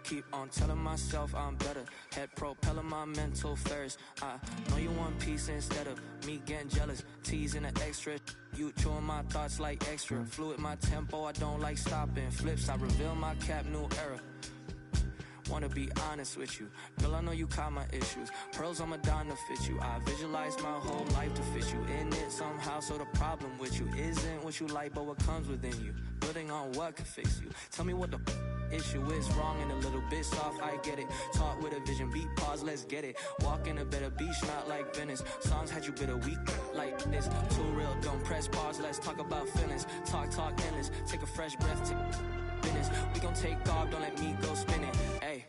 keep on telling myself I'm better. Head propelling my mental first. I know you want peace instead of me getting jealous. Teasing the extra. You chewing my thoughts like extra. Fluid my tempo, I don't like stopping. Flips, I reveal my cap, new era. Wanna be honest with you, girl, I know you caught my issues. Pearls on my dime to fit you. I visualize my whole life to fit you in it somehow. So the problem with you isn't what you like, but what comes within you. Building on what can fix you. Tell me what the issue is. Wrong and a little bit soft, I get it. Talk with a vision, beat pause, let's get it. Walk in a better beach, not like Venice. Songs had you bitter weak like this. Too real, don't press pause, let's talk about feelings. Talk endless, take a fresh breath to business. We gon' take off, don't let me go spinning. Hey.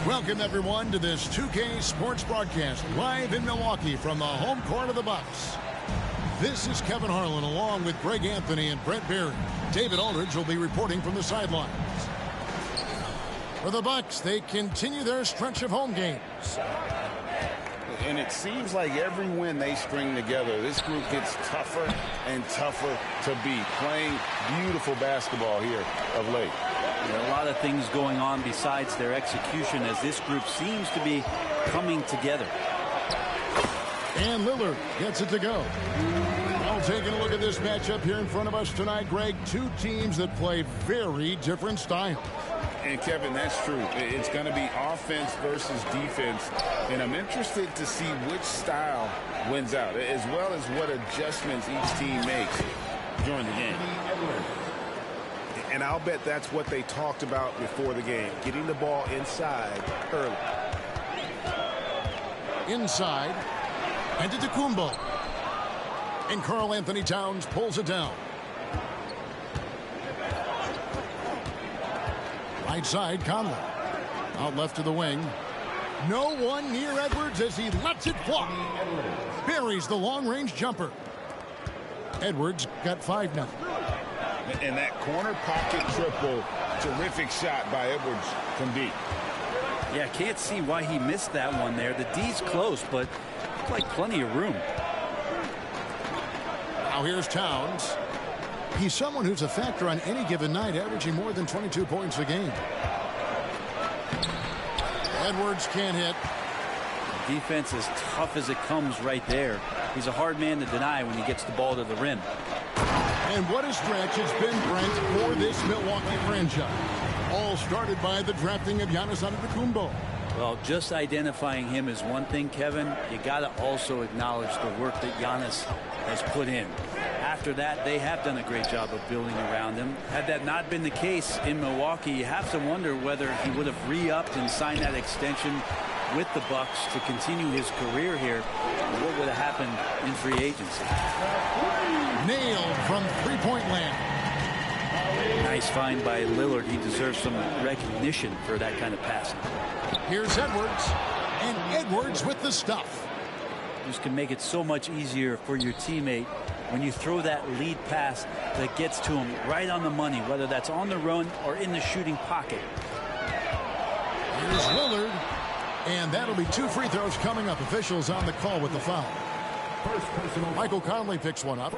Welcome, everyone, to this 2K Sports broadcast live in Milwaukee from the home court of the Bucks. This is Kevin Harlan along with Greg Anthony and Brett Barry. David Aldridge will be reporting from the sidelines. For the Bucks, they continue their stretch of home games. And it seems like every win they string together, this group gets tougher and tougher to beat. Playing beautiful basketball here of late. A lot of things going on besides their execution as this group seems to be coming together. And Lillard gets it to go. Well, taking a look at this matchup here in front of us tonight, Greg, two teams that play very different styles. And, Kevin, that's true. It's going to be offense versus defense. And I'm interested to see which style wins out, as well as what adjustments each team makes during the game. And I'll bet that's what they talked about before the game, getting the ball inside early. Inside, and to Kumbo. And Karl Anthony Towns pulls it down. Right side, Conley. Out left to the wing. No one near Edwards as he lets it fly. Buries the long-range jumper. Edwards got 5 now. And that corner pocket triple, terrific shot by Edwards from deep. Yeah, can't see why he missed that one there. The D's close, but like plenty of room. Now here's Towns. He's someone who's a factor on any given night, averaging more than 22 points a game. Edwards can't hit. Defense as tough as it comes right there. He's a hard man to deny when he gets the ball to the rim. And what a stretch it's been, Brent, for this Milwaukee franchise. All started by the drafting of Giannis Antetokounmpo. Well, just identifying him is one thing, Kevin. You got to also acknowledge the work that Giannis has put in. After that, they have done a great job of building around him. Had that not been the case in Milwaukee, you have to wonder whether he would have re-upped and signed that extension with the Bucks to continue his career here. What would have happened in free agency? Nailed from three-point land. Nice find by Lillard. He deserves some recognition for that kind of passing. Here's Edwards, and Edwards with the stuff. Just can make it so much easier for your teammate when you throw that lead pass that gets to him right on the money, whether that's on the run or in the shooting pocket. Here's Lillard, and that'll be 2 free throws coming up. Officials on the call with the foul. Michael Conley picks one up.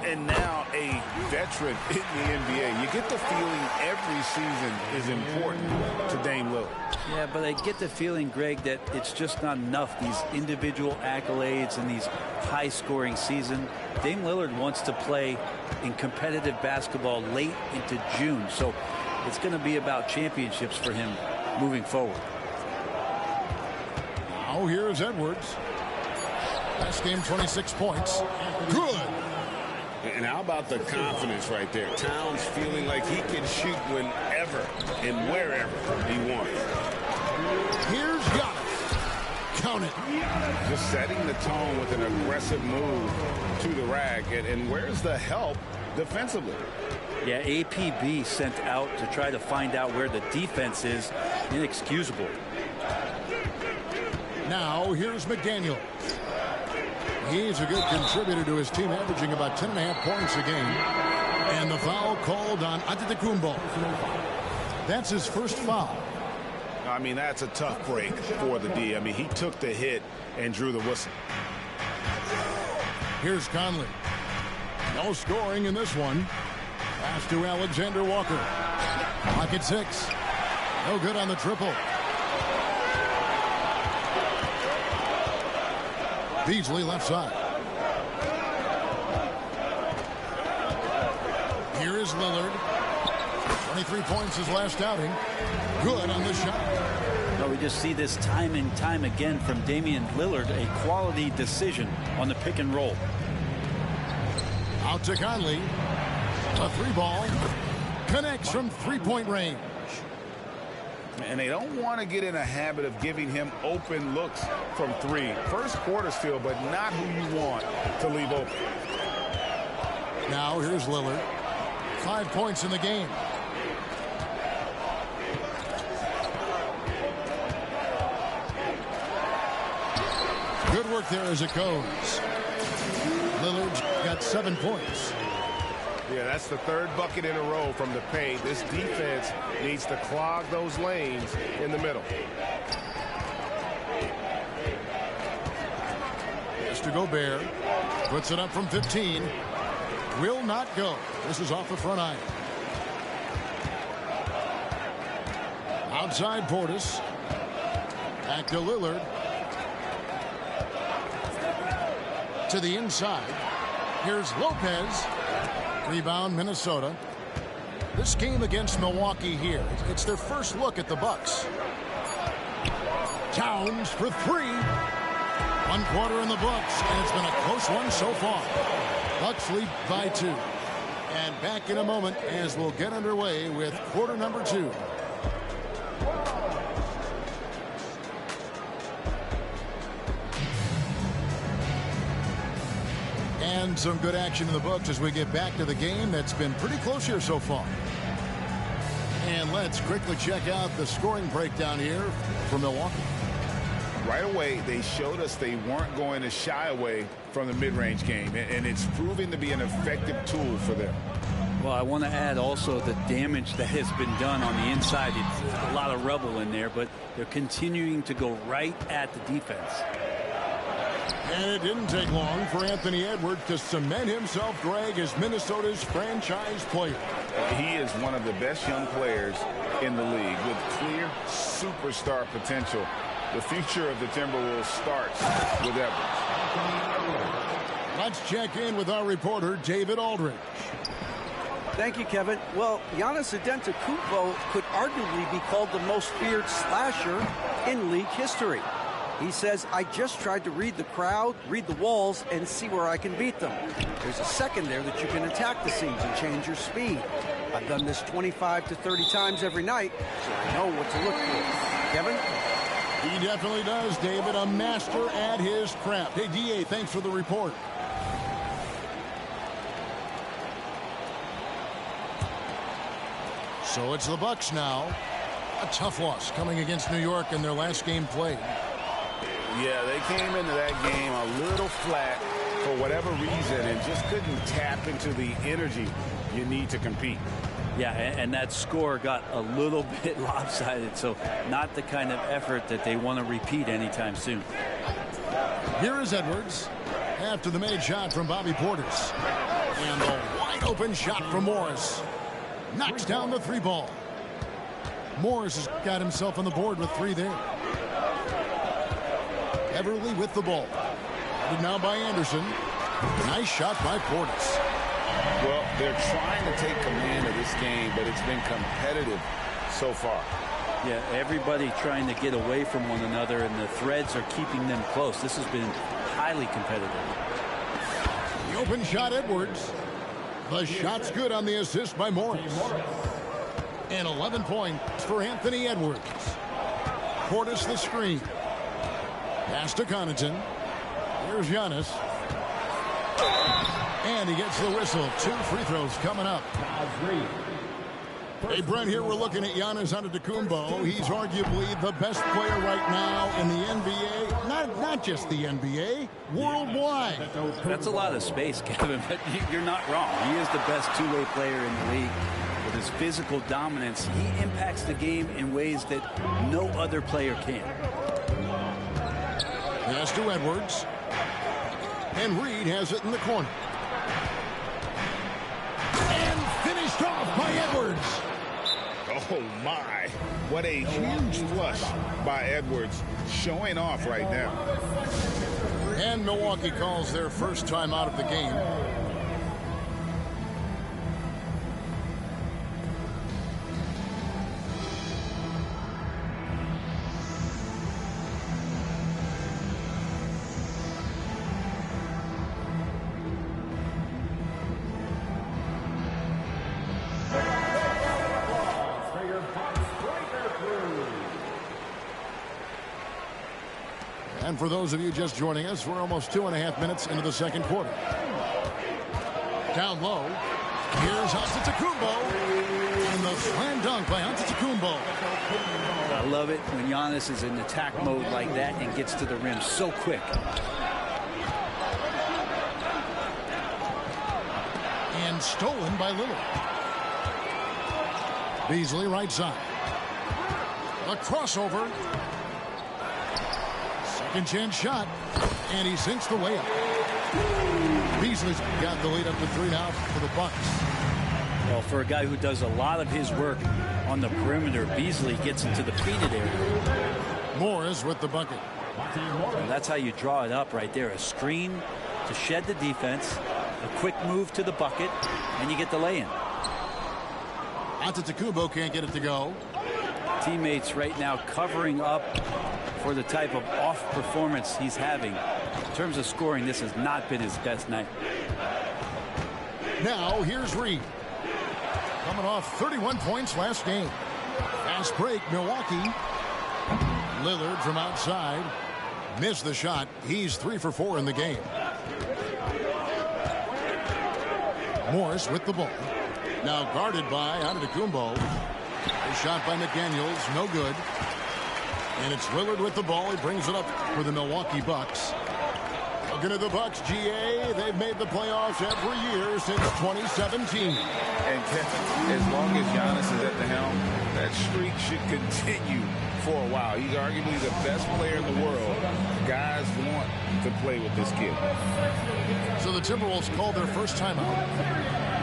And now a veteran in the NBA. You get the feeling every season is important to Dame Lillard. Yeah, but I get the feeling, Greg, that it's just not enough, these individual accolades and these high-scoring season. Dame Lillard wants to play in competitive basketball late into June, so it's going to be about championships for him moving forward. Now here's Edwards. Last game, 26 points. Good. And how about the confidence right there? Towns feeling like he can shoot whenever and wherever he wants. Here's Giannis. Count it. Just setting the tone with an aggressive move to the rack. And where's the help defensively? Yeah, APB sent out to try to find out where the defense is. Inexcusable. Now here's McDaniel. He's a good contributor to his team, averaging about 10.5 points a game. And the foul called on Antetokounmpo. That's his first foul. I mean, that's a tough break for the D. I mean, he took the hit and drew the whistle. Here's Conley. No scoring in this one. Pass to Alexander Walker. Clock at 6. No good on the triple. Beasley left side. Here is Lillard. 23 points his last outing. Good on the shot. No, we just see this time and time again from Damian Lillard, a quality decision on the pick and roll. Out to Conley. A 3-ball. Connects from 3-point range. And they don't want to get in a habit of giving him open looks from 3. First quarter still, but not who you want to leave open. Now here's Lillard. 5 points in the game. Good work there as it goes. Lillard's got 7 points. Yeah, that's the third bucket in a row from the paint. This defense needs to clog those lanes in the middle. Here's to Gobert. Puts it up from 15. Will not go. This is off the front iron. Outside Portis. Back to Lillard. To the inside. Here's Lopez. Rebound, Minnesota. This game against Milwaukee here, it's their first look at the Bucks. Towns for 3. 1 quarter in the books, and it's been a close one so far. Bucks lead by 2. And back in a moment as we'll get underway with quarter number 2. And some good action in the books as we get back to the game that's been pretty close here so far. And let's quickly check out the scoring breakdown here for Milwaukee. Right away, they showed us they weren't going to shy away from the mid-range game, and it's proving to be an effective tool for them. Well, I want to add also the damage that has been done on the inside. It's a lot of rubble in there, but they're continuing to go right at the defense. And it didn't take long for Anthony Edwards to cement himself, Greg, as Minnesota's franchise player. He is one of the best young players in the league with clear superstar potential. The future of the Timberwolves starts with Edwards. Let's check in with our reporter, David Aldridge. Thank you, Kevin. Well, Giannis Antetokounmpo could arguably be called the most feared slasher in league history. He says, I just tried to read the crowd, read the walls, and see where I can beat them. There's a second there that you can attack the seams and change your speed. I've done this 25 to 30 times every night, so I know what to look for. Kevin? He definitely does, David. A master at his craft. Hey, D.A., thanks for the report. So it's the Bucks now. A tough loss coming against New York in their last game played. Yeah, they came into that game a little flat for whatever reason and just couldn't tap into the energy you need to compete. Yeah, and that score got a little bit lopsided, so not the kind of effort that they want to repeat anytime soon. Here is Edwards. After the made shot from Bobby Portis. And the wide open shot from Morris. Knocks down the 3 ball. Morris has got himself on the board with 3 there. Everly with the ball. But now by Anderson. Nice shot by Portis. Well, they're trying to take command of this game, but it's been competitive so far. Yeah, everybody trying to get away from one another, and the threads are keeping them close. This has been highly competitive. The open shot, Edwards. The shot's good on the assist by Morris. And 11 points for Anthony Edwards. Portis the screen. Pass to Connaughton. Here's Giannis. And he gets the whistle. 2 free throws coming up. Hey, Brent, here we're looking at Giannis Antetokounmpo. He's arguably the best player right now in the NBA. Not just the NBA, worldwide. That's a lot of space, Kevin, but you're not wrong. He is the best two-way player in the league. With his physical dominance, he impacts the game in ways that no other player can. Pass to Edwards. And Reed has it in the corner. And finished off by Edwards. Oh, my. What a huge flush by Edwards, showing off right now. And Milwaukee calls their first time out of the game. And for those of you just joining us, we're almost 2.5 minutes into the second quarter. Down low. Here's Antetokounmpo. And the slam dunk by Antetokounmpo. I love it when Giannis is in attack mode like that and gets to the rim so quick. And stolen by Lillard. Beasley right side. A crossover. Second chance shot. And he sinks the layup. Beasley's got the lead up to 3 now for the Bucks. Well, for a guy who does a lot of his work on the perimeter, Beasley gets into the painted area. Morris with the bucket. And that's how you draw it up right there. A screen to shed the defense, a quick move to the bucket, and you get the lay-in. Antetokounmpo can't get it to go. Teammates right now covering up for the type of off performance he's having. In terms of scoring, this has not been his best night. Now here's Reed. Coming off 31 points last game. Fast break, Milwaukee. Lillard from outside. Missed the shot. He's 3 for 4 in the game. Morris with the ball. Now guarded by Antetokounmpo. A shot by McDaniels, no good. And it's Lillard with the ball. He brings it up for the Milwaukee Bucks. Looking at the Bucks, GA, they've made the playoffs every year since 2017. And Kevin, as long as Giannis is at the helm, that streak should continue for a while. He's arguably the best player in the world. Guys want to play with this kid. So the Timberwolves called their first timeout.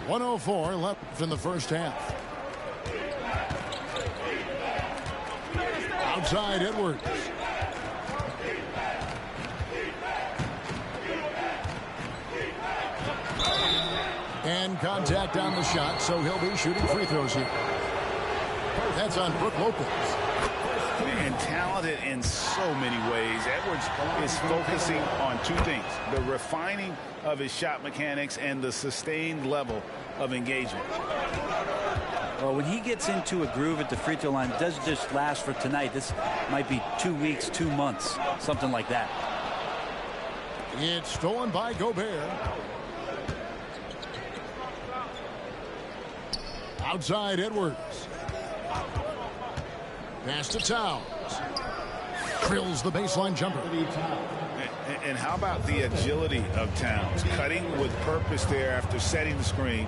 .104 left in the first half. Outside Edwards. And contact on the shot, so he'll be shooting free throws here. That's on Brook Lopez. And talented in so many ways. Edwards is focusing on 2 things: the refining of his shot mechanics and the sustained level of engagement. Well, when he gets into a groove at the free throw line, it doesn't just last for tonight. This might be 2 weeks, 2 months, something like that. It's stolen by Gobert. Outside Edwards. Pass to Towns. Drills the baseline jumper. And how about the agility of Towns? Cutting with purpose there after setting the screen.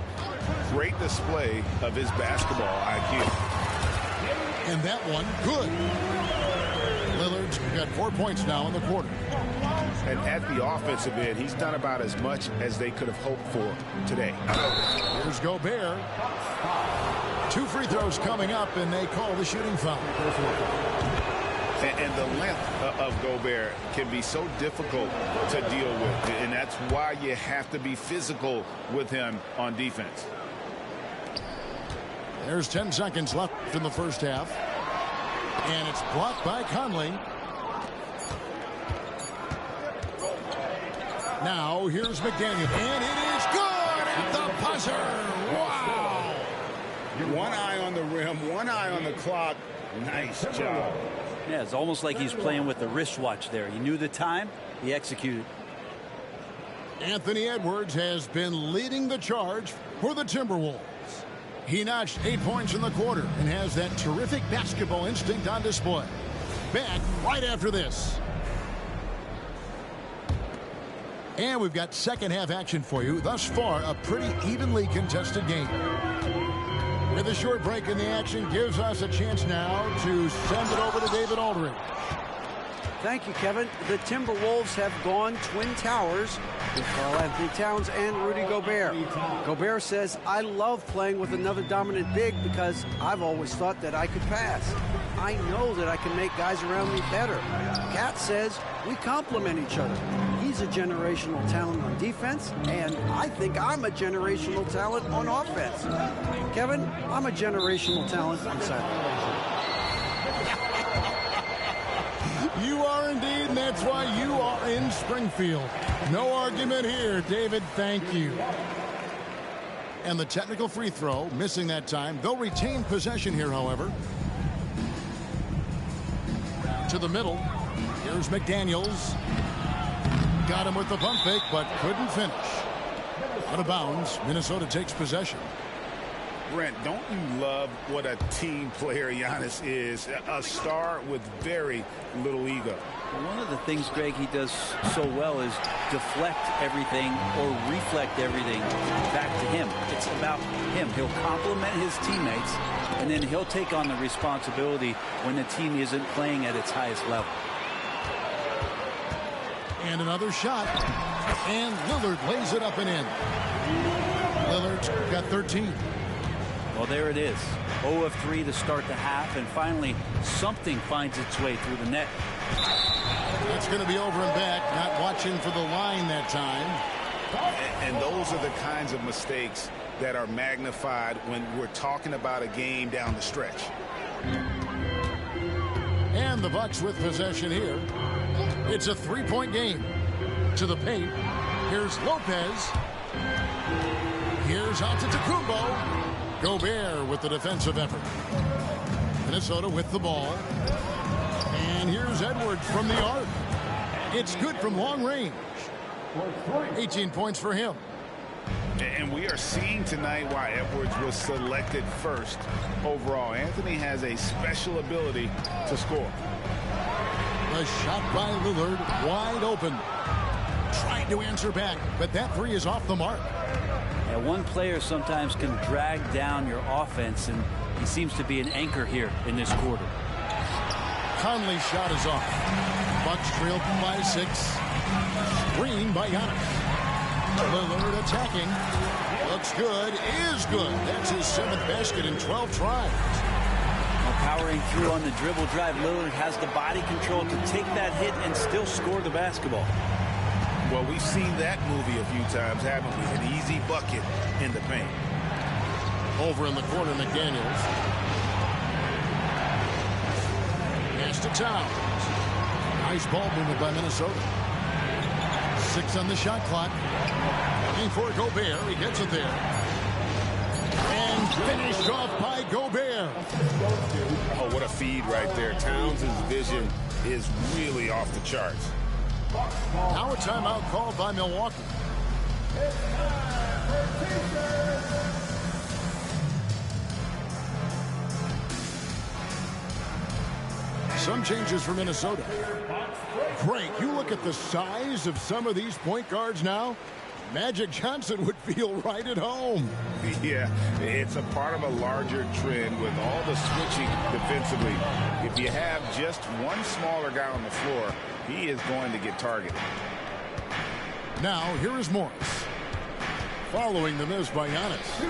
Great display of his basketball IQ. And that one, good. Lillard's got 4 points now in the quarter. And at the offensive end, he's done about as much as they could have hoped for today. Here's Gobert. 2 free throws coming up, and they call the shooting foul. And the length of Gobert can be so difficult to deal with. And that's why you have to be physical with him on defense. There's 10 seconds left in the first half. And it's blocked by Conley. Now here's McDaniel. And it is good at the buzzer. Wow. One eye on the rim, one eye on the clock. Nice job. Yeah, it's almost like he's playing with the wristwatch there. He knew the time, he executed. Anthony Edwards has been leading the charge for the Timberwolves. He notched 8 points in the quarter and has that terrific basketball instinct on display. Back right after this. And we've got second half action for you. Thus far, a pretty evenly contested game. With a short break in the action, gives us a chance now to send it over to David Aldridge. Thank you, Kevin. The Timberwolves have gone Twin Towers with Karl-Anthony Towns and Rudy Gobert. Gobert says, I love playing with another dominant big because I've always thought that I could pass. I know that I can make guys around me better. Cat says, we complement each other. He's a generational talent on defense, and I think I'm a generational talent on offense. Kevin, I'm a generational talent on Saturday. You are indeed, and that's why you are in Springfield. No argument here, David. Thank you. And the technical free throw, missing that time. They'll retain possession here, however. To the middle. Here's McDaniels. Got him with the pump fake, but couldn't finish. Out of bounds. Minnesota takes possession. Brent, don't you love what a team player Giannis is? A star with very little ego. One of the things, Greg, he does so well is deflect everything or reflect everything back to him. It's about him. He'll compliment his teammates, and then he'll take on the responsibility when the team isn't playing at its highest level. And another shot. And Lillard lays it up and in. Lillard's got 13. Well, there it is. 0 of 3 to start the half, and finally something finds its way through the net. That's going to be over and back. Not watching for the line that time. And those are the kinds of mistakes that are magnified when we're talking about a game down the stretch. And the Bucks with possession here. It's a 3-point game. To the paint. Here's Lopez. Here's Antetokounmpo. Gobert with the defensive effort. Minnesota with the ball. And here's Edwards from the arc. It's good from long range. 18 points for him. And we are seeing tonight why Edwards was selected first overall. Anthony has a special ability to score. The shot by Lillard wide open. Tried to answer back, but that three is off the mark. Yeah, one player sometimes can drag down your offense, and he seems to be an anchor here in this quarter. Conley's shot is off. Bucks trail by 6. Screen by Giannis. Lillard attacking. Looks good. Is good. That's his 7th basket in 12 tries. Powering through on the dribble drive, Lillard has the body control to take that hit and still score the basketball. Well, we've seen that movie a few times, haven't we? An easy bucket in the paint. Over in the corner, McDaniels. Pass to Towns. Nice ball movement by Minnesota. 6 on the shot clock. Looking for Gobert. He gets it there. And finished off by Gobert. Oh, what a feed right there. Towns' vision is really off the charts. Now a timeout called by Milwaukee. Some changes for Minnesota. Great. You look at the size of some of these point guards now. Magic Johnson would feel right at home. Yeah, it's a part of a larger trend with all the switching defensively. If you have just one smaller guy on the floor, he is going to get targeted. Now, here is Morris. Following the miss by Giannis.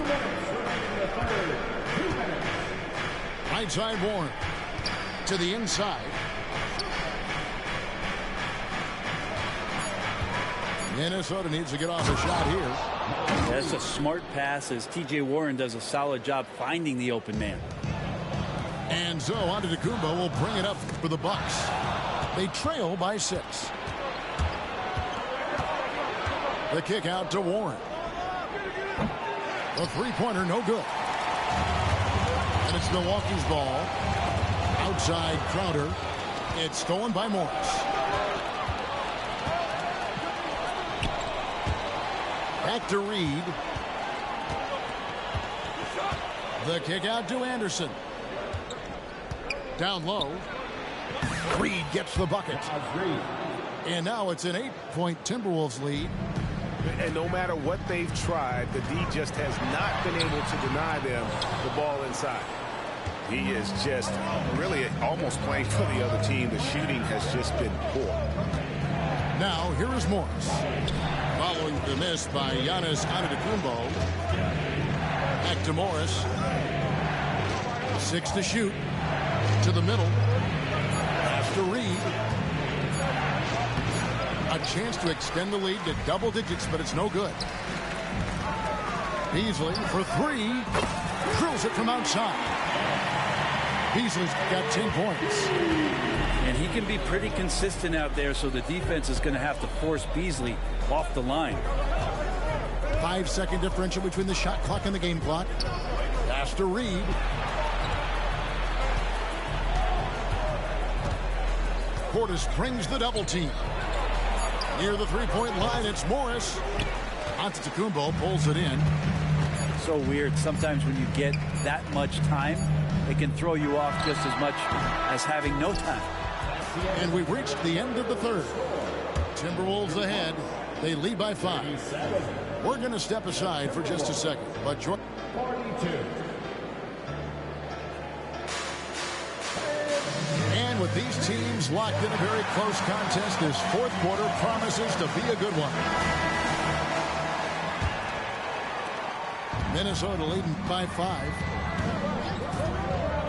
Right side Warren. To the inside. Minnesota needs to get off a shot here. That's a smart pass as T.J. Warren does a solid job finding the open man. And so Antetokounmpo will bring it up for the Bucks. They trail by 6. The kick out to Warren. The three-pointer no good. And it's Milwaukee's ball. Outside Crowder. It's stolen by Morris. Back to Reed. The kick out to Anderson. Down low. Reed gets the bucket. And now it's an 8-point Timberwolves lead. And no matter what they've tried, the D just has not been able to deny them the ball inside. He is just really almost playing for the other team. The shooting has just been poor. Now here is Morris. Following the miss by Giannis Antetokounmpo. Back to Morris. 6 to shoot. To the middle. Pass to Reed. A chance to extend the lead to double digits, but it's no good. Beasley for 3. Drills it from outside. Beasley's got 10 points. And he can be pretty consistent out there, so the defense is going to have to force Beasley off the line. 5-second differential between the shot clock and the game clock. Pass to Reed. Portis brings the double team. Near the three-point line, it's Morris. Antetokounmpo pulls it in. So weird. Sometimes when you get that much time, it can throw you off just as much as having no time. And we've reached the end of the third. Timberwolves ahead. They lead by 5. We're going to step aside for just a second. But 42. And with these teams locked in a very close contest, this fourth quarter promises to be a good one. Minnesota leading by 5.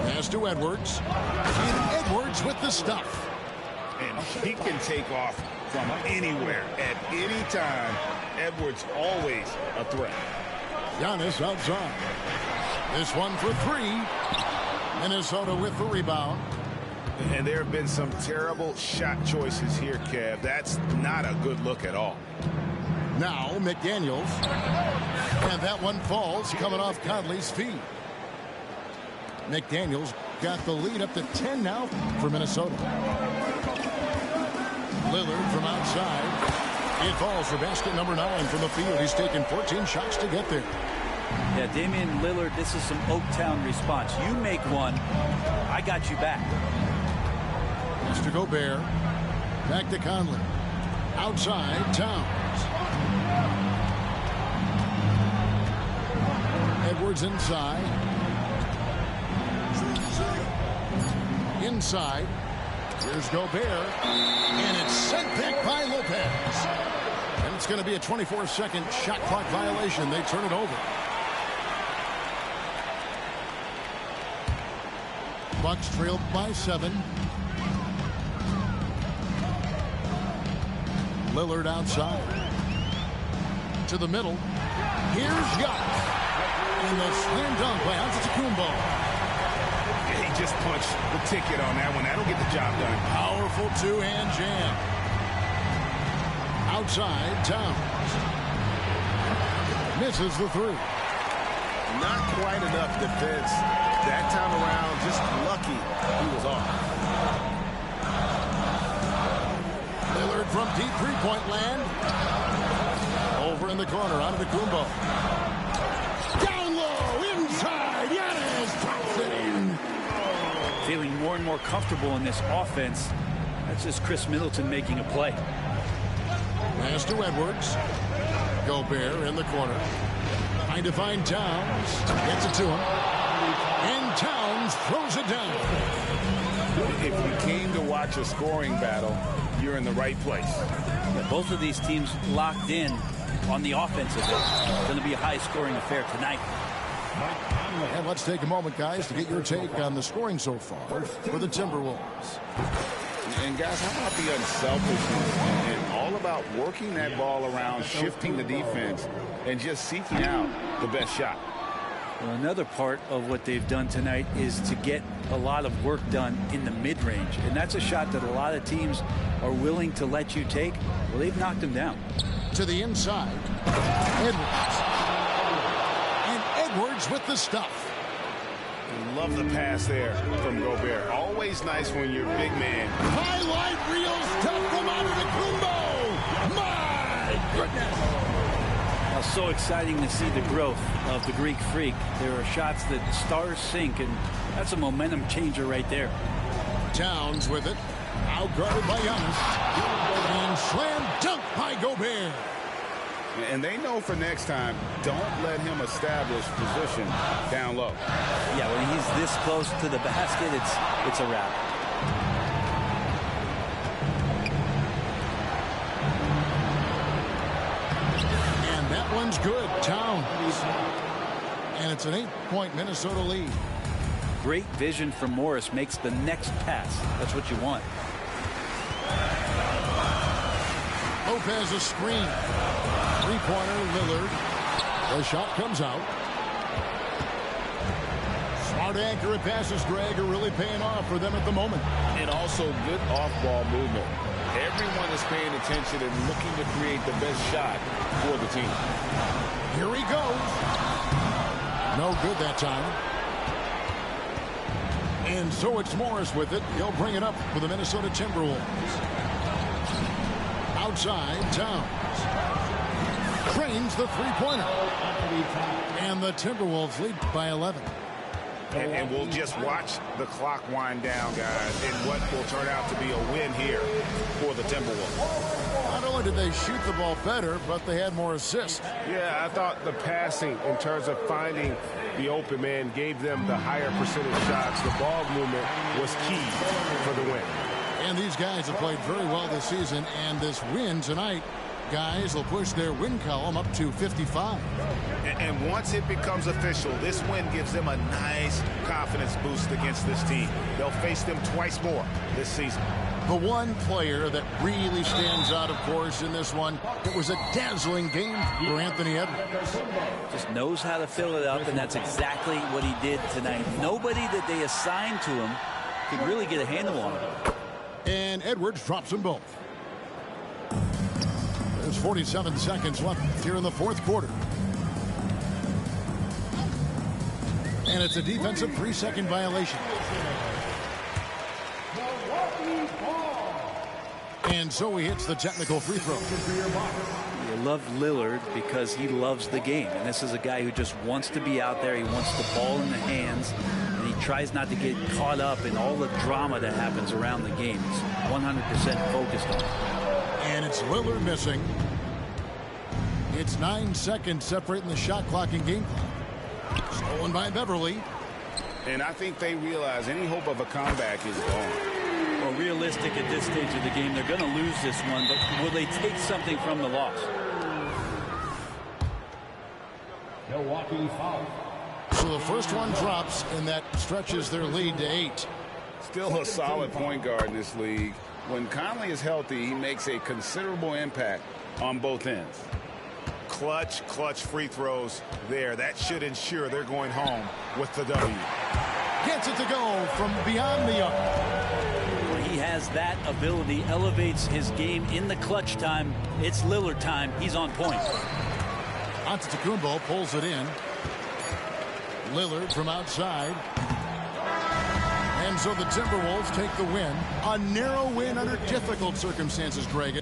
Pass to Edwards. And Edwards with the stuff. And he can take off from anywhere at any time. Edwards always a threat. Giannis outside. This one for 3. Minnesota with the rebound. And there have been some terrible shot choices here, Kev. That's not a good look at all. Now McDaniels. And that one falls coming off Conley's feet. McDaniels got the lead up to 10 now for Minnesota. Lillard from outside. It falls for basket number 9 from the field. He's taken 14 shots to get there. Yeah, Damian Lillard, this is some Oaktown response. You make one, I got you back. Mr. Gobert. Back to Conley. Outside, Towns. Edwards inside. Inside. Here's Gobert. And it's sent back by Lopez. And it's going to be a 24-second shot clock violation. They turn it over. Bucks trailed by 7. Lillard outside. To the middle. Here's Giannis. And the slam dunk by Antetokounmpo. Yeah, he just punched the ticket on that one. That'll get the job done. Powerful two-hand jam. Outside, Towns. Misses the 3. Not quite enough defense that time around. Just lucky he was off. Lillard from deep three-point land. Over in the corner, Antetokounmpo. Down low, inside, Giannis drops it in. Feeling more more and more comfortable in this offense. That's just Chris Middleton making a play. Pass to Edwards. Gobert in the corner. Trying to find Towns. Gets it to him. And Towns throws it down. If you came to watch a scoring battle, you're in the right place. Yeah, both of these teams locked in on the offensive end. It's going to be a high-scoring affair tonight. And let's take a moment, guys, to get your take on the scoring so far for the Timberwolves. And guys, how about the unselfishness and all about working that ball around, shifting the defense, and just seeking out the best shot? Well, another part of what they've done tonight is to get a lot of work done in the mid-range. And that's a shot that a lot of teams are willing to let you take. Well, they've knocked them down. To the inside. Edwards. And Edwards with the stuff. Love the pass there from Gobert. Always nice when you're big man. Highlight reels tough from Antetokounmpo. My goodness. Now, so exciting to see the growth of the Greek Freak. There are shots that stars sink, and that's a momentum changer right there. Towns with it. Outguarded by Giannis. And slam dunk by Gobert. And they know for next time, don't let him establish position down low. Yeah, when he's this close to the basket, it's a wrap. And that one's good. Towns. And it's an 8-point Minnesota lead. Great vision from Morris makes the next pass. That's what you want. Lopez a screen. Three-pointer, Lillard. The shot comes out. Smart accurate passes, Greg, are really paying off for them at the moment. And also good off-ball movement. Everyone is paying attention and looking to create the best shot for the team. Here he goes. No good that time. And so it's Morris with it. He'll bring it up for the Minnesota Timberwolves. Outside, Towns. Cranes the three-pointer. And the Timberwolves lead by 11. And we'll just watch the clock wind down, guys, in what will turn out to be a win here for the Timberwolves. Not only did they shoot the ball better, but they had more assists. Yeah, I thought the passing in terms of finding the open man gave them the higher percentage shots. The ball movement was key for the win. And these guys have played very well this season, and this win tonight, guys, will push their win column up to 55. And once it becomes official, this win gives them a nice confidence boost against this team. They'll face them twice more this season. The one player that really stands out, of course, in this one, it was a dazzling game for Anthony Edwards. Just knows how to fill it up, and that's exactly what he did tonight. Nobody that they assigned to him could really get a handle on him. And Edwards drops them both. There's 47 seconds left here in the fourth quarter. And it's a defensive 3-second violation. And so he hits the technical free throw. You love Lillard because he loves the game. And this is a guy who just wants to be out there. He wants the ball in the hands. And he tries not to get caught up in all the drama that happens around the game. He's 100% focused on it. And it's Lillard missing. It's 9 seconds separating the shot clock and game clock. Stolen by Beverly. And I think they realize any hope of a comeback is gone. Well, realistic at this stage of the game, they're going to lose this one, but will they take something from the loss? Milwaukee foul. So the first one drops, and that stretches their lead to 8. Still a solid point guard in this league. When Conley is healthy, he makes a considerable impact on both ends. Clutch free throws there. That should ensure they're going home with the W. Gets it to go from beyond the arc. He has that ability, elevates his game in the clutch time. It's Lillard time. He's on point. Antetokounmpo pulls it in. Lillard from outside. And so the Timberwolves take the win. A narrow win under difficult circumstances, Greg.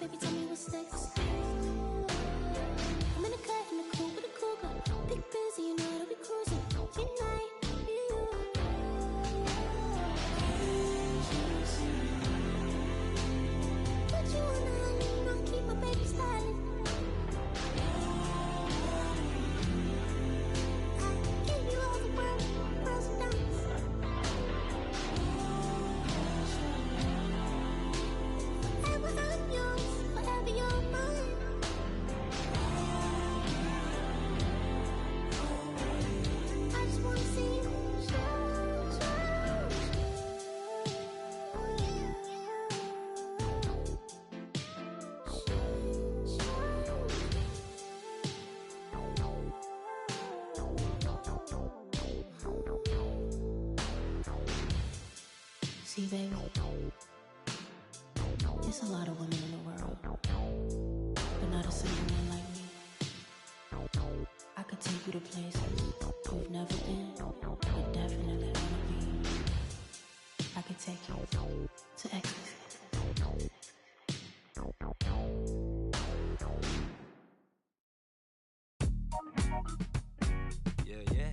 Baby, tell me what's next. I'm in the cut, in the coupe with a cougar. Big busy, you know that we cruising. Tonight, you. But you wanna keep my baby styling. I give you all the world, girls and diamonds. Forever I'm yours, forever you're mine. I just wanna see you See, baby, there's a lot of women in the world, but not a single one like me. I could take you to places you've never been, but definitely wanna be. I could take you to ecstasy. Yeah.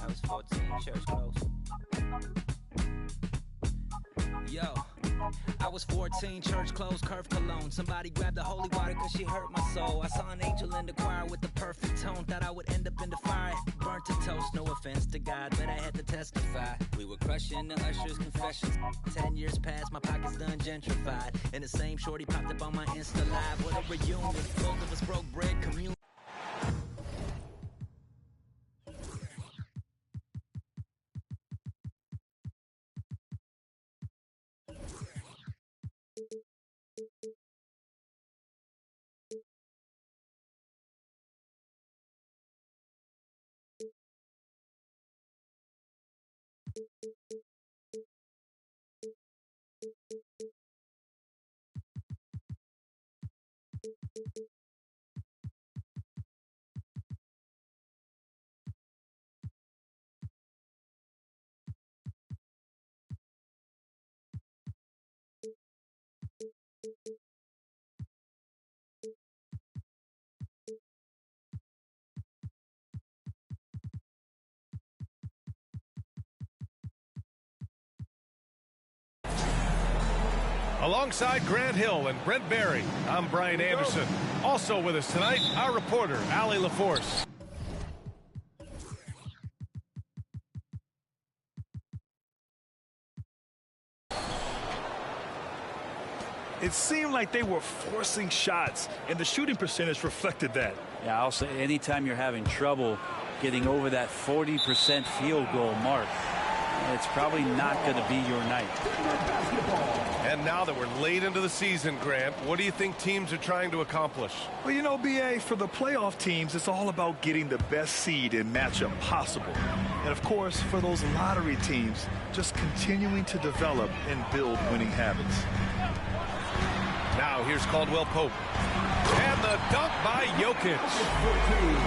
I was 14, church close. Yo, I was 14, church closed, curve cologne. Somebody grabbed the holy water cause she hurt my soul. I saw an angel in the choir with the perfect tone. Thought I would end up in the fire, burnt to toast. No offense to God, but I had to testify. We were crushing the usher's confessions. 10 years passed, my pockets done gentrified. And the same shorty popped up on my Insta Live. What a reunion, both of us broke bread, communion. Alongside Grant Hill and Brent Barry, I'm Brian Anderson. Also with us tonight, our reporter, Allie LaForce. It seemed like they were forcing shots, and the shooting percentage reflected that. Yeah, I'll say anytime you're having trouble getting over that 40% field goal mark, it's probably not going to be your night. And now that we're late into the season, Grant, what do you think teams are trying to accomplish? Well, you know, B.A., for the playoff teams, it's all about getting the best seed and matchup possible. And, of course, for those lottery teams, just continuing to develop and build winning habits. Now here's Caldwell Pope. And the dunk by Jokic.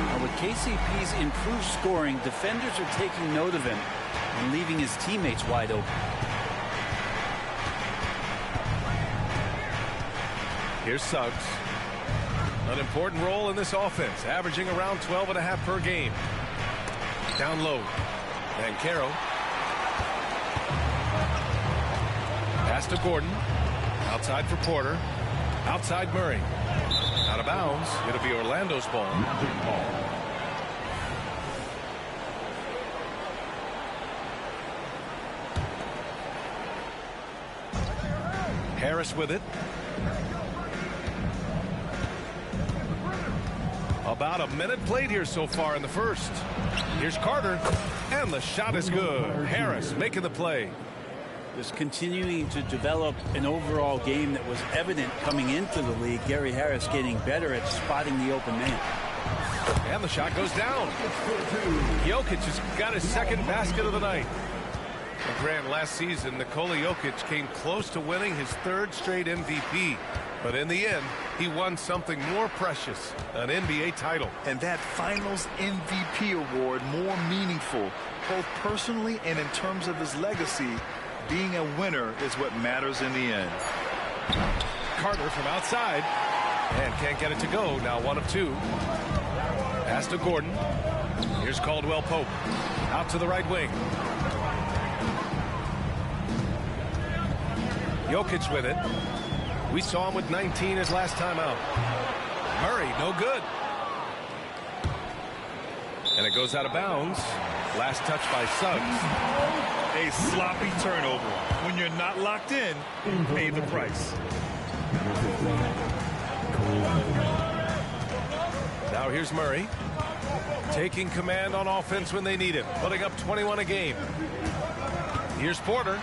Now, with KCP's improved scoring, defenders are taking note of him and leaving his teammates wide open. Here's Suggs. An important role in this offense, averaging around 12.5 per game. Down low. And Caro. Pass to Gordon. Outside for Porter. Outside Murray. Out of bounds. It'll be Orlando's ball. Harris with it. About a minute played here so far in the first. Here's Carter. And the shot is good. Harris making the play. Just continuing to develop an overall game that was evident coming into the league. Gary Harris getting better at spotting the open man. And the shot goes down. Jokic has got his second basket of the night. Well, Grant, last season, Nikola Jokic came close to winning his third straight MVP. But in the end, he won something more precious, an NBA title. And that Finals MVP award more meaningful, both personally and in terms of his legacy. Being a winner is what matters in the end. Carter from outside. And can't get it to go. Now 1 of 2. Pass to Gordon. Here's Caldwell Pope. Out to the right wing. Jokic with it. We saw him with 19 his last time out. Murray, no good. And it goes out of bounds. Last touch by Suggs. A sloppy turnover. When you're not locked in, pay the price. Now here's Murray. Taking command on offense when they need him. Putting up 21 a game. Here's Porter.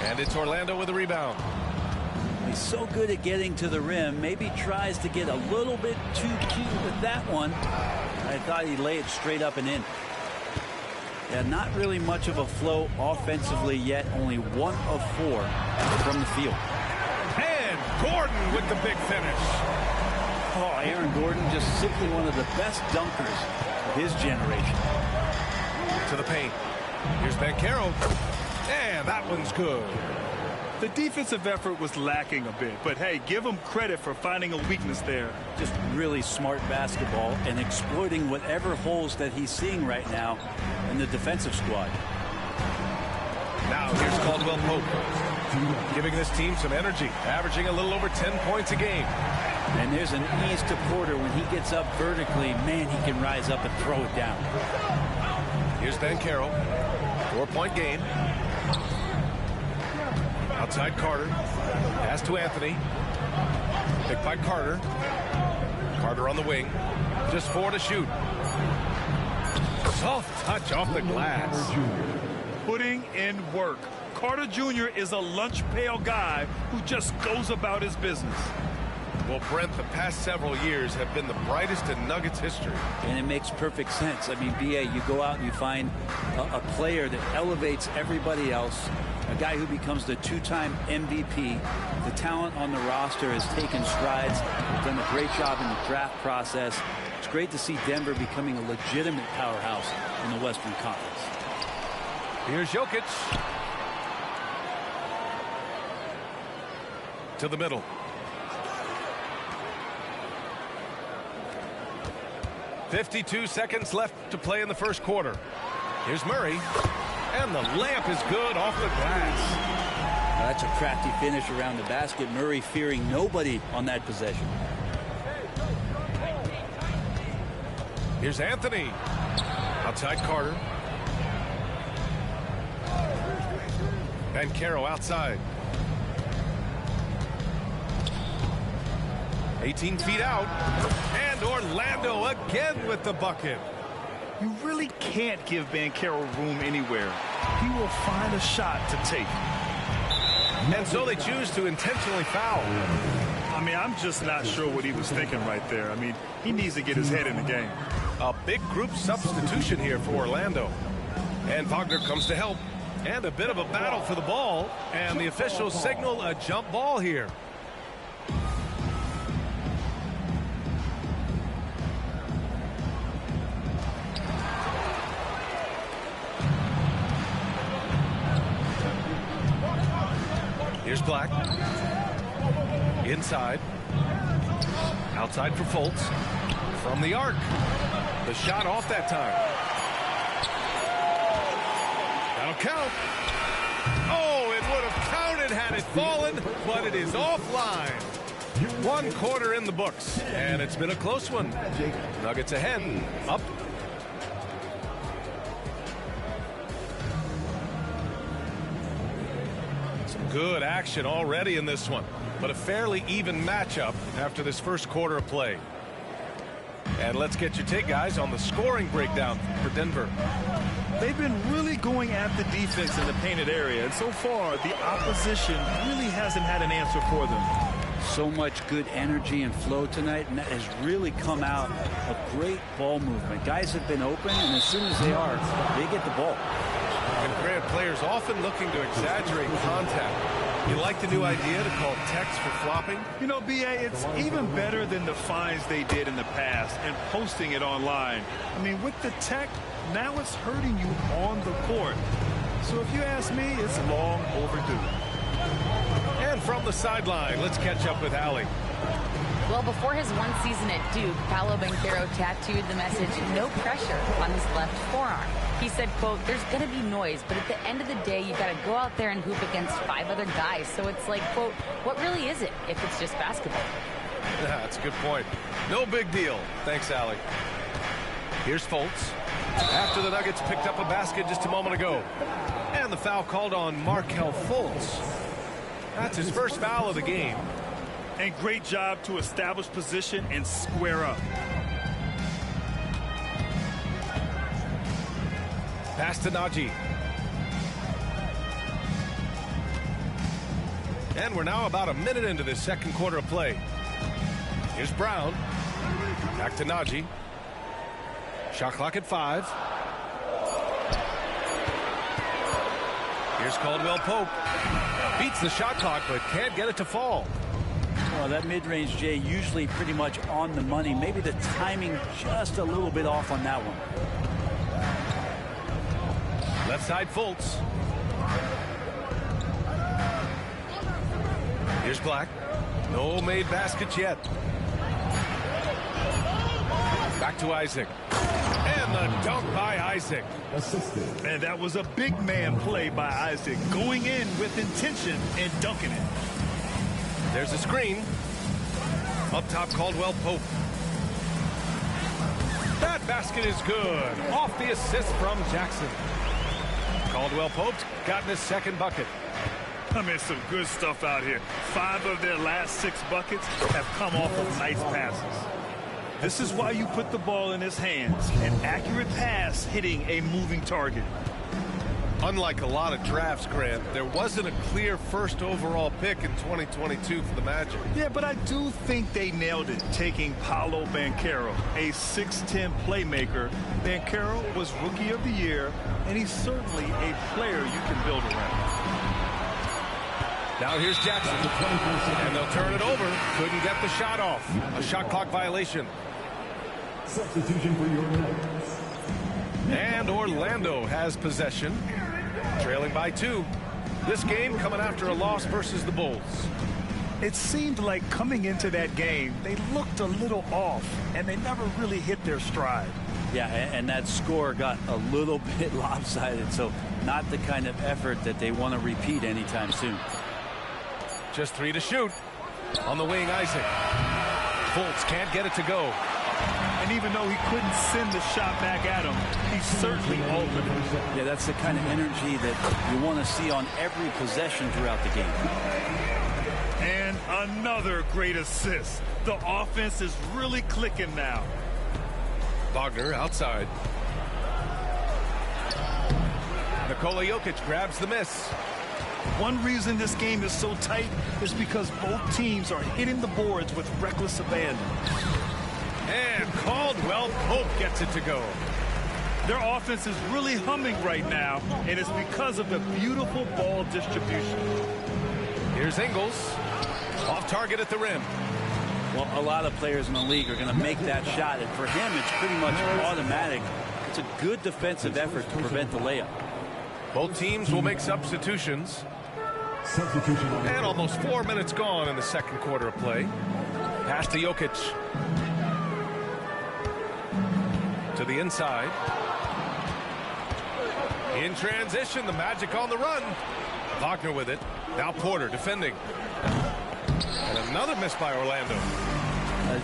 And it's Orlando with a rebound. He's so good at getting to the rim. Maybe tries to get a little bit too cute with that one. I thought he'd lay it straight up and in. Yeah, not really much of a flow offensively yet. Only 1 of 4 from the field. And Gordon with the big finish. Oh, Aaron Gordon, just simply one of the best dunkers of his generation. To the paint. Here's Banchero. And that one's good. The defensive effort was lacking a bit, but hey, give him credit for finding a weakness there. Just really smart basketball and exploiting whatever holes that he's seeing right now in the defensive squad. Now here's Caldwell Pope, giving this team some energy, averaging a little over 10 points a game. And there's an ease to Porter when he gets up vertically. Man, he can rise up and throw it down. Here's Banchero, 4-point game. Outside Carter. Pass to Anthony. Picked by Carter. Carter on the wing. Just 4 to shoot. Soft touch off the glass. Putting in work. Carter Jr. is a lunch pail guy who just goes about his business. Well, Brent, the past several years have been the brightest in Nuggets history. And it makes perfect sense. I mean, B.A., you go out and you find a player that elevates everybody else, a guy who becomes the 2-time MVP. The talent on the roster has taken strides, done a great job in the draft process. It's great to see Denver becoming a legitimate powerhouse in the Western Conference. Here's Jokic. To the middle. .52 seconds left to play in the first quarter. Here's Murray. And the layup is good off the glass. That's a crafty finish around the basket. Murray fearing nobody on that possession. Here's Anthony. Outside Carter. Banchero outside. 18 feet out. And Orlando again with the bucket. You really can't give Banchero room anywhere. He will find a shot to take. And so they choose to intentionally foul. I mean, I'm just not sure what he was thinking right there. I mean, he needs to get his head in the game. A big group substitution here for Orlando. And Wagner comes to help. And a bit of a battle for the ball. And the officials signal a jump ball here. Here's Black. Inside. Outside for Fultz. From the arc. The shot off that time. That'll count. Oh, it would have counted had it fallen, but it is offline. 1 quarter in the books, and it's been a close one. Nuggets ahead. Up. Good action already in this one, but a fairly even matchup after this first quarter of play. And let's get your take, guys, on the scoring breakdown for Denver. They've been really going at the defense in the painted area, and so far the opposition really hasn't had an answer for them. So much good energy and flow tonight, and that has really come out of great ball movement. Guys have been open, and as soon as they are, they get the ball. And Grant, players often looking to exaggerate contact. You like the new idea to call text for flopping? You know, B.A., it's even better than the fines they did in the past and posting it online. I mean, with the tech, now it's hurting you on the court. So if you ask me, it's long overdue. And from the sideline. Let's catch up with Allie. Well, before his one season at Duke, Paolo Banchero tattooed the message, "No pressure," on his left forearm. He said, quote, "There's going to be noise, but at the end of the day, you got to go out there and hoop against 5 other guys. So it's like, quote, what really is it if it's just basketball?" Yeah, that's a good point. No big deal. Thanks, Allie. Here's Fultz. After the Nuggets picked up a basket just a moment ago. And the foul called on Markelle Fultz. That's his first foul of the game. And great job to establish position and square up. Pass to Najee. And we're now about a minute into this second quarter of play. Here's Brown. Back to Najee. Shot clock at 5. Here's Caldwell Pope. Beats the shot clock, but can't get it to fall. Well, that mid-range, Jay, usually pretty much on the money. Maybe the timing just a little bit off on that one. Left side, Fultz. Here's Black. No made baskets yet. Back to Isaac. And the dunk by Isaac. And that was a big man play by Isaac, going in with intention and dunking it. There's a screen. Up top, Caldwell Pope. That basket is good. Off the assist from Jackson. Caldwell Pope's gotten his second bucket. I mean, some good stuff out here. 5 of their last 6 buckets have come off of nice passes. This is why you put the ball in his hands. An accurate pass hitting a moving target. Unlike a lot of drafts, Grant, there wasn't a clear first overall pick in 2022 for the Magic. Yeah, but I do think they nailed it, taking Paolo Banchero, a 6'10 playmaker. Banchero was Rookie of the Year, and he's certainly a player you can build around. Now here's Jackson, and they'll turn it over. Couldn't get the shot off. A shot clock violation. Substitution for your Nuggets. And Orlando has possession, trailing by 2. This game coming after a loss versus the Bulls. It seemed like coming into that game, they looked a little off, and they never really hit their stride. Yeah, and that score got a little bit lopsided, so not the kind of effort that they want to repeat anytime soon. Just 3 to shoot. On the wing, Isaac. Fultz can't get it to go. And even though he couldn't send the shot back at him, he certainly opened it. Yeah, that's the kind of energy that you want to see on every possession throughout the game. And another great assist. The offense is really clicking now. Wagner outside. Nikola Jokic grabs the miss. One reason this game is so tight is because both teams are hitting the boards with reckless abandon. And Caldwell Pope gets it to go. Their offense is really humming right now, and it's because of the beautiful ball distribution. Here's Ingles. Off target at the rim. Well, a lot of players in the league are going to make that shot, and for him, it's pretty much automatic. It's a good defensive effort to prevent the layup. Both teams will make substitutions. And almost 4 minutes gone in the second quarter of play. Pass to Jokic. To the inside. In transition, the Magic on the run. Wagner with it. Now Porter defending. And another miss by Orlando.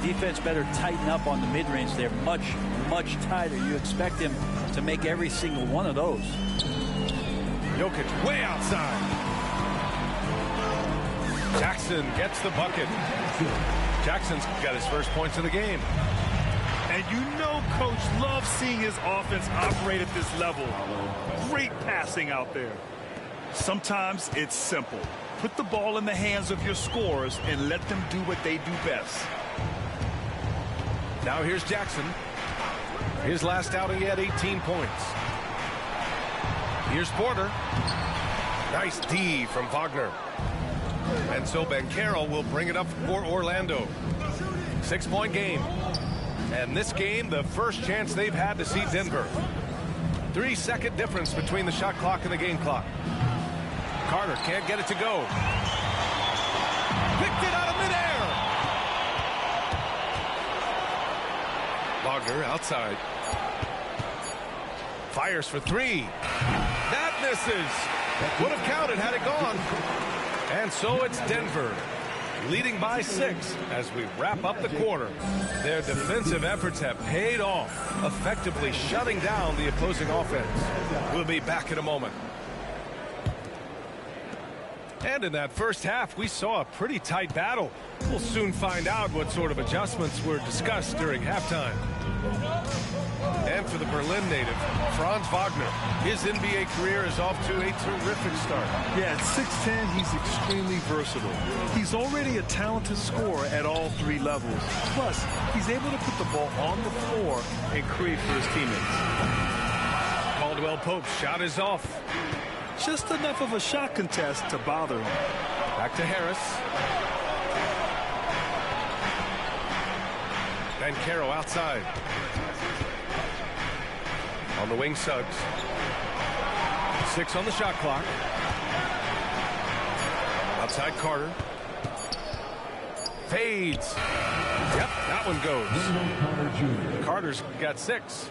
Defense better tighten up on the mid-range. They're much, much tighter. You expect him to make every single one of those. Jokic way outside. Jackson gets the bucket. Jackson's got his first points of the game. And you know Coach loves seeing his offense operate at this level. Great passing out there. Sometimes it's simple. Put the ball in the hands of your scorers and let them do what they do best. Now here's Jackson. His last outing, he had 18 points. Here's Porter. Nice D from Wagner. And so Banchero will bring it up for Orlando. 6-point game. And this game, the first chance they've had to see Denver. 3-second difference between the shot clock and the game clock. Carter can't get it to go. Wagner outside. Fires for three. That misses. Would have counted had it gone. And so it's Denver leading by 6 as we wrap up the quarter. Their defensive efforts have paid off, effectively shutting down the opposing offense. We'll be back in a moment. And in that first half, we saw a pretty tight battle. We'll soon find out what sort of adjustments were discussed during halftime. And for the Berlin native, Franz Wagner, his NBA career is off to a terrific start. Yeah, at 6'10", he's extremely versatile. He's already a talented scorer at all 3 levels. Plus, he's able to put the ball on the floor and create for his teammates. Caldwell Pope's shot is off. Just enough of a shot contest to bother him. Back to Harris. Banchero outside. On the wing, Suggs. 6 on the shot clock. Outside Carter. Fades. Yep, that one goes. Carter's got 6.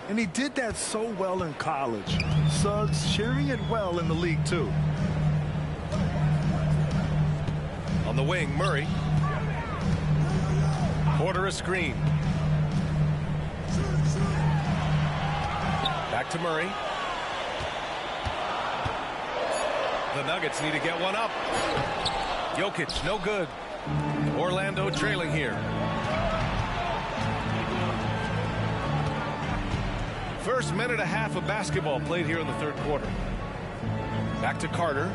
And he did that so well in college. Suggs sharing it well in the league, too. On the wing, Murray. Porter a screen. Back to Murray. The Nuggets need to get one up. Jokic, no good. Orlando trailing here. First minute and a half of basketball played here in the third quarter. Back to Carter.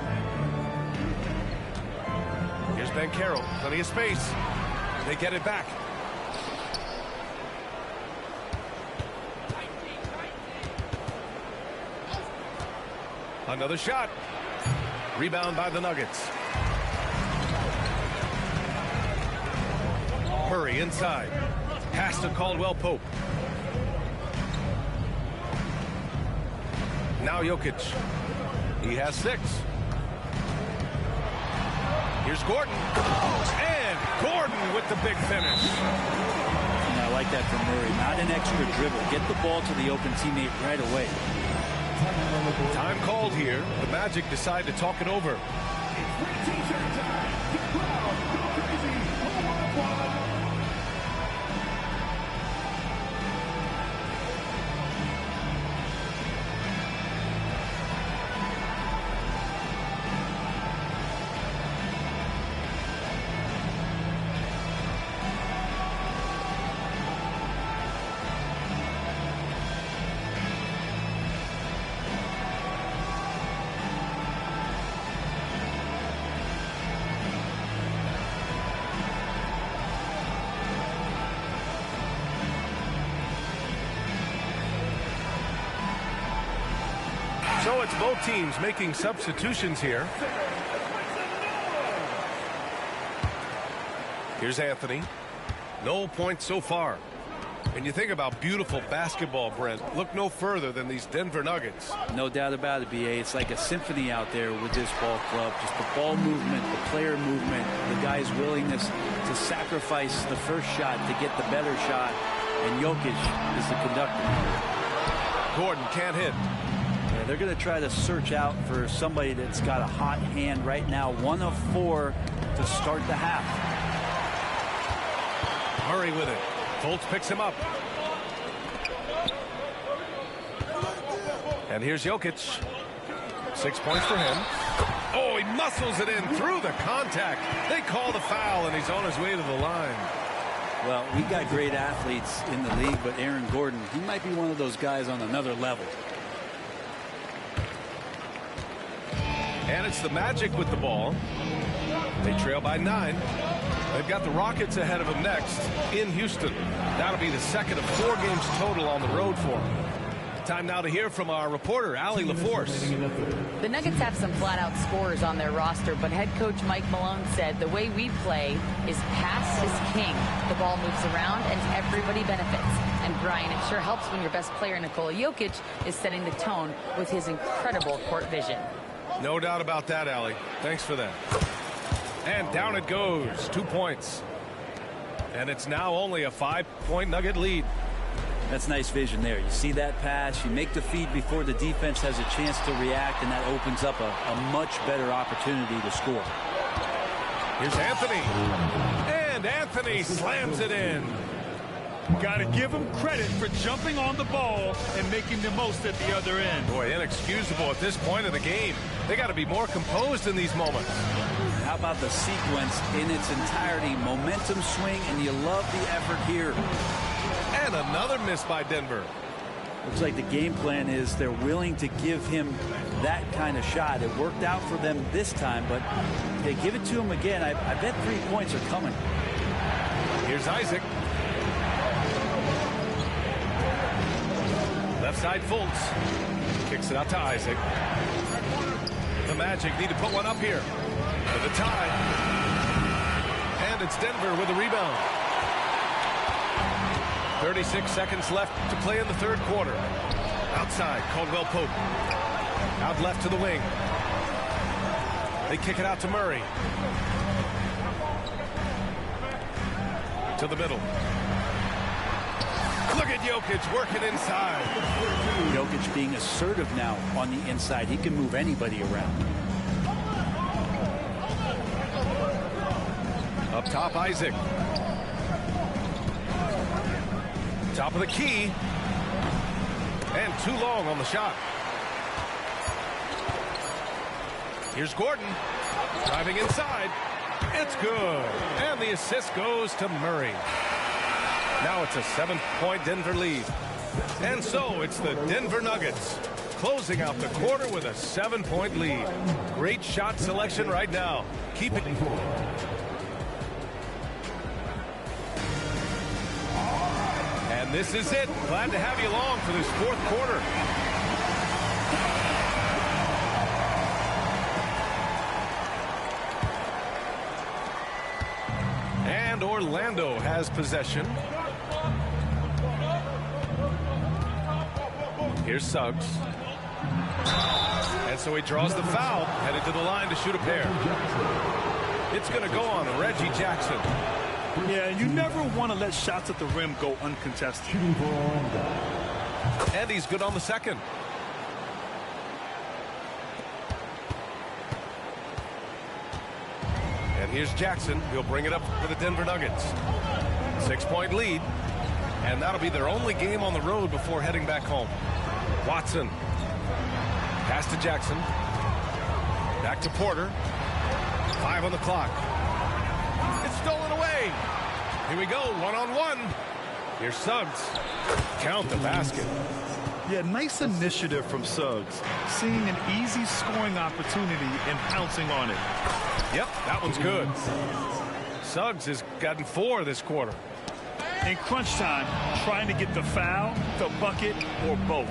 Here's Banchero. Plenty of space. They get it back. Another shot. Rebound by the Nuggets. Murray inside. Pass to Caldwell Pope. Now Jokic. He has 6. Here's Gordon. And Gordon with the big finish. And I like that from Murray. Not an extra dribble. Get the ball to the open teammate right away. Time called here. The Magic decide to talk it over. So it's both teams making substitutions here. Here's Anthony. No points so far. And you think about beautiful basketball, Brent. Look no further than these Denver Nuggets. No doubt about it, B.A. It's like a symphony out there with this ball club. Just the ball movement, the player movement, the guy's willingness to sacrifice the first shot to get the better shot. And Jokic is the conductor. Gordon can't hit. Yeah, they're going to try to search out for somebody that's got a hot hand right now. 1 of 4 to start the half. Murray with it. Fultz picks him up. And here's Jokic. 6 points for him. Oh, he muscles it in through the contact. They call the foul, and he's on his way to the line. Well, we got great athletes in the league, but Aaron Gordon, he might be one of those guys on another level. And it's the Magic with the ball. They trail by 9. They've got the Rockets ahead of them next in Houston. That'll be the second of 4 games total on the road for them. Time now to hear from our reporter, Allie LaForce. The Nuggets have some flat-out scorers on their roster, but head coach Mike Malone said the way we play is pass is king. The ball moves around and everybody benefits. And Brian, it sure helps when your best player, Nikola Jokic, is setting the tone with his incredible court vision. No doubt about that, Allie. Thanks for that. And down it goes. 2 points. And it's now only a 5-point Nugget lead. That's nice vision there. You see that pass, you make the feed before the defense has a chance to react, and that opens up a much better opportunity to score. Here's Anthony. And Anthony slams it in. Got to give him credit for jumping on the ball and making the most at the other end. Boy, inexcusable at this point of the game. They got to be more composed in these moments. How about the sequence in its entirety? Momentum swing, and you love the effort here. And another miss by Denver. Looks like the game plan is they're willing to give him that kind of shot. It worked out for them this time, but if they give it to him again, I bet 3 points are coming. Here's Isaac. Left side Fultz. Kicks it out to Isaac. The Magic need to put one up here for the tie. And it's Denver with the rebound. 36 seconds left to play in the third quarter. Outside, Caldwell Pope. Out left to the wing. They kick it out to Murray. To the middle. Look at Jokic working inside. Jokic being assertive now on the inside. He can move anybody around. Up top, Isaac. Top of the key. And too long on the shot. Here's Gordon. Driving inside. It's good. And the assist goes to Murray. Now it's a 7-point Denver lead. And so it's the Denver Nuggets closing out the quarter with a 7-point lead. Great shot selection right now. Keep it. And this is it. Glad to have you along for this fourth quarter. And Orlando has possession. Here's Suggs. And so he draws the foul, headed to the line to shoot a pair. It's going to go on Reggie Jackson. Yeah, you never want to let shots at the rim go uncontested. And he's good on the second. And here's Jackson. He'll bring it up for the Denver Nuggets. 6-point lead. And that'll be their only game on the road before heading back home. Watson. Pass to Jackson. Back to Porter. 5 on the clock. It's stolen away. Here we go, one-on-one. Here's Suggs. Count the basket. Yeah, nice initiative from Suggs. Seeing an easy scoring opportunity and pouncing on it. Yep, that one's good. Suggs has gotten 4 this quarter. In crunch time, trying to get the foul, the bucket, or both.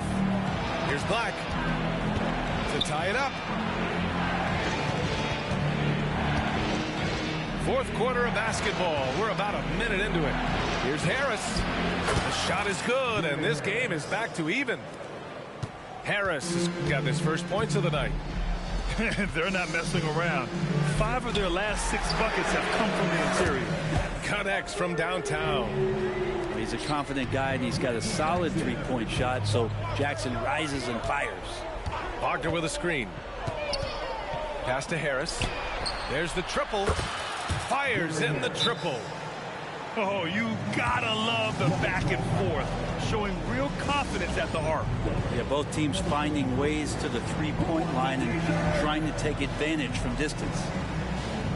Here's Black to tie it up. Fourth quarter of basketball. We're about a minute into it. Here's Harris. The shot is good, and this game is back to even. Harris has got his first points of the night. They're not messing around. 5 of their last 6 buckets have come from the interior. Connects from downtown. He's a confident guy, and he's got a solid 3-point shot, so Jackson rises and fires. Wagner with a screen. Pass to Harris. There's the triple. Fires in the triple. Oh, you gotta love the back and forth, showing real confidence at the arc. Yeah, both teams finding ways to the 3-point line and trying to take advantage from distance.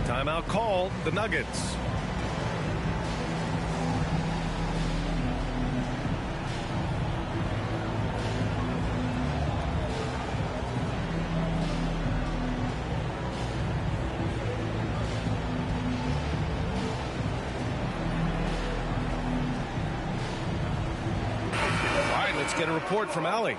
Timeout called, the Nuggets. Get a report from Allie.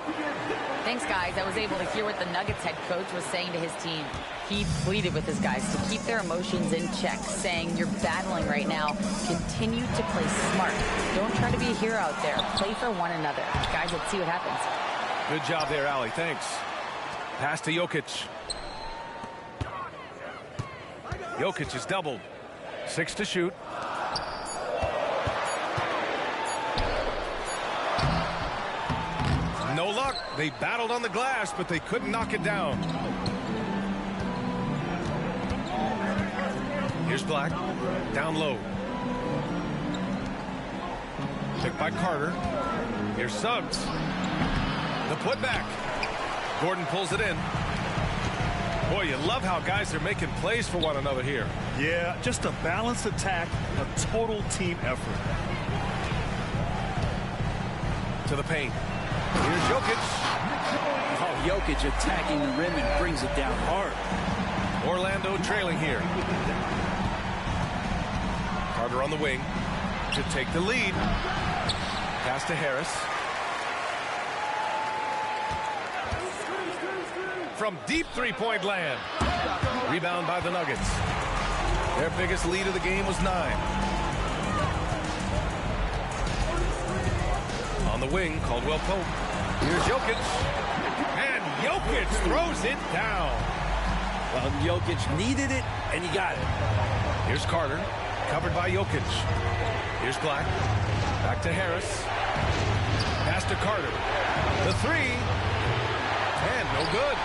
Thanks, guys. I was able to hear what the Nuggets head coach was saying to his team. He pleaded with his guys to keep their emotions in check, saying, you're battling right now. Continue to play smart. Don't try to be a hero out there. Play for one another. Guys, let's see what happens. Good job there, Allie. Thanks. Pass to Jokic. Jokic is doubled. 6 to shoot. block. They battled on the glass, but they couldn't knock it down. Here's Black. Down low. Picked by Carter. Here's Suggs. The putback. Gordon pulls it in. Boy, you love how guys are making plays for one another here. Yeah, just a balanced attack, a total team effort. To the paint. Here's Jokic. Oh, Jokic attacking the rim and brings it down hard. Orlando trailing here. Carter on the wing to take the lead. Pass to Harris. From deep three-point land. Rebound by the Nuggets. Their biggest lead of the game was 9. On the wing, Caldwell Pope. Here's Jokic. And Jokic throws it down. Well, Jokic needed it, and he got it. Here's Carter, covered by Jokic. Here's Black. Back to Harris. Pass to Carter. The three. And no good.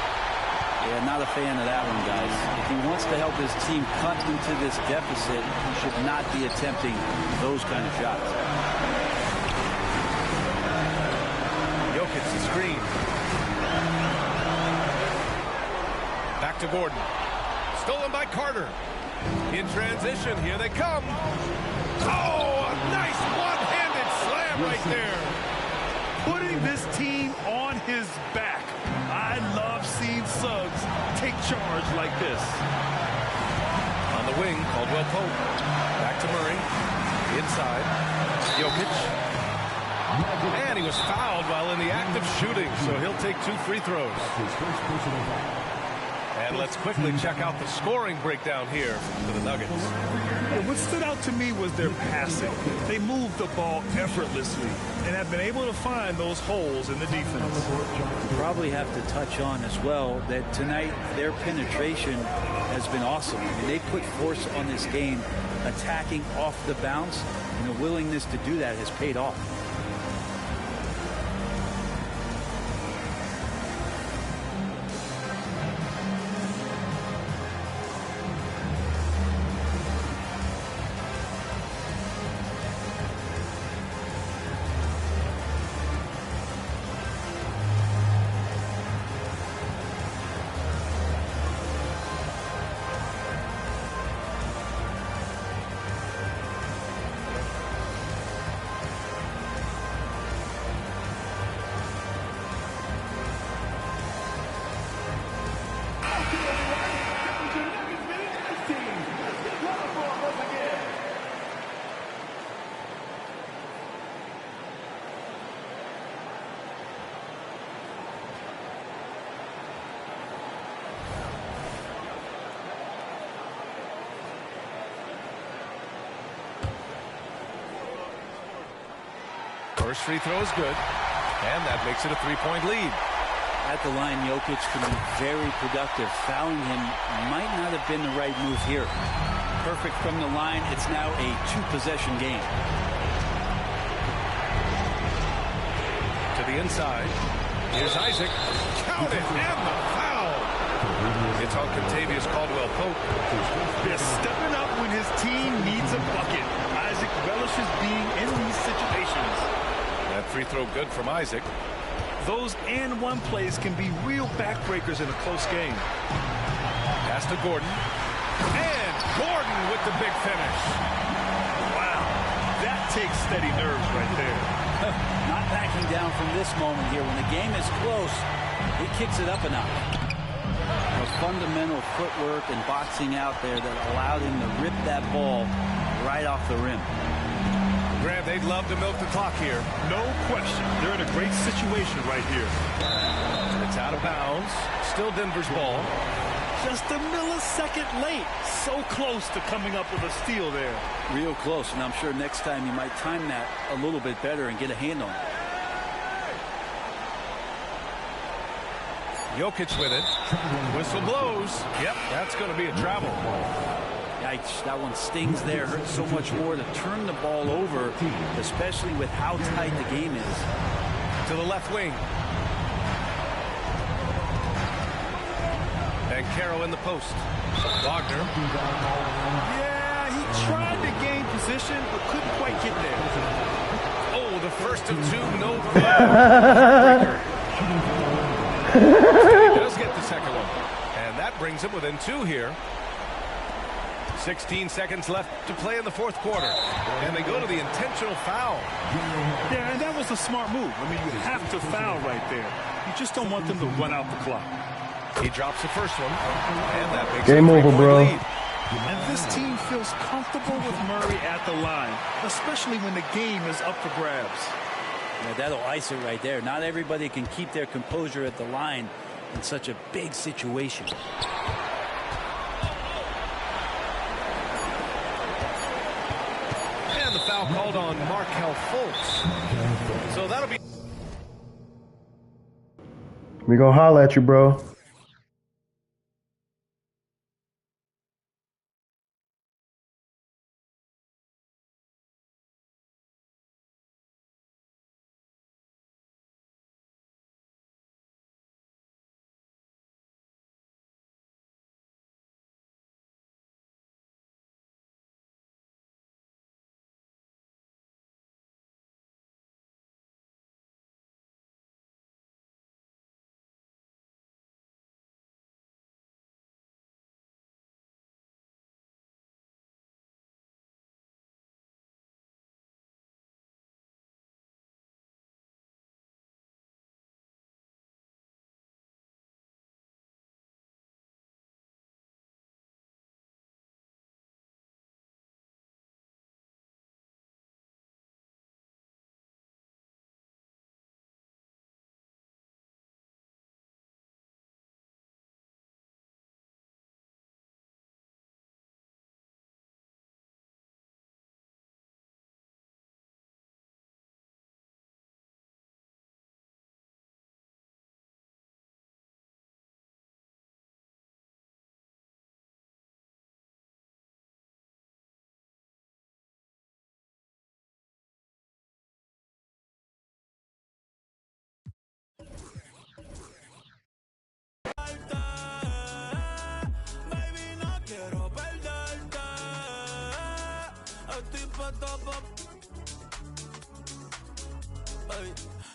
Yeah, not a fan of that one, guys. If he wants to help his team cut into this deficit, he should not be attempting those kind of shots. Jokic the screen. Back to Gordon. Stolen by Carter. In transition, here they come. Oh, a nice one-handed slam right there. Putting this team on his back. I love seeing Suggs take charge like this. On the wing, Caldwell Pope. Back to Murray. Inside. Jokic. And he was fouled while in the act of shooting, so he'll take 2 free throws. And let's quickly check out the scoring breakdown here for the Nuggets. What stood out to me was their passing. They moved the ball effortlessly and have been able to find those holes in the defense. Probably have to touch on as well that tonight their penetration has been awesome. I mean, they put force on this game, attacking off the bounce, and the willingness to do that has paid off. First free throw is good, and that makes it a 3-point lead. At the line, Jokic can be very productive. Fouling him might not have been the right move here. Perfect from the line. It's now a 2-possession game. To the inside. Here's Isaac. Count it, and the foul. It's on Contavious Caldwell-Pope. They're stepping up when his team needs a bucket. Isaac relishes being in these situations. That free throw good from Isaac. Those and-one plays can be real backbreakers in a close game. Pass to Gordon. And Gordon with the big finish. Wow, that takes steady nerves right there. Not backing down from this moment here. When the game is close, he kicks it up a notch. A fundamental footwork and boxing out there that allowed him to rip that ball right off the rim. Grant, they'd love to milk the clock here. No question. They're in a great situation right here. It's out of bounds. Still Denver's ball. Just a millisecond late. So close to coming up with a steal there. Real close, and I'm sure next time you might time that a little bit better and get a hand on it. Jokic with it. Whistle blows. Yep, that's going to be a travel. Yikes, that one stings there. Hurts so much more to turn the ball over, especially with how tight the game is. To the left wing. Banchero in the post. Wagner. Yeah, he tried to gain position, but couldn't quite get there. Oh, the first of two, no good. He does get the second one. And that brings him within 2 here. 16 seconds left to play in the fourth quarter. And they go to the intentional foul. Yeah, and that was a smart move. I mean, you have to foul right there. You just don't want them to run out the clock. He drops the first one. And that makes game over, bro. Lead. And this team feels comfortable with Murray at the line, especially when the game is up for grabs. Yeah, that'll ice it right there. Not everybody can keep their composure at the line in such a big situation. And the foul called on Markelle Fultz. So that'll be... We gonna holler at you, bro.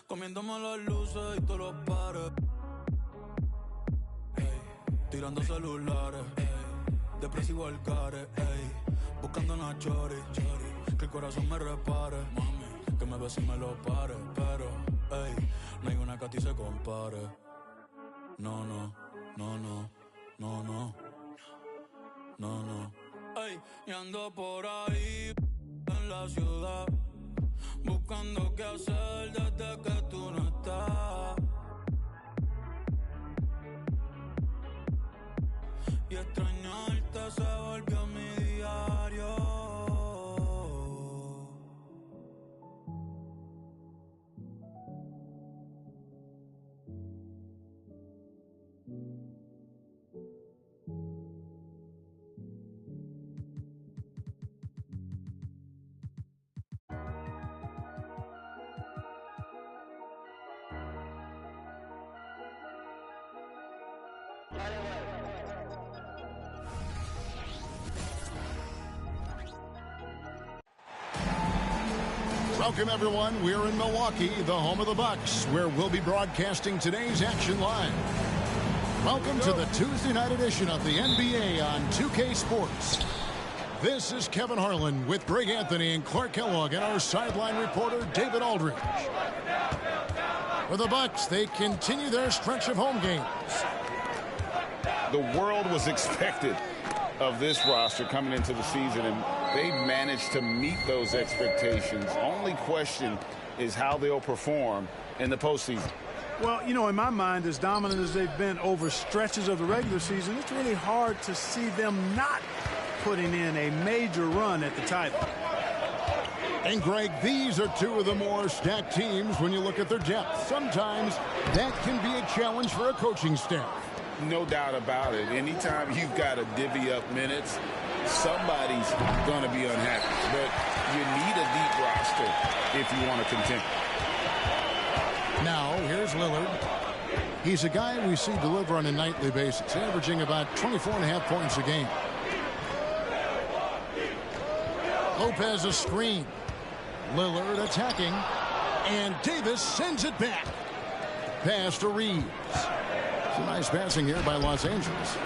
Comiéndome las luces y todos los pares. Ey, tirando celulares. Ey, depresivo al care. Ey, buscando una chori. Que el corazón me repare. Mami, que me bese y me lo pare. Pero, ey, no hay una que a ti se compare. No, no, no, no, no, no. No, no. Ey, y ando por ahí en la ciudad. Buscando qué hacer desde que tú no estás. Y extrañarte se volvió mi diario. Welcome, everyone. We're in Milwaukee, the home of the Bucks, where we'll be broadcasting today's action live. Welcome to the Tuesday night edition of the NBA on 2K Sports. This is Kevin Harlan with Greg Anthony and Clark Kellogg and our sideline reporter, David Aldridge. For the Bucks, they continue their stretch of home games. The world was expected of this roster coming into the season, and they've managed to meet those expectations. Only question is how they'll perform in the postseason. Well, you know, in my mind, as dominant as they've been over stretches of the regular season, it's really hard to see them not putting in a major run at the title. And, Greg, these are two of the more stacked teams when you look at their depth. Sometimes that can be a challenge for a coaching staff. No doubt about it. Anytime you've got to divvy up minutes, somebody's going to be unhappy. But you need a deep roster if you want to contend. Now, here's Lillard. He's a guy we see deliver on a nightly basis, averaging about 24.5 points a game. Lopez a screen. Lillard attacking. And Davis sends it back. Pass to Reeves. Some nice passing here by Los Angeles.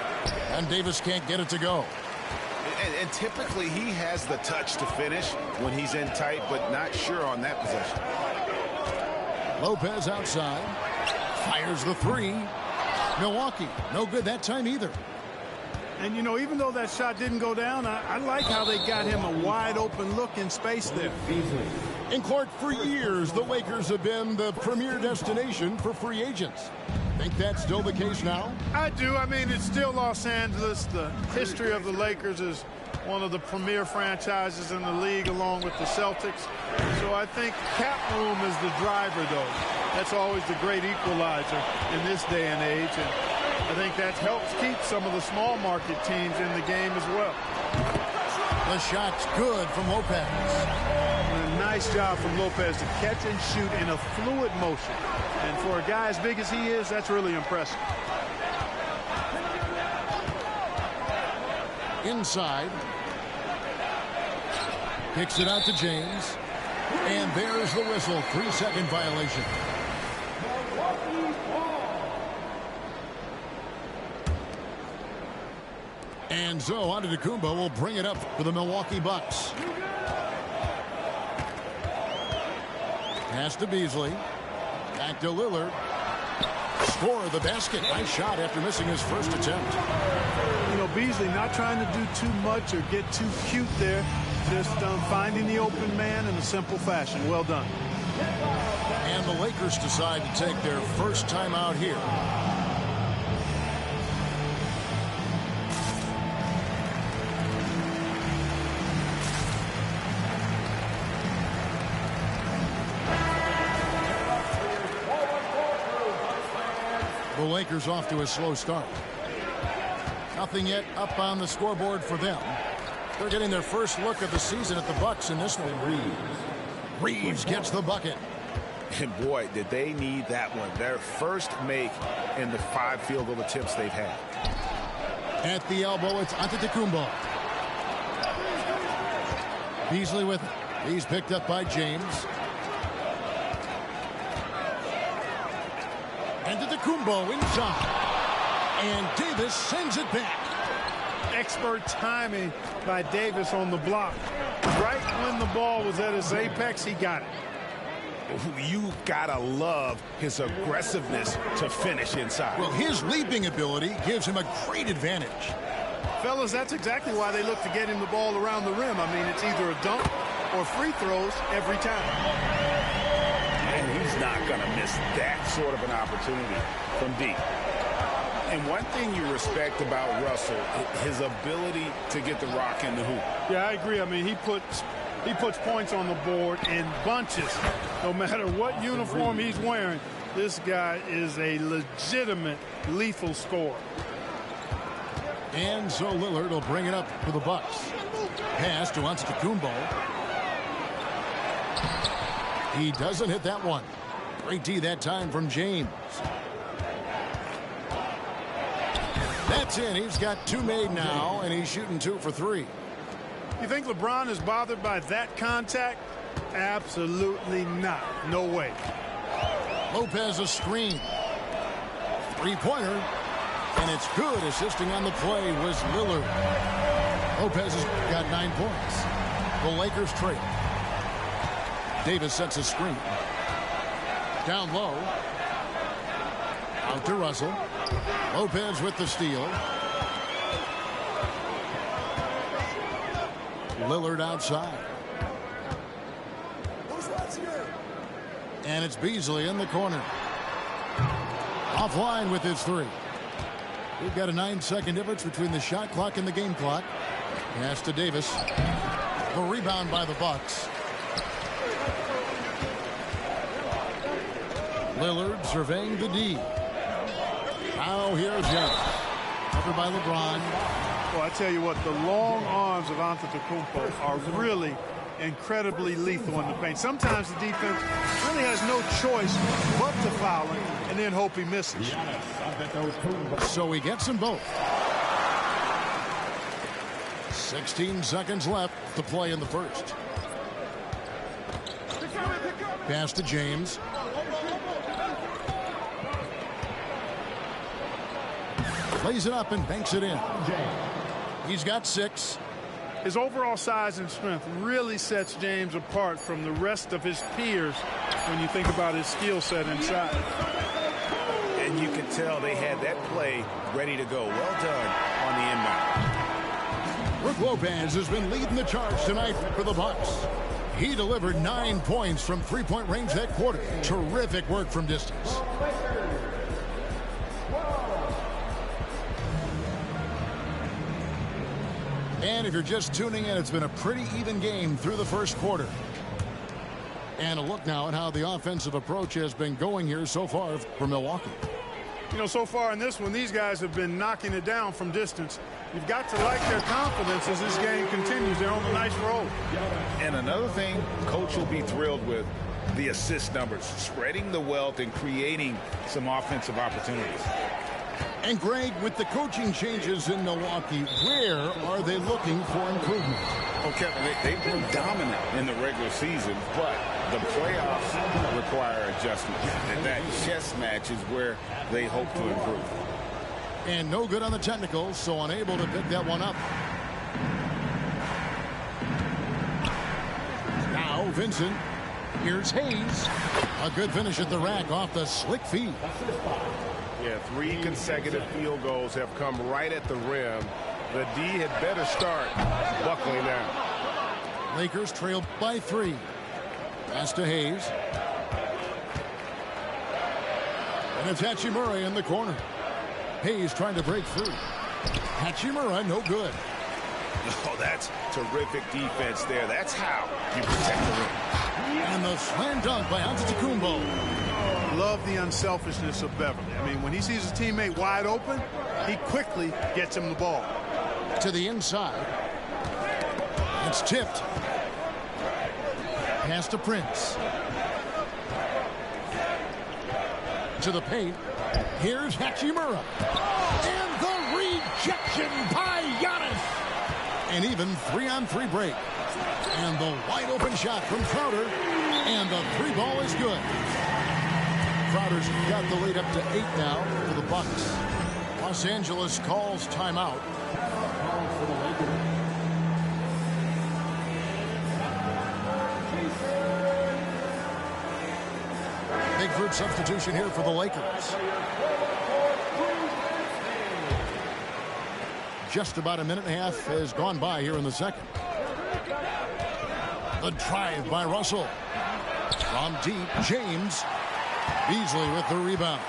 And Davis can't get it to go. And typically he has the touch to finish when he's in tight, but not sure on that possession. Lopez outside. Fires the three. Milwaukee, no good that time either. And, you know, even though that shot didn't go down, I like how they got him a wide open look in space there. In Clark, for years, the Lakers have been the premier destination for free agents. Think that's still the case now? I do. I mean, it's still Los Angeles. The history of the Lakers is one of the premier franchises in the league along with the Celtics. So I think cap room is the driver, though. That's always the great equalizer in this day and age. And I think that helps keep some of the small market teams in the game as well. The shot's good from Lopez. And a nice job from Lopez to catch and shoot in a fluid motion. And for a guy as big as he is, that's really impressive. Inside. Kicks it out to James. And there's the whistle. 3-second violation. And so Antetokounmpo will bring it up for the Milwaukee Bucks. Pass to Beasley. Back to Lillard. Score the basket. Nice shot after missing his first attempt. You know, Beasley not trying to do too much or get too cute there. Just finding the open man in a simple fashion. Well done. And the Lakers decide to take their first time out here. The Lakers off to a slow start. Nothing yet up on the scoreboard for them. They're getting their first look of the season at the Bucks in this one. Reeves gets the bucket. And boy, did they need that one. Their first make in the 5 field goal attempts they've had. At the elbow, it's Antetokounmpo. Beasley with it. He's picked up by James. Antetokounmpo inside. And Davis sends it back. Expert timing by Davis on the block. Right when the ball was at its apex, he got it. You gotta love his aggressiveness to finish inside. Well, his leaping ability gives him a great advantage. Fellas, that's exactly why they look to get him the ball around the rim. I mean, it's either a dunk or free throws every time. And he's not going to miss that sort of an opportunity from deep. And one thing you respect about Russell, his ability to get the rock in the hoop. Yeah, I agree. I mean, he puts points on the board in bunches. No matter what uniform he's wearing, this guy is a legitimate lethal scorer. And so Lillard will bring it up for the Bucks. Pass to Antetokounmpo. He doesn't hit that one. Great D that time from James. That's in. He's got 2 made now, and he's shooting 2 for 3. You think LeBron is bothered by that contact? Absolutely not. No way. Lopez a screen. 3-pointer. And it's good. Assisting on the play was Lillard. Lopez has got 9 points. The Lakers trail. Davis sets a screen. Down low. Out to Russell. Lopez with the steal. Lillard outside. And it's Beasley in the corner. Offline with his 3. We've got a 9-second difference between the shot clock and the game clock. Pass to Davis. The rebound by the Bucks. Lillard surveying the D. Now here's Young. Covered by LeBron. Well, I tell you what, the long arms of Antetokounmpo are really incredibly lethal in the paint. Sometimes the defense really has no choice but to foul him and then hope he misses. So he gets them both. 16 seconds left to play in the first. Pass to James. Plays it up and banks it in. He's got 6. His overall size and strength really sets James apart from the rest of his peers when you think about his skill set inside. And you can tell they had that play ready to go. Well done on the inbound. Brook Lopez has been leading the charge tonight for the Bucks. He delivered 9 points from three-point range that quarter. Terrific work from distance. And if you're just tuning in, it's been a pretty even game through the first quarter. And a look now at how the offensive approach has been going here so far for Milwaukee. You know, so far in this one, these guys have been knocking it down from distance. You've got to like their confidence as this game continues. They're on a nice roll. And another thing Coach will be thrilled with, the assist numbers, spreading the wealth and creating some offensive opportunities. And Greg, with the coaching changes in Milwaukee, where are they looking for improvement? Okay, they've been dominant in the regular season, but the playoffs require adjustments. And that chess match is where they hope to improve. And no good on the technicals, so unable to pick that one up. Now Vincent. Here's Hayes. A good finish at the rack off the slick feed. Yeah, 3 consecutive field goals have come right at the rim. The D had better start buckling down. Lakers trail by 3. Pass to Hayes. And it's Hachimura in the corner. Hayes trying to break through. Hachimura, no good. Oh, that's terrific defense there. That's how you protect the rim. And the slam dunk by Antetokounmpo. Love the unselfishness of Beverly. I mean, when he sees his teammate wide open, he quickly gets him the ball. To the inside. It's tipped. Pass to Prince. To the paint. Here's Hachimura. And the rejection by Giannis. And even 3-on-3 break. And the wide open shot from Crowder. And the 3 ball is good. Crowder's got the lead up to 8 now for the Bucks. Los Angeles calls timeout. Bigford substitution here for the Lakers. Just about a minute and a half has gone by here in the second. The drive by Russell. From deep, James. Beasley with the rebound.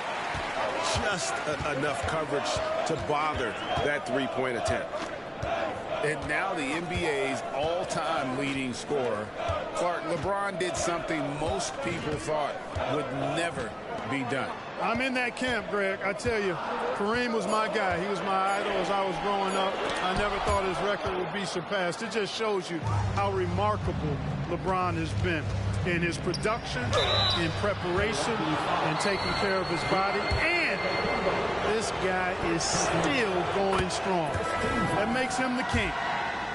Just enough coverage to bother that 3-point attempt. And now the NBA's all-time leading scorer. Clark, LeBron did something most people thought would never be done. I'm in that camp, Greg. I tell you, Kareem was my guy. He was my idol as I was growing up. I never thought his record would be surpassed. It just shows you how remarkable LeBron has been in his production, in preparation, and taking care of his body. And this guy is still going strong. That makes him the king.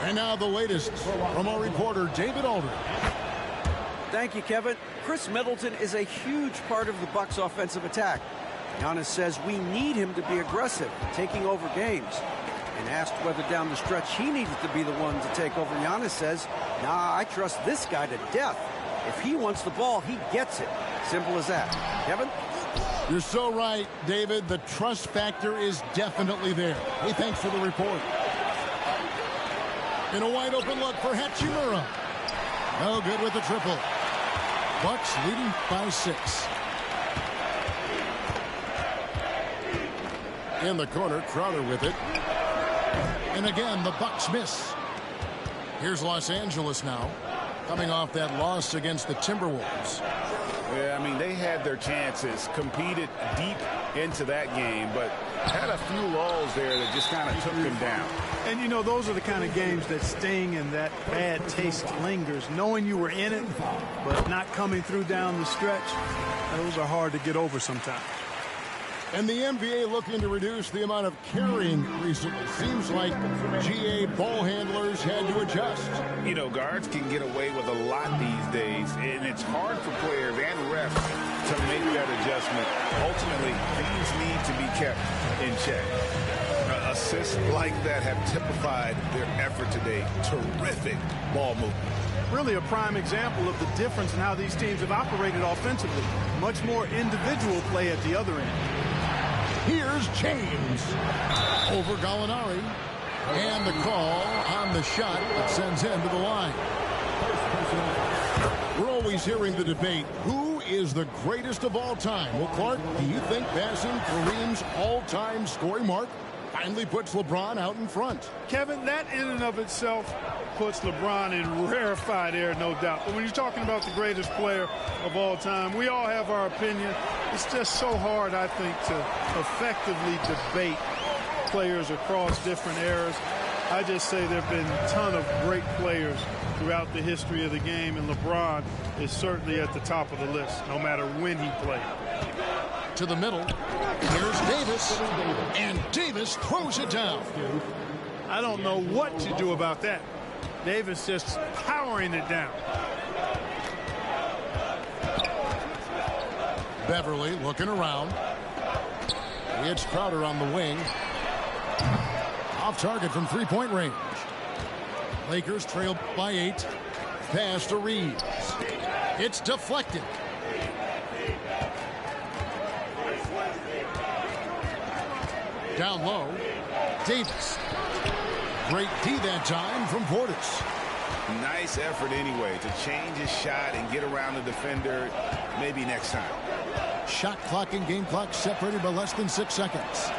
And now the latest from our reporter, David Aldridge. Thank you, Kevin. Chris Middleton is a huge part of the Bucks' offensive attack. Giannis says we need him to be aggressive, taking over games. And asked whether down the stretch he needed to be the one to take over, Giannis says, nah, I trust this guy to death. If he wants the ball, he gets it. Simple as that. Kevin? You're so right, David. The trust factor is definitely there. Hey, thanks for the report. In a wide open look for Hachimura. No good with the triple. Bucks leading by 6. In the corner, Crowder with it. And again, the Bucks miss. Here's Los Angeles now, coming off that loss against the Timberwolves. Yeah, I mean, they had their chances, competed deep into that game, but had a few lulls there that just kind of took them down. And, you know, those are the kind of games that sting and that bad taste lingers. Knowing you were in it, but not coming through down the stretch, those are hard to get over sometimes. And the NBA looking to reduce the amount of carrying recently. Seems like GA ball handlers had to adjust. You know, guards can get away with a lot these days, and it's hard for players and refs to make that adjustment. Ultimately, things need to be kept in check. Assists like that have typified their effort today. Terrific ball movement. Really a prime example of the difference in how these teams have operated offensively. Much more individual play at the other end. Here's James over Gallinari. And the call on the shot that sends him to the line. We're always hearing the debate, who is the greatest of all time? Well, Clark, do you think passing Kareem's all-time scoring mark finally puts LeBron out in front? Kevin, that in and of itself puts LeBron in rarefied air, no doubt. But when you're talking about the greatest player of all time, we all have our opinion. It's just so hard, I think, to effectively debate players across different eras. I just say there have been a ton of great players throughout the history of the game, and LeBron is certainly at the top of the list, no matter when he played. To the middle. Here's Davis. And Davis throws it down. I don't know what to do about that. Davis just powering it down. Beverly looking around. It's Crowder on the wing. Off target from three-point range. Lakers trail by 8. Pass to Reeves. It's deflected. Down low. Davis. Great D that time from Portis. Nice effort anyway to change his shot and get around the defender maybe next time. Shot clock and game clock separated by less than 6 seconds.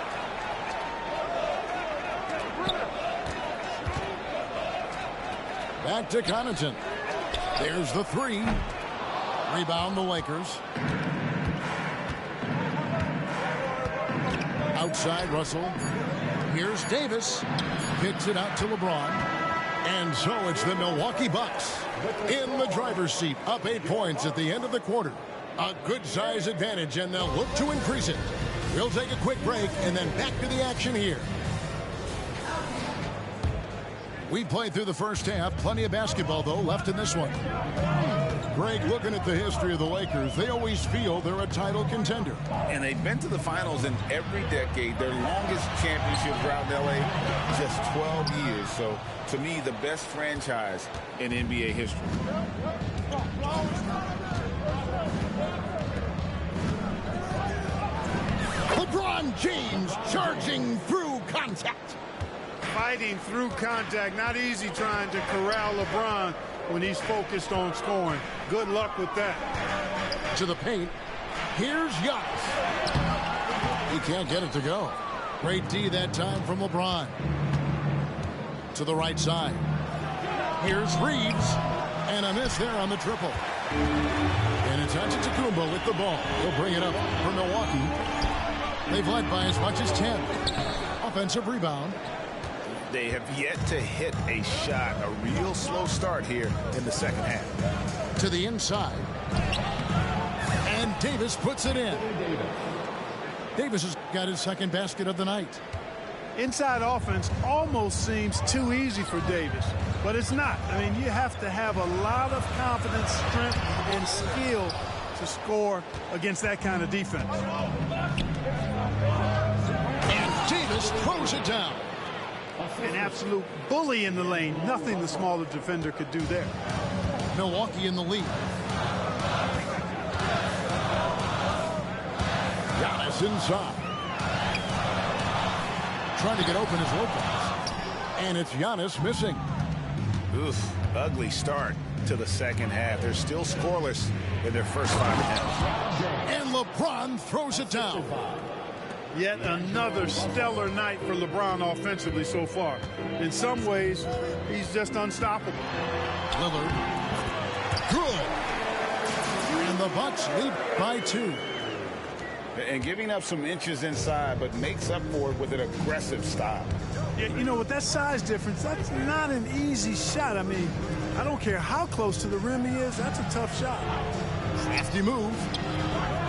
Back to Connaughton. There's the 3. Rebound the Lakers. Outside Russell. Here's Davis. Kicks it out to LeBron. And so it's the Milwaukee Bucks in the driver's seat, up 8 points at the end of the quarter. A good size advantage, and they'll look to increase it. We'll take a quick break and then back to the action here. We played through the first half. Plenty of basketball, though, left in this one. Greg, looking at the history of the Lakers, they always feel they're a title contender. And they've been to the finals in every decade. Their longest championship drought in L.A., just 12 years. So, to me, the best franchise in NBA history. LeBron James charging through contact. Fighting through contact. Not easy trying to corral LeBron when he's focused on scoring. Good luck with that. To the paint. Here's Giannis. He can't get it to go. Great D that time from LeBron. To the right side. Here's Reeves. And a miss there on the triple. And it's Antetokounmpo with the ball. He'll bring it up for Milwaukee. They've led by as much as 10. Offensive rebound. They have yet to hit a shot. A real slow start here in the second half. To the inside. And Davis puts it in. Davis has got his second basket of the night. Inside offense almost seems too easy for Davis, but it's not. I mean, you have to have a lot of confidence, strength, and skill to score against that kind of defense. And Davis throws it down. An absolute bully in the lane. Nothing the smaller defender could do there. Milwaukee in the lead. Giannis inside. Trying to get open is Lopez. And it's Giannis missing. Oof, ugly start to the second half. They're still scoreless in their first 5.5. And LeBron throws it down. Yet another stellar night for LeBron offensively so far. In some ways, he's just unstoppable. Lillard. Good. And the the Bucks lead by 2. And giving up some inches inside, but makes up for it with an aggressive style. Yeah, you know, with that size difference, that's not an easy shot. I mean, I don't care how close to the rim he is, that's a tough shot. Crafty move.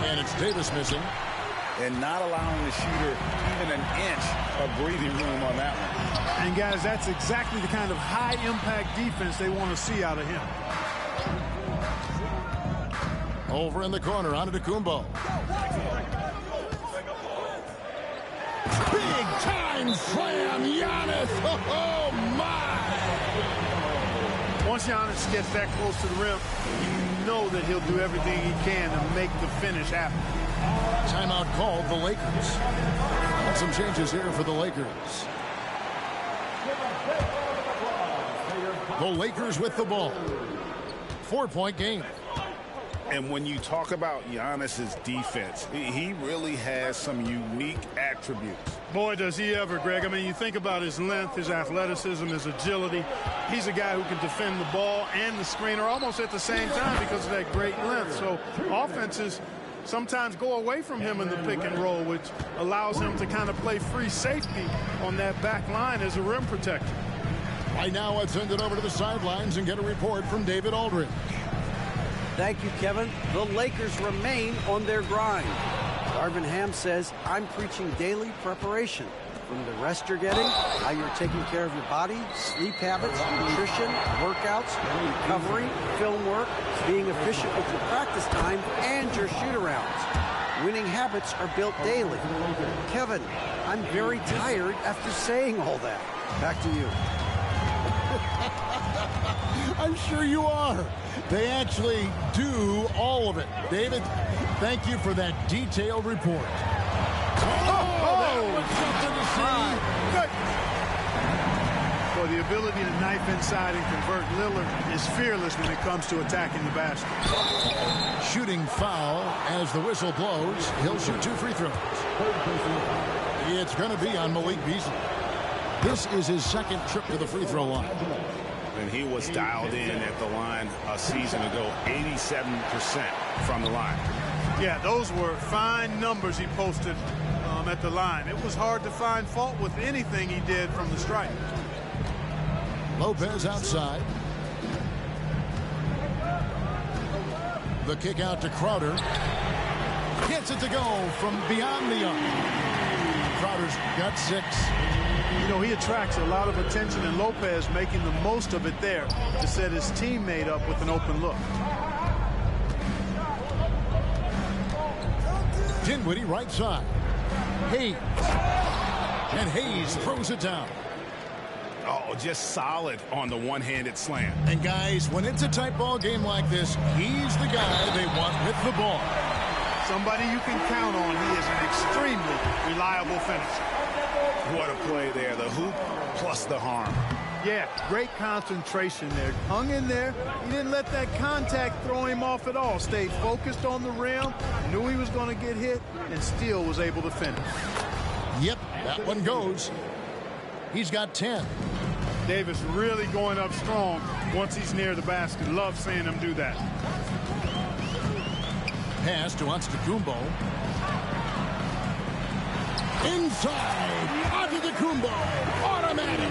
And it's Davis missing. And not allowing the shooter even an inch of breathing room on that one. And guys, that's exactly the kind of high-impact defense they want to see out of him. Over in the corner, Antetokounmpo. Big time slam, Giannis. Oh my! Once Giannis gets that close to the rim, you know that he'll do everything he can to make the finish happen. Timeout called the Lakers. And some changes here for the Lakers. The Lakers with the ball. 4-point game. And when you talk about Giannis's defense, he really has some unique attributes. Boy, does he ever, Greg. I mean, you think about his length, his athleticism, his agility. He's a guy who can defend the ball and the screener almost at the same time because of that great length. So offenses sometimes go away from him in the pick and roll, which allows him to kind of play free safety on that back line as a rim protector. Right now, let's send it over to the sidelines and get a report from David Aldridge. Thank you, Kevin. The Lakers remain on their grind. Darvin Ham says, I'm preaching daily preparation. From the rest you're getting, how you're taking care of your body, sleep habits, nutrition, workouts, recovery, film work, being efficient with your practice time, and your shoot-arounds. Winning habits are built daily. Kevin, I'm very tired after saying all that. Back to you. I'm sure you are. They actually do all of it. David, thank you for that detailed report. That was something to see. Good. Well, the ability to knife inside and convert Lillard is fearless when it comes to attacking the basket. Shooting foul as the whistle blows. He'll shoot 2 free throws. It's going to be on Malik Beasley. This is his second trip to the free throw line. And he was dialed in at the line a season ago, 87% from the line. Yeah, those were fine numbers he posted at the line. It was hard to find fault with anything he did from the stripe. Lopez outside. The kick out to Crowder. Gets it to go from beyond the arc. Crowder's got 6. You know, he attracts a lot of attention, and Lopez making the most of it there to set his teammate up with an open look. Dinwiddie right side. Hayes. And Hayes throws it down. Oh, just solid on the one-handed slam. And guys, when it's a tight ball game like this, he's the guy they want with the ball. Somebody you can count on. He is an extremely reliable finisher. What a play there. The hoop plus the harm. Yeah, great concentration there. Hung in there. He didn't let that contact throw him off at all. Stayed focused on the rim, knew he was going to get hit, and still was able to finish. Yep, that one goes. He's got 10. Davis really going up strong once he's near the basket. Love seeing him do that. Pass to Antetokounmpo. Inside, Antetokounmpo, automatic.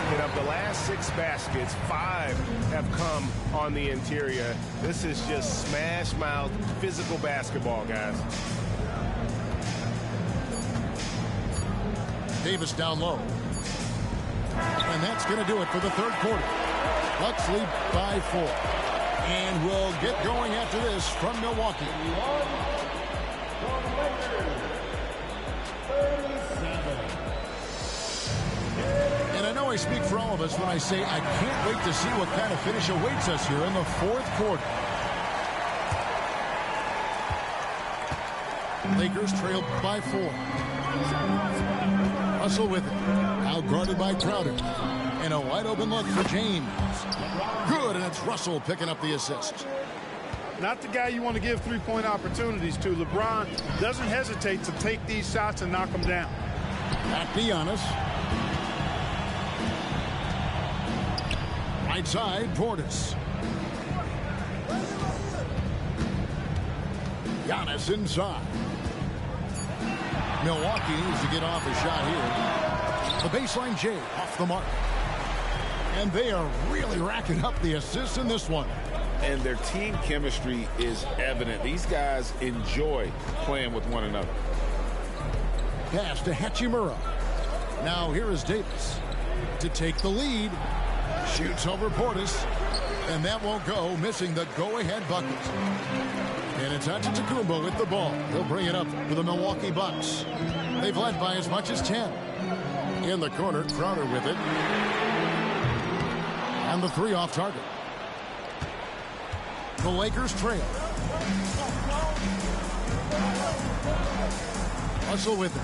And of the last 6 baskets, 5 have come on the interior. This is just smash mouth physical basketball, guys. Davis down low. And that's going to do it for the third quarter. Bucks lead by 4. And we'll get going after this from Milwaukee. And I know I speak for all of us when I say I can't wait to see what kind of finish awaits us here in the fourth quarter. Lakers trailed by 4. Russell with it. Now guarded by Crowder. And a wide open look for James. Good, and it's Russell picking up the assist. Not the guy you want to give three-point opportunities to. LeBron doesn't hesitate to take these shots and knock them down. Back to Giannis. Right side, Portis. Giannis inside. Milwaukee needs to get off a shot here. The baseline J off the mark. And they are really racking up the assists in this one. And their team chemistry is evident. These guys enjoy playing with one another. Pass to Hachimura. Now here is Davis to take the lead. Shoots over Portis. And that won't go, missing the go-ahead bucket. And it's Antetokounmpo with the ball. He'll bring it up for the Milwaukee Bucks. They've led by as much as 10. In the corner, Crowder with it. And the three off target. The Lakers trail. Russell with it.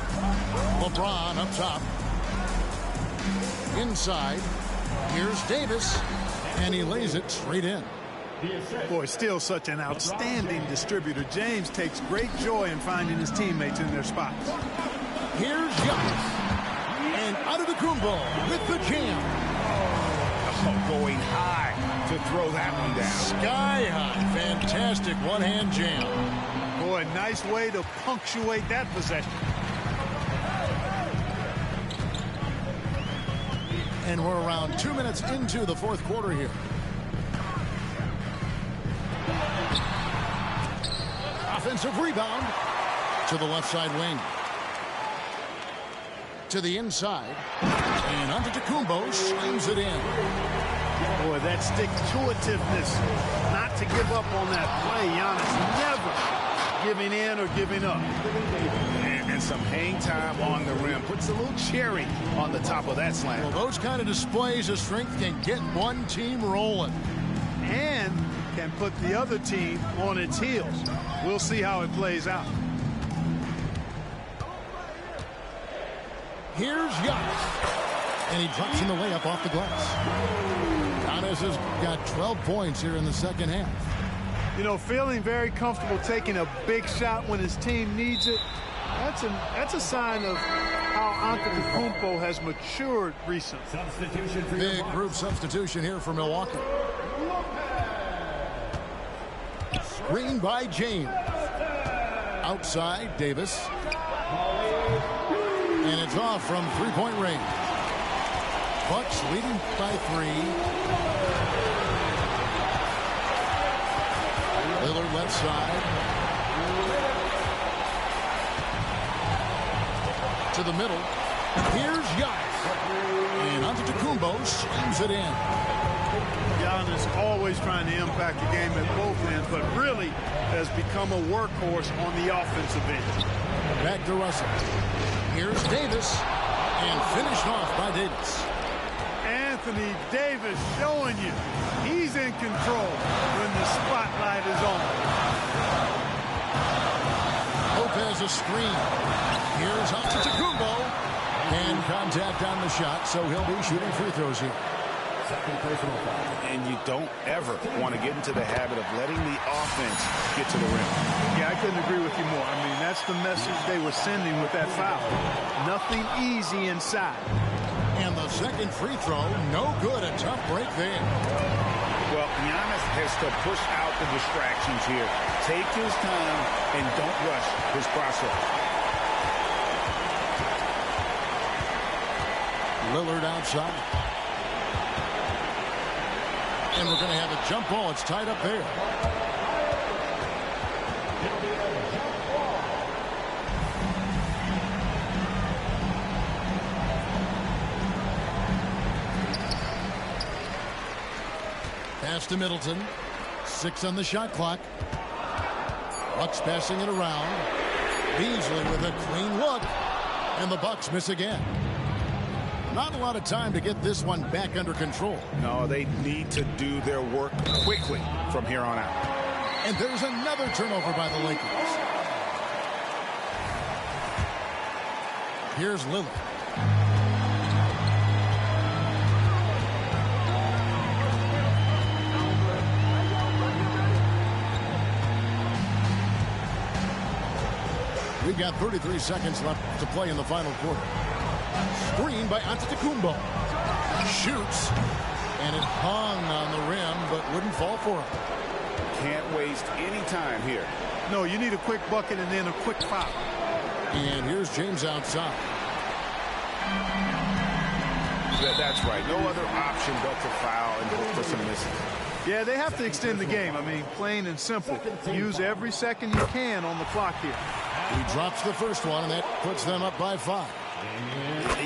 LeBron up top. Inside. Here's Davis. And he lays it straight in. Boy, still such an outstanding distributor. James takes great joy in finding his teammates in their spots. Here's Giannis. And Antetokounmpo with the jam. Oh, going high to throw that one down. Sky high. Fantastic one-hand jam. Boy, nice way to punctuate that possession. And we're around 2 minutes into the fourth quarter here. Offensive rebound to the left side wing. To the inside. And Antetokounmpo slams it in. Boy, that stick-to-itiveness. Not to give up on that play. Giannis never giving in or giving up. And some hang time on the rim. Puts a little cherry on the top of that slam. Well, those kind of displays of strength can get one team rolling. And can put the other team on its heels. We'll see how it plays out. Here's Giannis. And he drops in the layup off the glass. Giannis has got 12 points here in the second half. You know, feeling very comfortable taking a big shot when his team needs it. That's a sign of how Antetokounmpo has matured recently. Big group substitution here for Milwaukee. Screen by James. Outside, Davis. And it's off from three-point range. Bucks leading by 3. Lillard left side. To the middle. Here's Giannis. And Antetokounmpo slams it in. Giannis always trying to impact the game at both ends, but really has become a workhorse on the offensive end. Back to Russell. Here's Davis. And finished off by Davis. Anthony Davis showing you he's in control when the spotlight is on. Lopez a screen. Here's Antetokounmpo. And contact on the shot, so he'll be shooting free throws here. And you don't ever want to get into the habit of letting the offense get to the rim. Yeah, I couldn't agree with you more. I mean, that's the message they were sending with that foul. Nothing easy inside. And the second free throw, no good. A tough break there. Well, Giannis has to push out the distractions here. Take his time and don't rush his process. Lillard outside. And we're going to have a jump ball. It's tied up there. Pass to Middleton. 6 on the shot clock. Bucks passing it around. Beasley with a clean look. And the Bucks miss again. Not a lot of time to get this one back under control. No, they need to do their work quickly from here on out. And there's another turnover by the Lakers. Here's Lillard. We've got 33 seconds left to play in the final quarter. Screen by Antetokounmpo. Shoots. And it hung on the rim, but wouldn't fall for him. Can't waste any time here. No, you need a quick bucket and then a quick foul. And here's James outside. That's right. No other option but to foul and hope for some misses. Yeah, they have to extend the game. I mean, plain and simple. Use every second you can on the clock here. He drops the first one, and that puts them up by 5.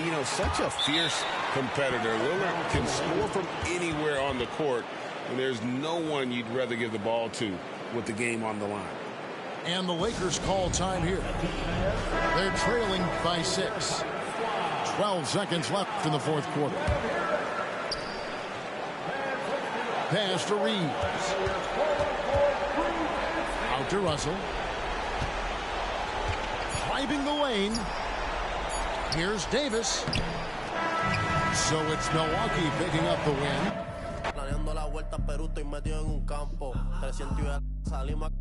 You know, such a fierce competitor. Lillard can score from anywhere on the court, and there's no one you'd rather give the ball to with the game on the line. And the Lakers call time here. They're trailing by 6. 12 seconds left in the fourth quarter. Pass to Reeves. Out to Russell. Driving the lane. Here's Davis. So it's Milwaukee picking up the win. Planeando la vuelta a Perú, estoy metido en un campo. 300 y salimos.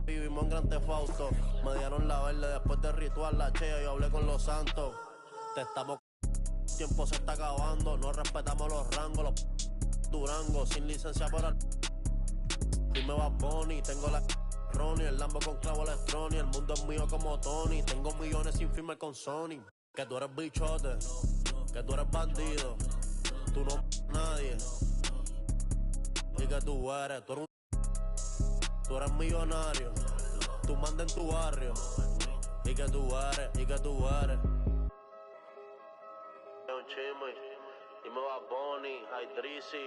Vivimos en Gran Tefausto. Me dieron la verde después del ritual, la chea. Yo hablé con los santos. Te estamos. Tiempo se está acabando. No respetamos los rangos. Los Durango sin licencia por el. Dime va Bonnie. Tengo la. Ronnie. El Lambo con clavo electrónico. El mundo es mío como Tony. Tengo millones sin firme con Sony. Que tú eres bichote. Que tú eres bandido. Tú no nadie. Y que tú eres. Tú eres millonario. Tú mandas en tu barrio. Y que tú eres. Y que tú eres. Un chisme. Dime va Bonnie. Idrisi.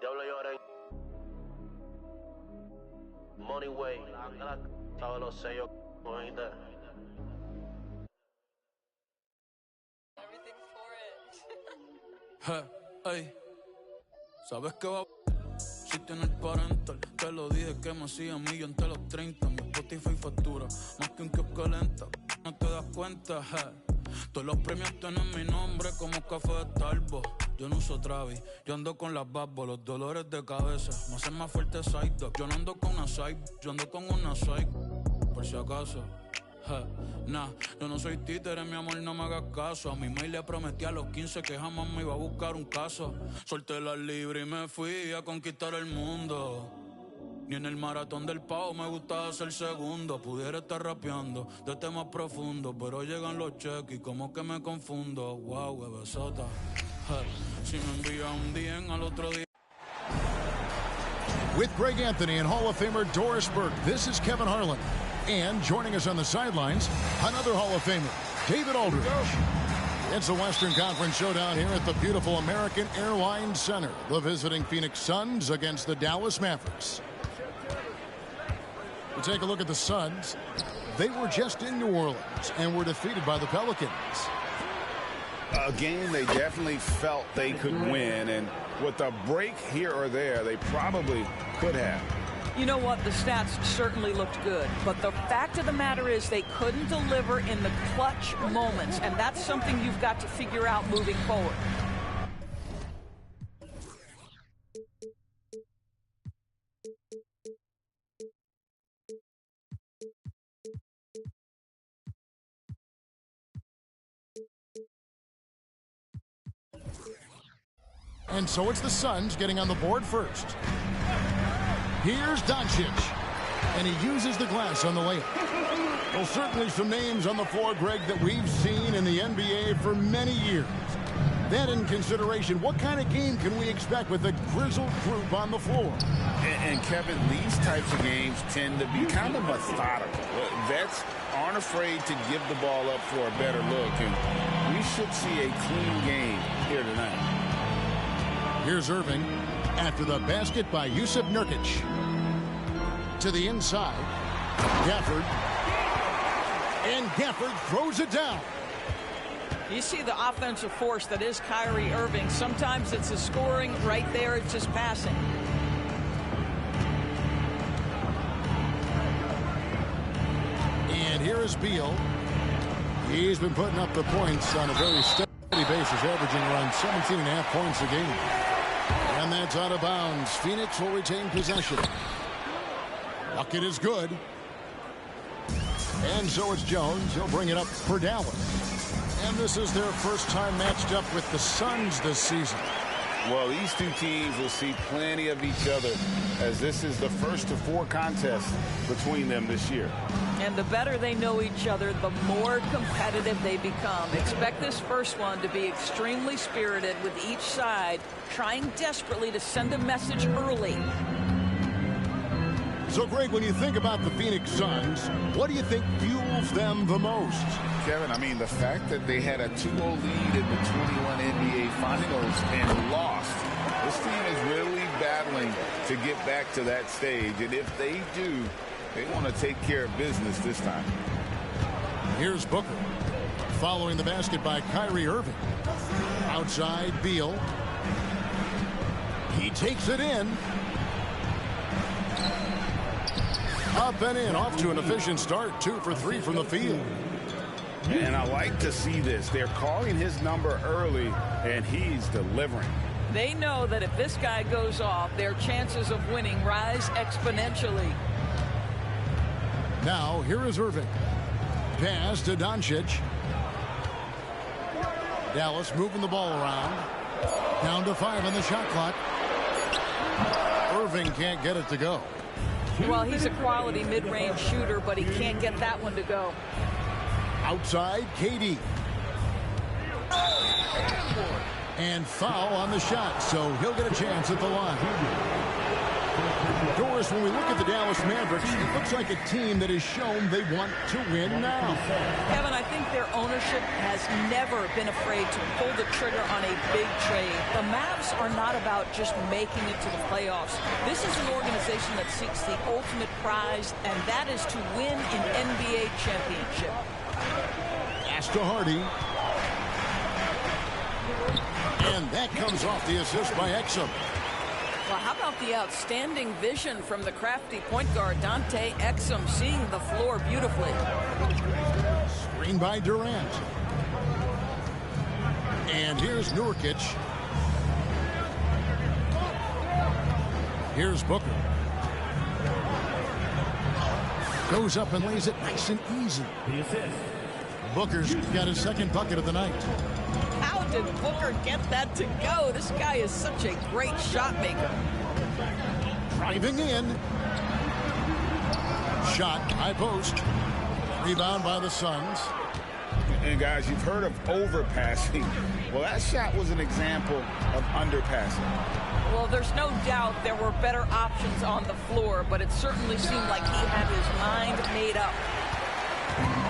Diablo lloren. Money way. Sabe los sellos. Oíste. Ey, ¿sabes qué va? Si tiene el parental, te lo dije que me hacía millón entre los 30. Mi Spotify factura más que un kiosco lenta. No te das cuenta, todos los premios tienen mi nombre como café de Starbucks. Yo no uso Travis, yo ando con las babos, los dolores de cabeza me hacen más fuerte side dog. Yo no ando con una side, yo ando con una side, por si acaso. Nah, yo no soy títere, mi amor, no me hagas caso. A mi mail le prometí a los 15 que jamás me iba a buscar un caso. Solté la libre y me fui a conquistar el mundo. Ni en el maratón del pavo me gustaba ser segundo. Pudiera estar rapeando de temas profundos, pero llegan los cheques y como que me confundo. Wow, bebesota. Si me envía un DM al otro día. With Greg Anthony and Hall of Famer Doris Burke, this is Kevin Harlan. And joining us on the sidelines, another Hall of Famer, David Aldridge. It's a Western Conference showdown here at the beautiful American Airlines Center. The visiting Phoenix Suns against the Dallas Mavericks. We take a look at the Suns. They were just in New Orleans and were defeated by the Pelicans. A game they definitely felt they could win, and with a break here or there, they probably could have. You know what? The stats certainly looked good, but the fact of the matter is they couldn't deliver in the clutch moments, and that's something you've got to figure out moving forward. And so it's the Suns getting on the board first. Here's Doncic, and he uses the glass on the layup. Well, certainly some names on the floor, Greg, that we've seen in the NBA for many years. That in consideration, what kind of game can we expect with a grizzled group on the floor? And Kevin, these types of games tend to be kind of methodical. Vets aren't afraid to give the ball up for a better look, and we should see a clean game here tonight. Here's Irving after the basket by Yusuf Nurkic. To the inside, Gafford. And Gafford throws it down. You see the offensive force that is Kyrie Irving. Sometimes it's the scoring right there. It's just passing. And here is Beal. He's been putting up the points on a very steady basis, averaging around 17.5 points a game. And that's out of bounds. Phoenix will retain possession. Bucket is good. And so it's Jones. He'll bring it up for Dallas. And this is their first time matched up with the Suns this season. Well, these two teams will see plenty of each other, as this is the first of 4 contests between them this year. And the better they know each other, the more competitive they become. Expect this first one to be extremely spirited, with each side trying desperately to send a message early. So, Greg, when you think about the Phoenix Suns, what do you think fuels them the most? Kevin, I mean, the fact that they had a 2-0 lead in the 21 NBA Finals and lost. This team is really battling to get back to that stage. And if they do, they want to take care of business this time. Here's Booker. Following the basket by Kyrie Irving. Outside, Beal. He takes it in. Up and in, off to an efficient start. 2 for 3 from the field. And I like to see this. They're calling his number early, and he's delivering. They know that if this guy goes off, their chances of winning rise exponentially. Now, here is Irving. Pass to Doncic. Dallas moving the ball around. Down to 5 on the shot clock. Irving can't get it to go. Well, he's a quality mid-range shooter, but he can't get that one to go. Outside, KD. And foul on the shot, so he'll get a chance at the line. Doris, when we look at the Dallas Mavericks, it looks like a team that has shown they want to win now. Kevin, I think their ownership has never been afraid to pull the trigger on a big trade. The Mavs are not about just making it to the playoffs. This is an organization that seeks the ultimate prize, and that is to win an NBA championship. Pass to Hardy. And that comes off the assist by Exum. Well, how about the outstanding vision from the crafty point guard, Dante Exum, seeing the floor beautifully. Screen by Durant. And here's Nurkic. Here's Booker. Goes up and lays it nice and easy. Booker's got his second bucket of the night. How did Booker get that to go? This guy is such a great shot maker. Driving in. Shot, high post. Rebound by the Suns. And guys, you've heard of overpassing. Well, that shot was an example of underpassing. Well, there's no doubt there were better options on the floor, but it certainly seemed like he had his mind made up.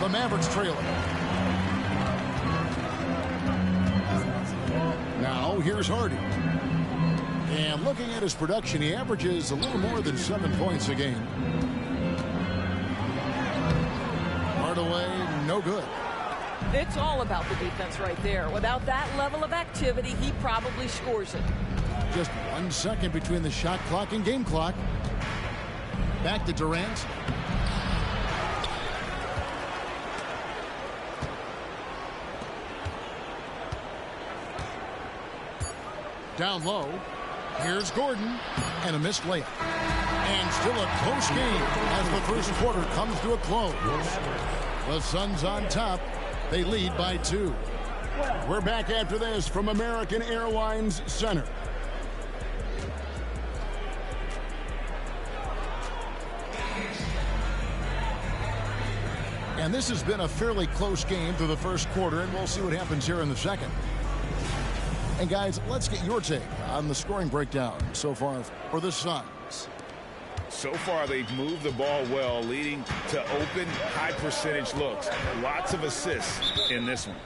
The Mavericks trailing. Now, here's Hardy. And looking at his production, he averages a little more than 7 points a game. Hardaway, no good. It's all about the defense right there. Without that level of activity, he probably scores it. Just 1 second between the shot clock and game clock. Back to Durant. Down low. Here's Gordon. And a missed layup. And still a close game as the first quarter comes to a close. The Suns on top. They lead by 2. We're back after this from American Airlines Center. And this has been a fairly close game through the first quarter, and we'll see what happens here in the second. And guys, let's get your take on the scoring breakdown so far for the Suns. So far, they've moved the ball well, leading to open, high-percentage looks. Lots of assists in this one.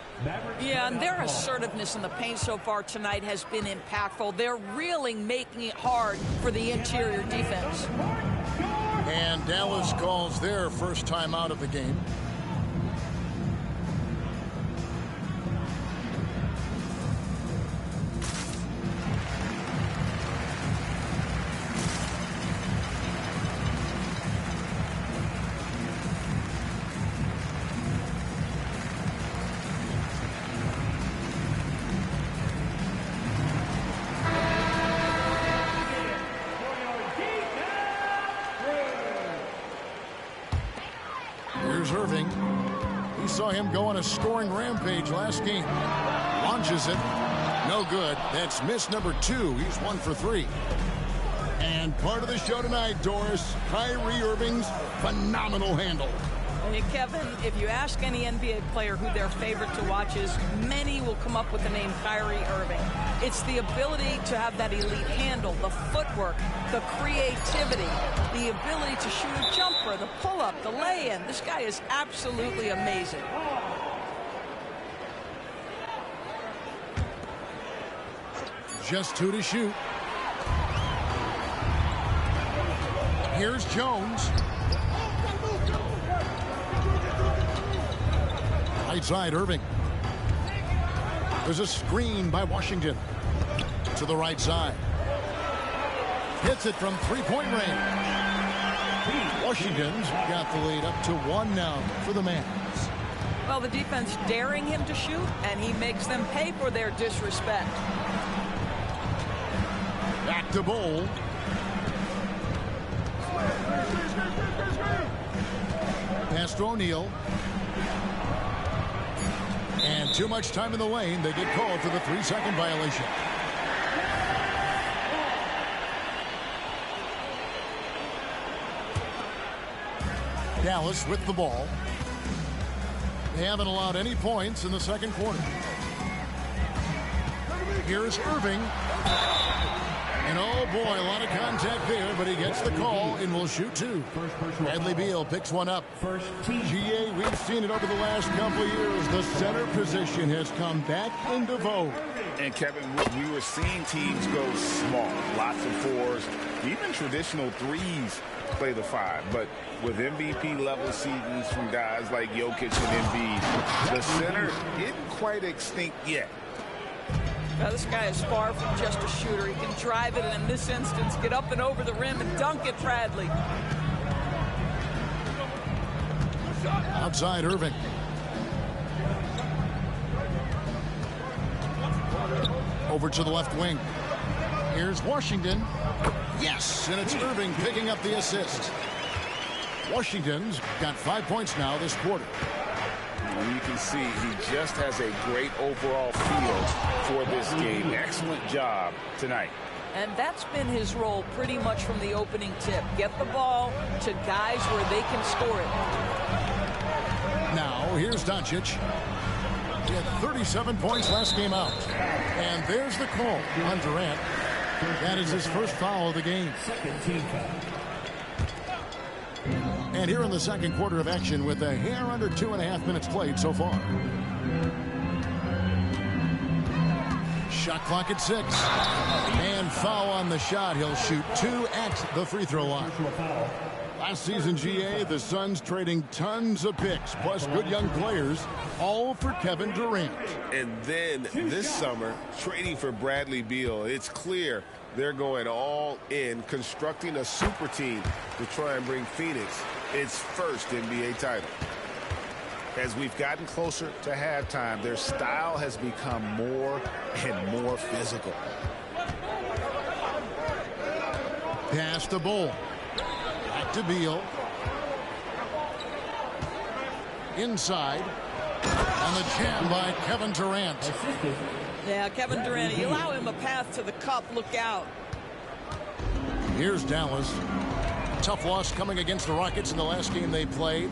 Yeah, and their assertiveness in the paint so far tonight has been impactful. They're really making it hard for the interior defense. And Dallas calls their first time out of the game. Irving. We saw him go on a scoring rampage last game. Launches it. No good. That's miss number 2. He's 1 for 3. And part of the show tonight, Doris, Kyrie Irving's phenomenal handle. Hey, Kevin, if you ask any NBA player who their favorite to watch is, many will come up with the name Kyrie Irving. It's the ability to have that elite handle, the footwork, the creativity, the ability to shoot a jumper, the pull-up, the lay-in. This guy is absolutely amazing. Just 2 to shoot. Here's Jones. Right side, Irving. There's a screen by Washington. To the right side. Hits it from three-point range. Washington's got the lead up to 1 now for the Mavs. Well, the defense daring him to shoot, and he makes them pay for their disrespect. Back to Bowl. Pass to O'Neal. And too much time in the lane. They get called for the 3-second violation. Dallas with the ball. They haven't allowed any points in the second quarter. Here's Irving. And oh boy, a lot of contact there, but he gets the call and will shoot 2. Bradley Beal picks one up. GA, we've seen it over the last couple of years. The center position has come back into vogue. And Kevin, we were seeing teams go small, lots of 4s, even traditional 3s play the 5. But with MVP level seasons from guys like Jokic and Embiid, the center isn't quite extinct yet. Now, this guy is far from just a shooter. He can drive it, and in this instance, get up and over the rim and dunk it, Bradley. Outside Irving. Over to the left wing. Here's Washington. Yes, and it's Irving picking up the assist. Washington's got 5 points now this quarter. And you can see he just has a great overall feel for this game. Excellent job tonight. And that's been his role pretty much from the opening tip. Get the ball to guys where they can score it. Now, here's Doncic. He had 37 points last game out. And there's the call on Durant. That is his first foul of the game. And here in the second quarter of action with a hair under 2.5 minutes played so far. Shot clock at 6. And foul on the shot. He'll shoot 2 at the free throw line. Last season, GA, the Suns trading tons of picks, plus good young players, all for Kevin Durant. And then this summer, trading for Bradley Beal. It's clear they're going all in, constructing a super team to try and bring Phoenix its first NBA title. As we've gotten closer to halftime, their style has become more and more physical. Pass to Bull. Back to Beal. Inside. On the jam by Kevin Durant. Yeah, Kevin Durant, you allow him a path to the cup, look out. Here's Dallas. Tough loss coming against the Rockets in the last game they played.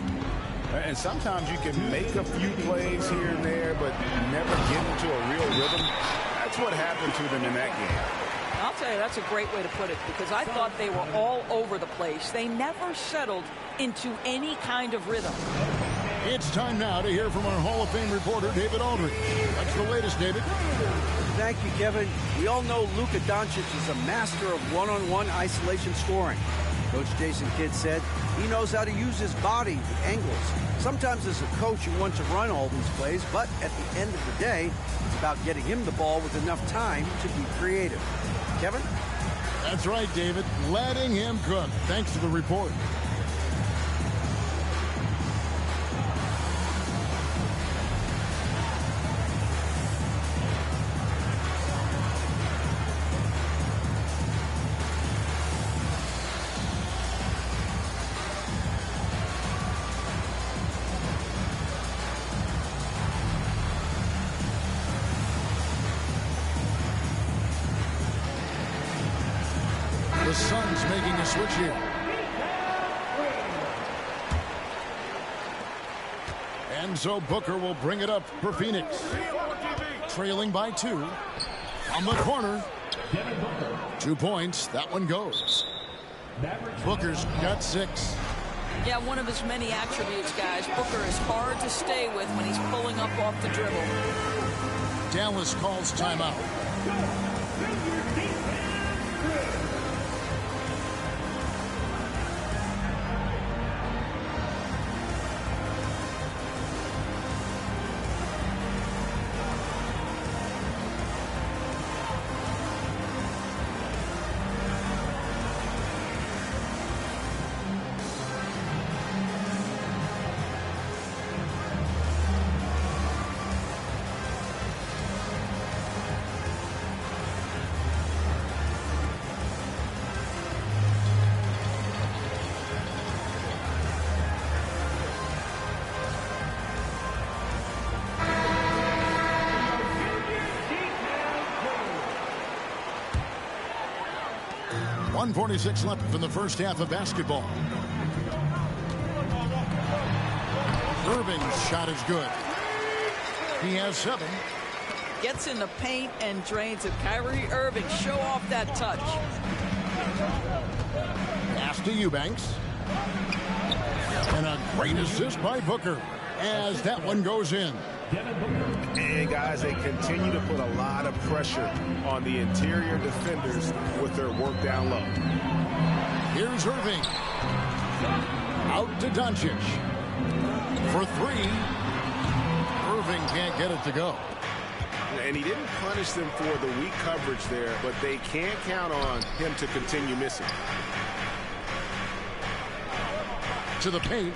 And sometimes you can make a few plays here and there, but never get into a real rhythm. That's what happened to them in that game. I'll tell you, that's a great way to put it, because I thought they were all over the place. They never settled into any kind of rhythm. It's time now to hear from our Hall of Fame reporter, David Aldridge. What's the latest, David? Thank you, Kevin. We all know Luka Doncic is a master of one-on-one isolation scoring. Coach Jason Kidd said he knows how to use his body with angles. Sometimes as a coach, you want to run all these plays, but at the end of the day, it's about getting him the ball with enough time to be creative. Kevin? That's right, David. Letting him cook. Thanks for the report. Suns making a switch here. And so Booker will bring it up for Phoenix. Trailing by 2. On the corner. 2 points. That one goes. Booker's got 6. Yeah, one of his many attributes, guys. Booker is hard to stay with when he's pulling up off the dribble. Dallas calls timeout. .146 left in the first half of basketball. Irving's shot is good. He has 7. Gets in the paint and drains it. Kyrie Irving, show off that touch. Pass to Eubanks. And a great assist by Booker as that one goes in. And guys, they continue to put a lot of pressure on the interior defenders with their work down low. Here's Irving. Out to Doncic. For 3. Irving can't get it to go. And he didn't punish them for the weak coverage there, but they can't count on him to continue missing. To the paint.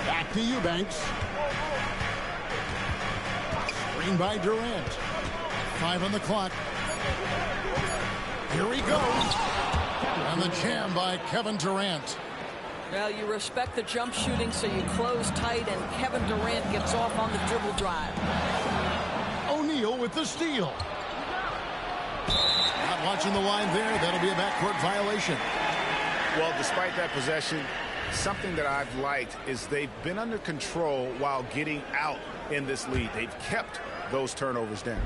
Back to Eubanks. Screen by Durant. 5 on the clock. Here he goes. And the jam by Kevin Durant. Well, you respect the jump shooting, so you close tight, and Kevin Durant gets off on the dribble drive. O'Neal with the steal. Not watching the line there. That'll be a backcourt violation. Well, despite that possession, something that I've liked is they've been under control while getting out in this lead. They've kept those turnovers down.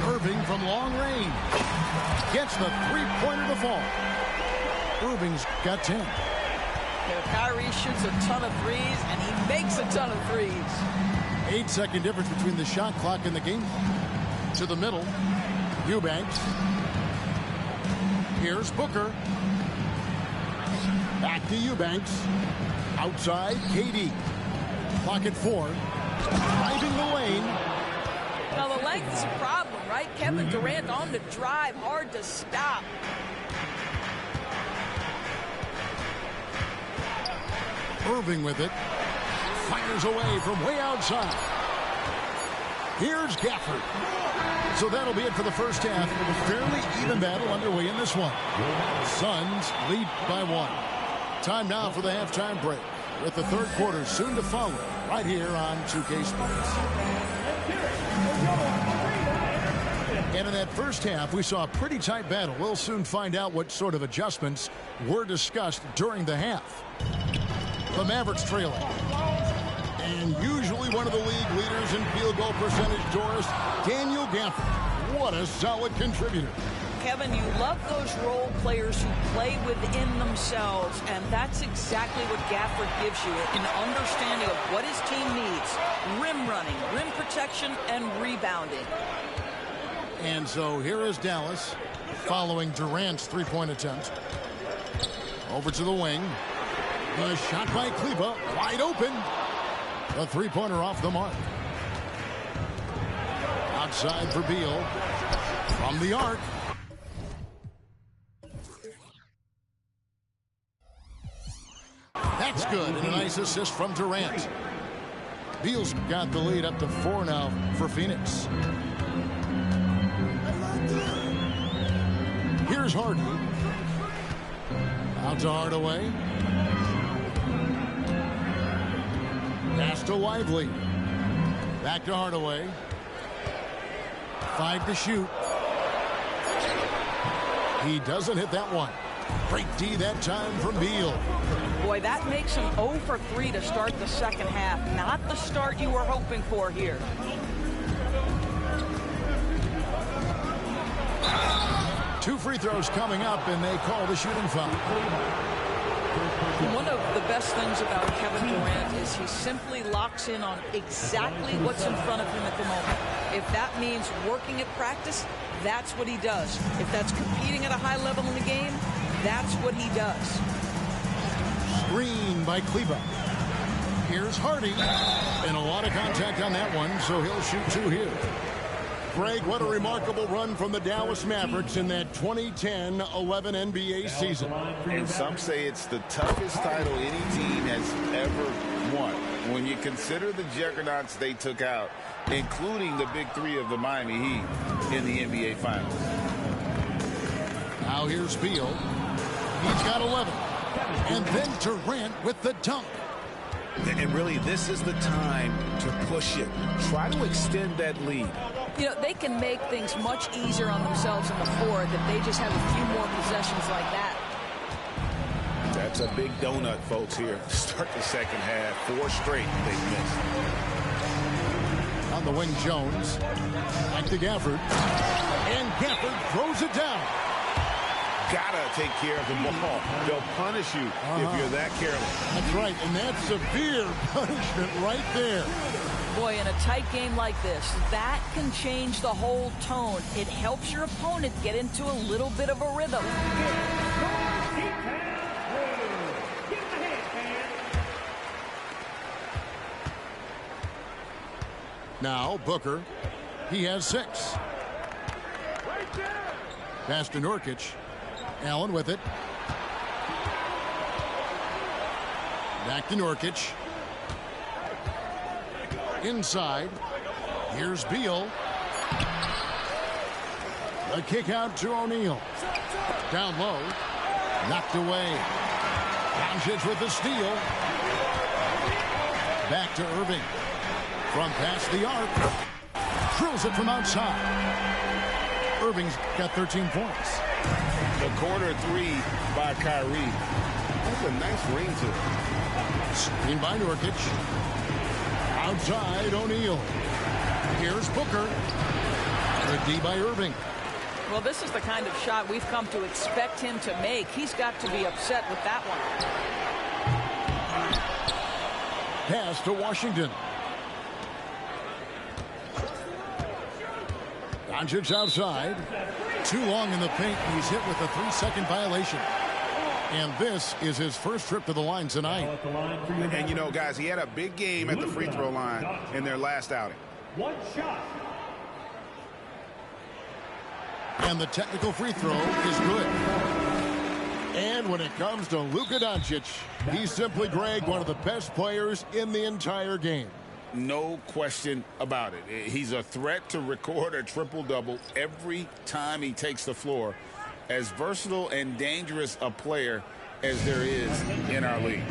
Irving from long range gets the three-pointer to fall. Irving's got 10. Kyrie shoots a ton of threes, and he makes a ton of threes. 8-second difference between the shot clock and the game. To the middle, Eubanks. Here's Booker. Back to Eubanks. Outside, KD. Clock at 4. Driving the lane. Now the length is a problem, right? Kevin Durant on the drive, hard to stop. Irving with it. Fires away from way outside. Here's Gafford. So that'll be it for the first half. A fairly even battle underway in this one. Suns lead by 1. Time now for the halftime break, with the third quarter soon to follow right here on 2K Sports. And in that first half, we saw a pretty tight battle. We'll soon find out what sort of adjustments were discussed during the half. The Mavericks trailing. And usually one of the league leaders in field goal percentage, Doris, Daniel Gafford. What a solid contributor. Kevin, you love those role players who play within themselves, and that's exactly what Gafford gives you, an understanding of what his team needs. Rim running, rim protection, and rebounding. And so here is Dallas following Durant's three-point attempt. Over to the wing. The shot by Kleba, wide open. The three-pointer off the mark. Outside for Beal. From the arc. That's good, and a nice assist from Durant. Beal's got the lead up to 4 now for Phoenix. Here's Harden. Out to Hardaway. Pass to Lively. Back to Hardaway. 5 to shoot. He doesn't hit that one. Great D that time from Beal. Boy, that makes him 0 for 3 to start the second half. Not the start you were hoping for here. Two free throws coming up, and they call the shooting foul. One of the best things about Kevin Durant is he simply locks in on exactly what's in front of him at the moment. If that means working at practice, that's what he does. If that's competing at a high level in the game, that's what he does. Screen by Kleba. Here's Hardy. And a lot of contact on that one, so he'll shoot 2 here. Greg, what a remarkable run from the Dallas Mavericks in that 2010-11 NBA season. And some say it's the toughest title any team has ever won. When you consider the juggernauts they took out, including the big three of the Miami Heat in the NBA Finals. Now here's Beal. He's got 11. And then Durant with the dunk. And really, this is the time to push it. Try to extend that lead. You know, they can make things much easier on themselves in the fourth if they just have a few more possessions like that. That's a big donut, folks, here. Start the second half. 4 straight they missed. On the wing, Jones. Back to Gafford. And Gafford throws it down. Gotta take care of the ball. They'll punish you if you're that careless. That's right, and that's severe punishment right there. Boy, in a tight game like this, that can change the whole tone. It helps your opponent get into a little bit of a rhythm. Now, Booker. He has 6. Pass to Nurkic. Allen with it. Back to Nurkic. Inside. Here's Beal. A kick out to O'Neal. Down low. Knocked away. Doncic with the steal. Back to Irving. From past the arc. Drills it from outside. Irving's got 13 points. The corner 3 by Kyrie. That's a nice ring to it. Screen by Nurkic. Outside O'Neal. Here's Booker. Good D by Irving. Well, this is the kind of shot we've come to expect him to make. He's got to be upset with that one. Pass to Washington. Doncic outside. Too long in the paint. He's hit with a 3-second violation. And this is his first trip to the line tonight. And, you know, guys, he had a big game at the free throw line in their last outing. 1 shot. And the technical free throw is good. And when it comes to Luka Doncic, he's simply, Greg, one of the best players in the entire game. No question about it. He's a threat to record a triple-double every time he takes the floor. As versatile and dangerous a player as there is in our league.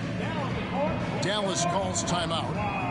Dallas calls timeout.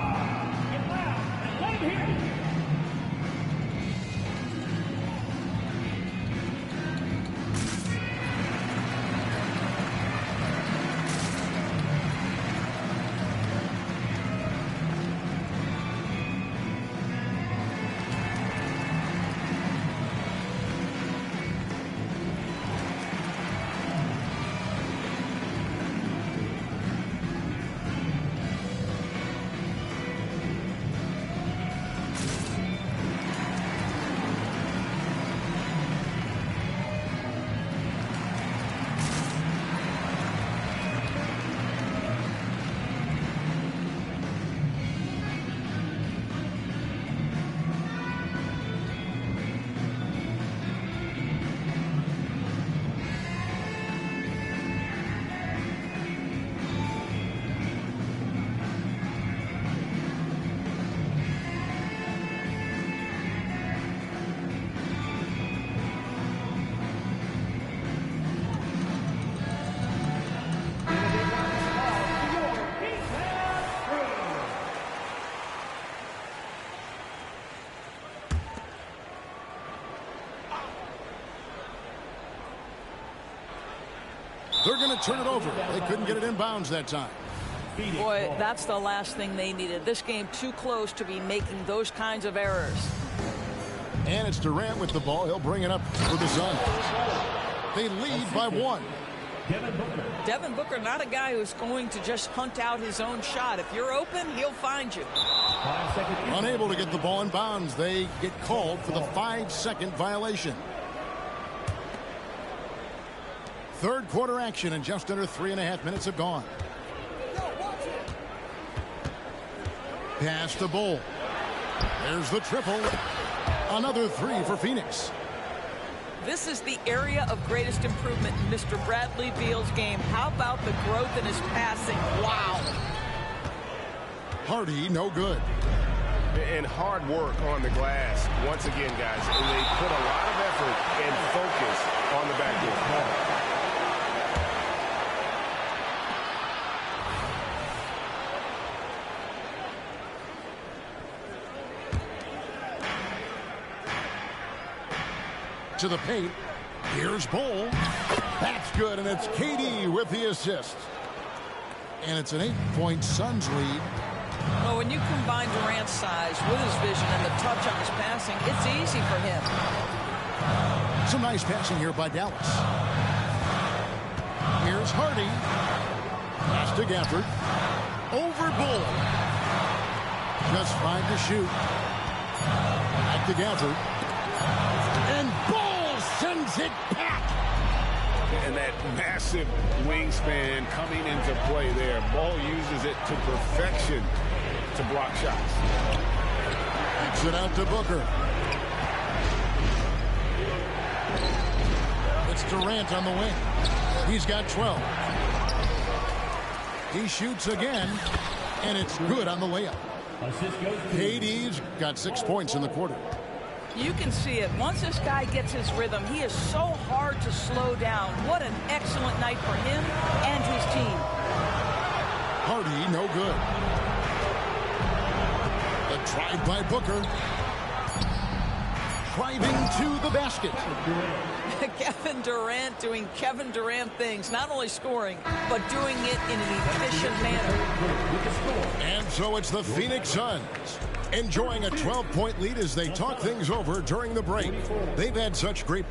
turn it over. They couldn't get it in bounds that time. Boy, that's the last thing they needed. This game too close to be making those kinds of errors. And it's Durant with the ball. He'll bring it up for the Suns. They lead by 1. Devin Booker, not a guy who's going to just hunt out his own shot. If you're open, he'll find you. Unable to get the ball in bounds. They get called for the 5-second violation. Third quarter action, and just under 3.5 minutes have gone. Pass to Bull. There's the triple. Another 3 for Phoenix. This is the area of greatest improvement in Mr. Bradley Beal's game. How about the growth in his passing? Wow. Hardy, no good. And hard work on the glass. Once again, guys, they put a lot of effort and focus on the backboard. To the paint. Here's Bull. That's good, and it's KD with the assist. And it's an 8-point Suns lead. Well, when you combine Durant's size with his vision and the touch on his passing, it's easy for him. Some nice passing here by Dallas. Here's Hardy. Pass to Gafford. Over Bull. Just 5 to shoot. Back to Gafford. And Bull sends it back. And that massive wingspan coming into play there. Ball uses it to perfection to block shots. Kicks it out to Booker. It's Durant on the wing. He's got 12. He shoots again, and it's good on the layup. KD's got 6 points in the quarter. You can see it. Once this guy gets his rhythm, he is so hard to slow down. What an excellent night for him and his team. Hardy, no good. The drive by Booker. Driving to the basket. Kevin Durant doing Kevin Durant things, not only scoring, but doing it in an efficient manner. And so it's the Phoenix Suns enjoying a 12-point lead as they talk things over during the break. They've had such great...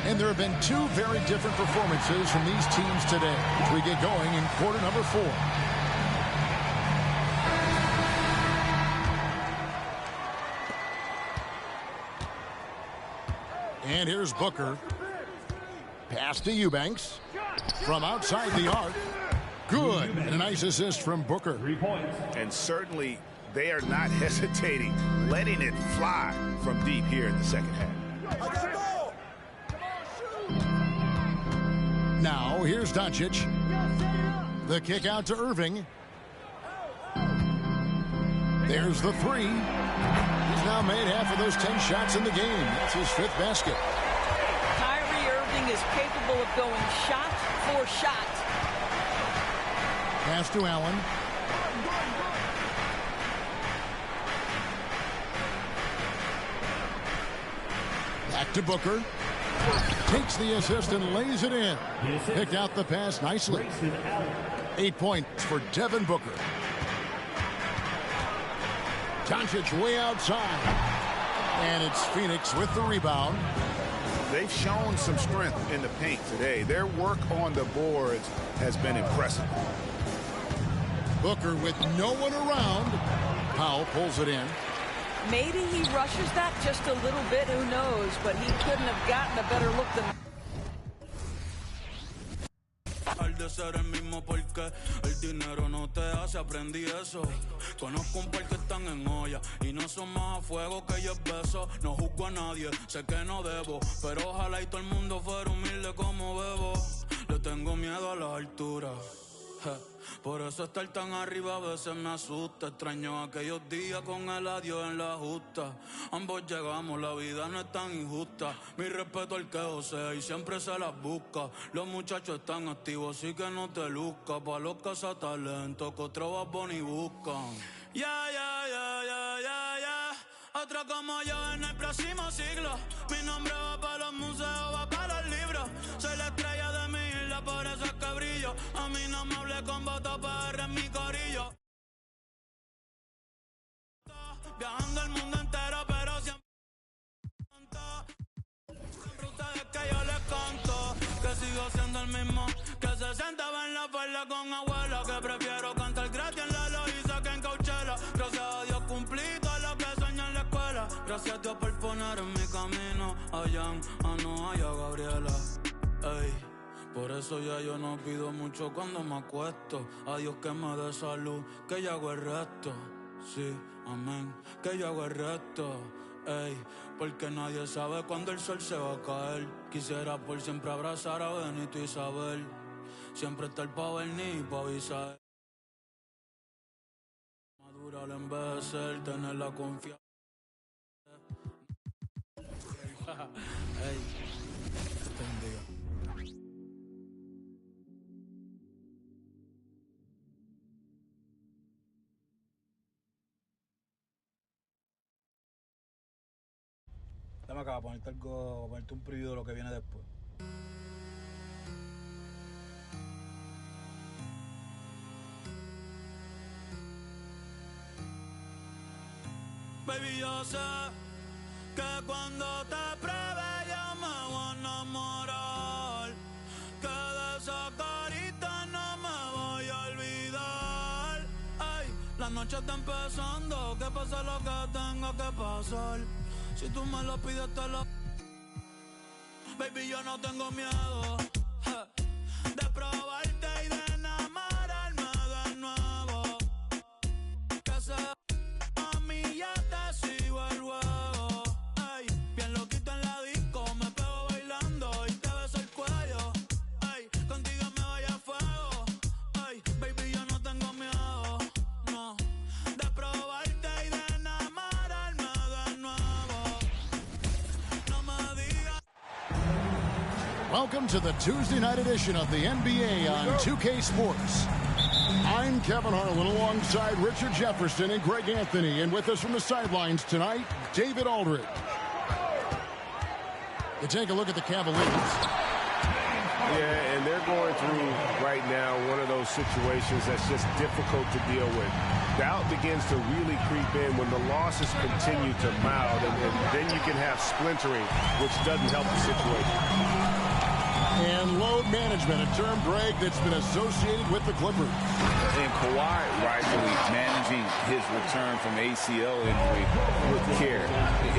And there have been 2 very different performances from these teams today as we get going in quarter number 4. And here's Booker. Pass to Eubanks. From outside the arc. Good. And a nice assist from Booker. 3 points. And certainly they are not hesitating, letting it fly from deep here in the second half. Now, here's Doncic. The kick out to Irving. There's the 3. He's now made half of those 10 shots in the game. That's his 5th basket. Kyrie Irving is capable of going shot for shot. Pass to Allen. Back to Booker. Takes the assist and lays it in. Picked out the pass nicely. 8 points for Devin Booker. Doncic way outside. And it's Phoenix with the rebound. They've shown some strength in the paint today. Their work on the boards has been impressive. Booker with no one around. Powell pulls it in. Maybe he rushes that just a little bit, who knows, but he couldn't have gotten a better look than... Al de ser el mismo porque el dinero no te hace, aprendí eso. Conozco un par que están en olla y no son más a fuego que 10 besos. No juzgo a nadie, sé que no debo, pero ojalá y todo el mundo fuera humilde como Bebo. Le tengo miedo a la altura. Por eso estar tan arriba a veces me asusta. Extraño aquellos días con el adiós en la justa. Ambos llegamos, la vida no es tan injusta. Mi respeto al que josea y siempre se las busca. Los muchachos están activos, así que no te luzca. Pa' los cazatalentos que otros Bad Bunny buscan. Ya, ya, ya, ya, ya, ya. A otro como yo en el próximo siglo. Mi nombre va para los museos, va para los libros. Soy la estrella de mi isla, por eso es que brillo. A mí no me hablé con voto PR en mi corillo. Viajando el mundo entero, pero siempre ustedes que yo les conto que sigo siendo el mismo que se sentaba en la falda con abuela, que prefiero cantar gratis en la Loíza que en Coachella. Gracias a Dios cumplí todo lo que soñé en la escuela. Gracias a Dios por poner en mi camino a Jan, a Noah y a Gabriela. Ey, por eso ya yo no pido mucho cuando me acuesto. A Dios que me dé salud, que yo hago el resto. Sí, amén, que yo hago el resto. Ey, porque nadie sabe cuándo el sol se va a caer. Quisiera por siempre abrazar a Benito y Isabel. Siempre estar pa' ver ni pa' avisar. Madura al envejecer, tener la confianza. Ey, que te bendiga. Dame acá, ponerte algo, ponerte un preview de lo que viene después. Baby, yo sé que cuando te pruebe yo me voy a enamorar, que de esa carita no me voy a olvidar. Ay, la noche está empezando, que pase lo que tenga que pasar. Si tú me lo pides te lo... Baby, yo no tengo miedo de probarte y de enamorarme de nuevo. Que sea a mí ya te sigo el juego. Ay, bien loquito en la disco, me pego bailando y te beso el cuello. Ay, contigo me vaya a fuego. Ay, baby, yo no tengo miedo, no, de probarte y de enamorarme de nuevo. No me digas. Welcome to the Tuesday night edition of the NBA on 2K Sports. I'm Kevin Harlan alongside Richard Jefferson and Greg Anthony. And with us from the sidelines tonight, David Aldridge. You take a look at the Cavaliers. Yeah, and they're going through right now one of those situations that's just difficult to deal with. Doubt begins to really creep in when the losses continue to mount, and then you can have splintering, which doesn't help the situation. And load management, a term, Greg, that's been associated with the Clippers. And Kawhi rightfully managing his return from ACL injury with care.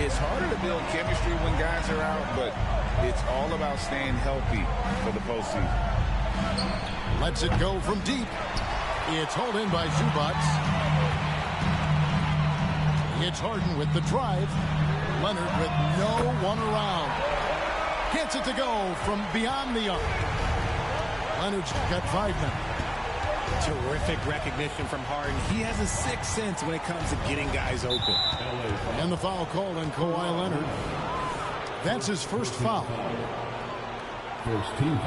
It's harder to build chemistry when guys are out, but it's all about staying healthy for the postseason. Lets it go from deep. It's hauled in by Zubac. It's Harden with the drive. Leonard with no one around. Gets it to go from beyond the arc. Leonard's got 5 now. Terrific recognition from Harden. He has a sixth sense when it comes to getting guys open. And the foul called on Kawhi Leonard. That's his first foul. First team.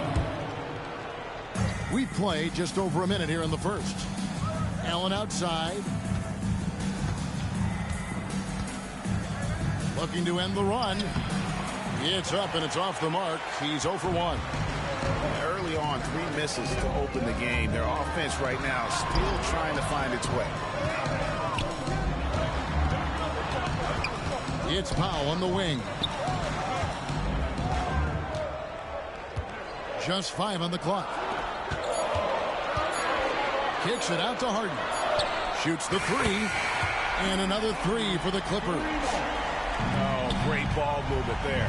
We play just over a minute here in the first. Allen outside. Looking to end the run. It's up and it's off the mark. He's 0 for 1. Early on, 3 misses to open the game. Their offense right now still trying to find its way. It's Powell on the wing. Just 5 on the clock. Kicks it out to Harden. Shoots the 3. And another 3 for the Clippers. Oh, great ball movement there.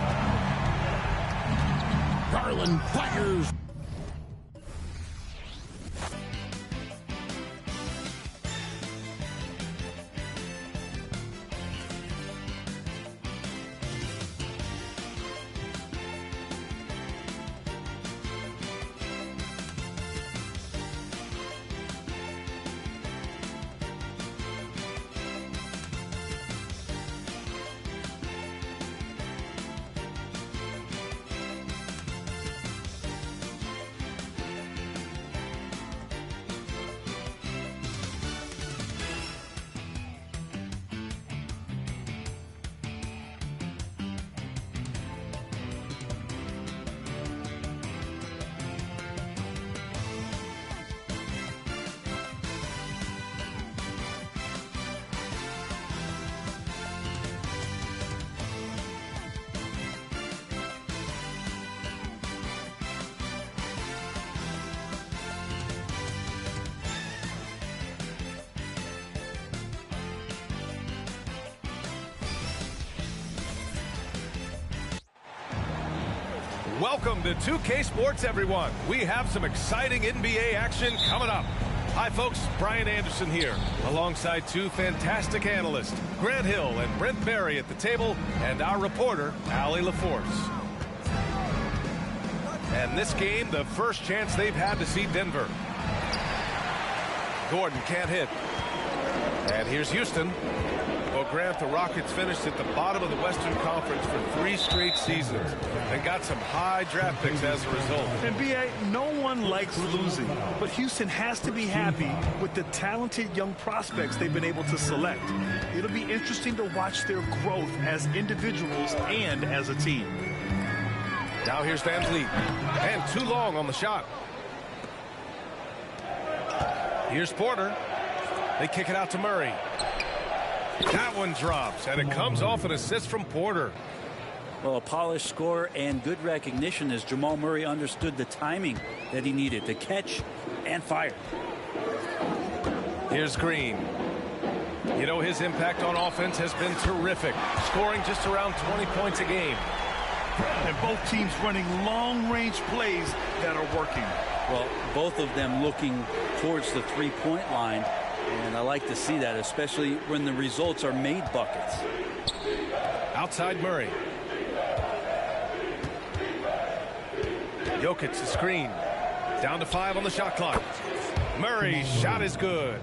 Garland fires. Welcome to 2K Sports, everyone. We have some exciting NBA action coming up. Hi, folks. Brian Anderson here, alongside two fantastic analysts, Grant Hill and Brent Barry at the table, and our reporter, Allie LaForce. And this game, the first chance they've had to see Denver. Gordon can't hit. And here's Houston. Well, Grant, the Rockets finished at the bottom of the Western Conference for 3 straight seasons and got some high draft picks as a result. And B.A., no one likes losing, but Houston has to be happy with the talented young prospects they've been able to select. It'll be interesting to watch their growth as individuals and as a team. Now here's Van Vliet, and too long on the shot. Here's Porter. They kick it out to Murray. That one drops, and it comes off an assist from Porter. Well, a polished score and good recognition as Jamal Murray understood the timing that he needed to catch and fire. Here's Green. You know, his impact on offense has been terrific, scoring just around 20 points a game. And both teams running long-range plays that are working. Well, both of them looking towards the three-point line. And I like to see that, especially when the results are made buckets. Outside Murray. Jokic the screen. Down to 5 on the shot clock. Murray's shot is good.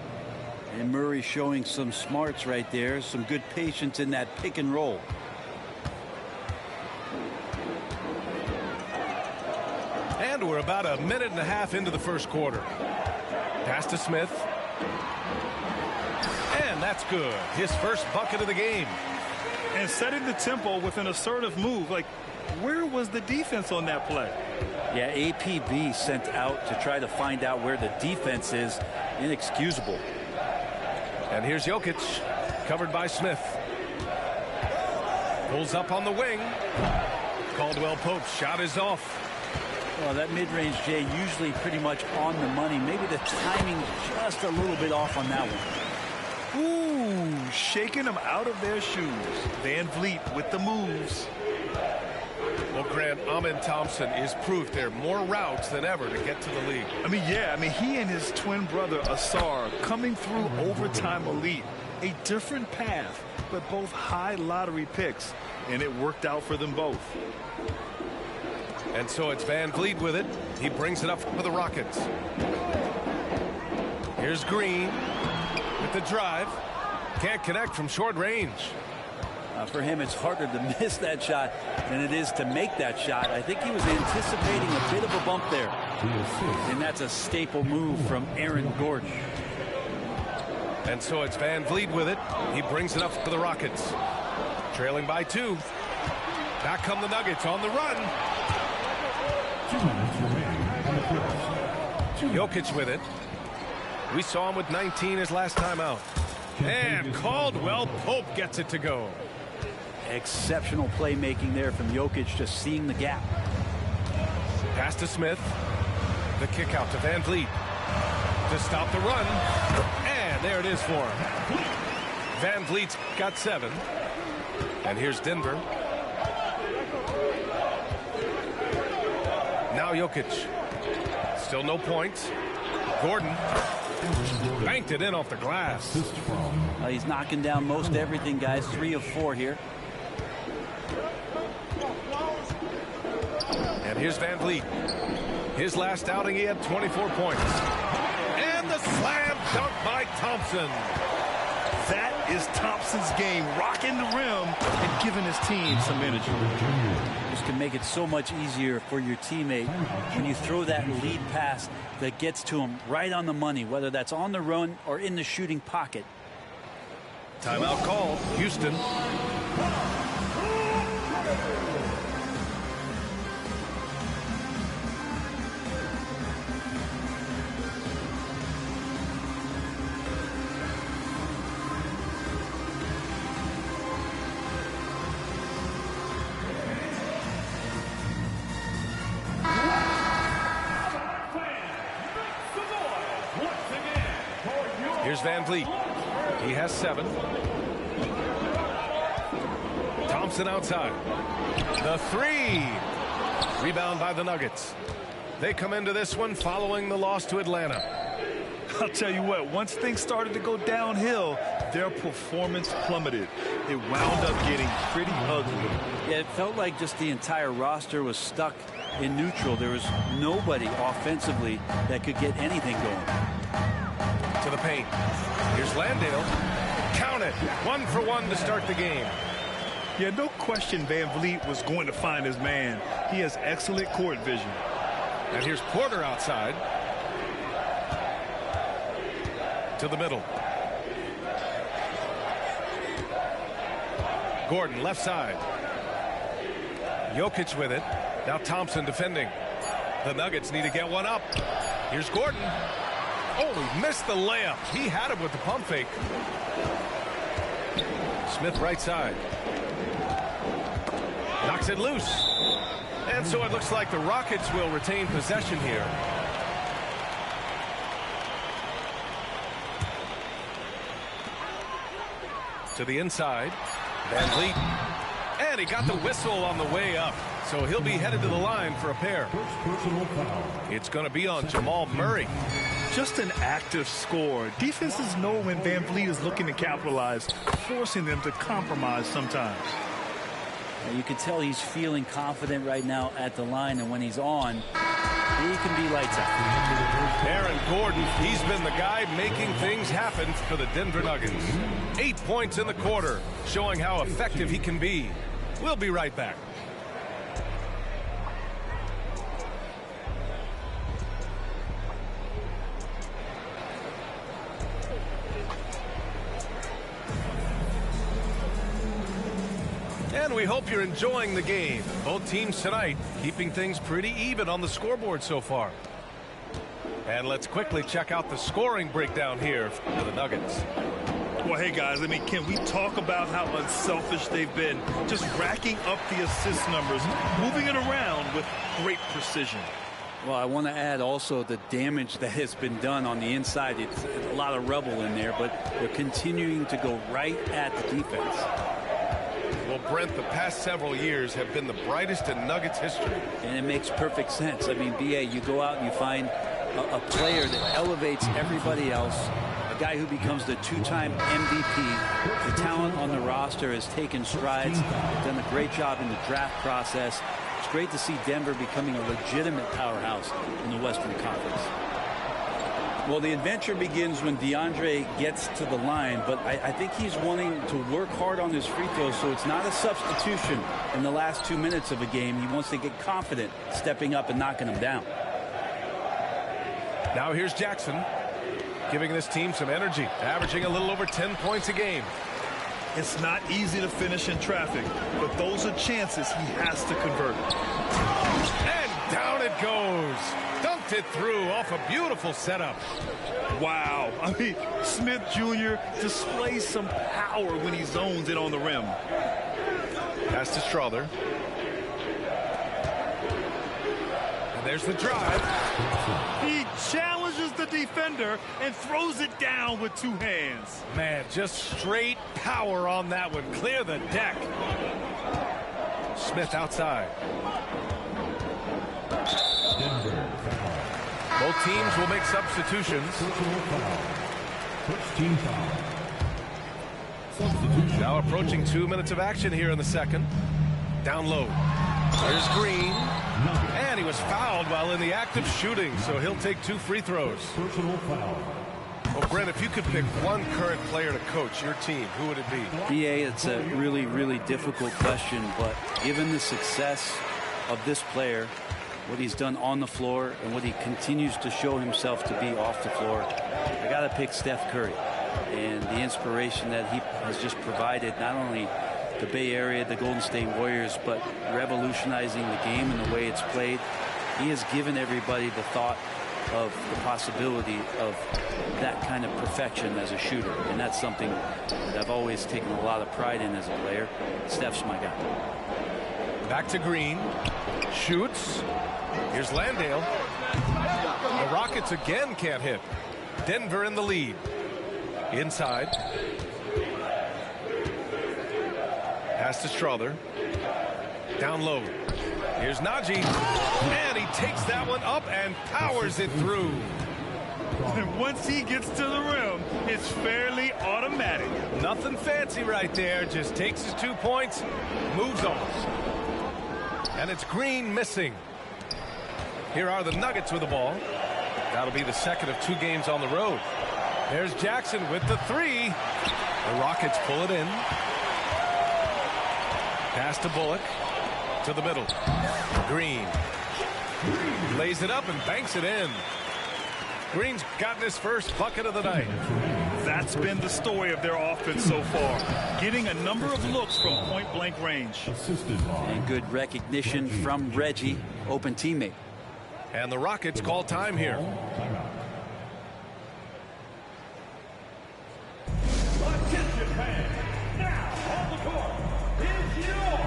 And Murray showing some smarts right there. Some good patience in that pick and roll. And we're about a minute and a half into the first quarter. Pass to Smith. And that's good. His first bucket of the game. And setting the tempo with an assertive move. Like, where was the defense on that play? Yeah, APB sent out to try to find out where the defense is. Inexcusable. And here's Jokic, covered by Smith. Pulls up on the wing. Caldwell Pope's shot is off. Well, that mid-range, Jay, usually pretty much on the money. Maybe the timing just a little bit off on that one. Ooh, shaking them out of their shoes. Van Vliet with the moves. Well, Grant, Amen Thompson is proof there are more routes than ever to get to the league. I mean, he and his twin brother, Asar, coming through overtime elite. A different path, but both high lottery picks, and it worked out for them both. And so it's Van Vliet with it. He brings it up for the Rockets. Here's Green with the drive. Can't connect from short range. For him, it's harder to miss that shot than it is to make that shot. I think he was anticipating a bit of a bump there. And that's a staple move from Aaron Gordon. And so it's Van Vliet with it. He brings it up for the Rockets. Trailing by 2. Back come the Nuggets on the run. Jokic with it. We saw him with 19 his last time out. And Caldwell Pope gets it to go. Exceptional playmaking there from Jokic, just seeing the gap. Pass to Smith. The kick out to Van Vliet to stop the run. And there it is for him. Van Vliet's got 7. And here's Denver. Now Jokic. Still no points. Gordon banked it in off the glass. He's knocking down most everything, guys. 3 of 4 here. And here's Van Vliet. His last outing, he had 24 points. And the slam dunk by Thompson. That is Thompson's game, rocking the rim and giving his team some energy. This can make it so much easier for your teammate when you throw that lead pass that gets to him right on the money, whether that's on the run or in the shooting pocket. Timeout called. Houston. Here's Van Vliet. He has 7. Thompson outside. The 3. Rebound by the Nuggets. They come into this one following the loss to Atlanta. I'll tell you what, once things started to go downhill, their performance plummeted. It wound up getting pretty ugly. Yeah, it felt like just the entire roster was stuck in neutral. There was nobody offensively that could get anything going. To the paint. Here's Landale. Count it. 1 for 1 to start the game. Yeah, no question Van Vliet was going to find his man. He has excellent court vision. And here's Porter outside. To the middle. Gordon left side. Jokic with it. Now Thompson defending. The Nuggets need to get one up. Here's Gordon. Oh, he missed the layup. He had him with the pump fake. Smith right side. Knocks it loose. And so it looks like the Rockets will retain possession here. To the inside. Van Vliet. And he got the whistle on the way up. So he'll be headed to the line for a pair. It's going to be on Jamal Murray. Just an active scorer. Defenses know when Van Vliet is looking to capitalize, forcing them to compromise sometimes. You can tell he's feeling confident right now at the line, and when he's on, he can be lights out. Aaron Gordon, he's been the guy making things happen for the Denver Nuggets. 8 points in the quarter, showing how effective he can be. We'll be right back. And we hope you're enjoying the game. Both teams tonight keeping things pretty even on the scoreboard so far. And let's quickly check out the scoring breakdown here for the Nuggets. Well, hey, guys, I mean, can we talk about how unselfish they've been? Just racking up the assist numbers, moving it around with great precision. Well, I want to add also the damage that has been done on the inside. It's a lot of rubble in there, but they're continuing to go right at the defense. Well, Brent, the past several years have been the brightest in Nuggets history. And it makes perfect sense. I mean, BA, you go out and you find a player that elevates everybody else, a guy who becomes the two-time MVP. The talent on the roster has taken strides, done a great job in the draft process. It's great to see Denver becoming a legitimate powerhouse in the Western Conference. Well, the adventure begins when DeAndre gets to the line, but I think he's wanting to work hard on his free throws, so it's not a substitution in the last 2 minutes of a game. He wants to get confident stepping up and knocking them down. Now here's Jackson, giving this team some energy, averaging a little over 10 points a game. It's not easy to finish in traffic, but those are chances he has to convert. And down it goes. Dunked it through off a beautiful setup. Wow. I mean, Smith Jr. displays some power when he zones in on the rim. Pass to Strother. And there's the drive. He challenges the defender and throws it down with two hands. Man, just straight power on that one. Clear the deck. Smith outside. Both teams will make substitutions. Now approaching 2 minutes of action here in the second. Down low. There's Green. And he was fouled while in the act of shooting, so he'll take 2 free throws. Well, Brent, if you could pick one current player to coach your team, who would it be? BA, it's a really, really difficult question, but given the success of this player, what he's done on the floor and what he continues to show himself to be off the floor, I got to pick Steph Curry. And the inspiration that he has just provided, not only the Bay Area, the Golden State Warriors, but revolutionizing the game and the way it's played. He has given everybody the thought of the possibility of that kind of perfection as a shooter. And that's something that I've always taken a lot of pride in as a player. Steph's my guy. Back to Green. Shoots. Here's Landale. The Rockets again can't hit. Denver in the lead. Inside. Pass to Strother. Down low. Here's Najee, and he takes that one up and powers it through. And once he gets to the rim, it's fairly automatic. Nothing fancy right there, just takes his 2 points, moves on. And it's Green missing. Here are the Nuggets with the ball. That'll be the second of 2 games on the road. There's Jackson with the 3. The Rockets pull it in. Pass to Bullock. To the middle. Green. Lays it up and banks it in. Green's gotten his first bucket of the night. That's been the story of their offense so far. Getting a number of looks from point-blank range. And good recognition from Reggie, open teammate. And the Rockets call time here. Attention fans, now on the court is your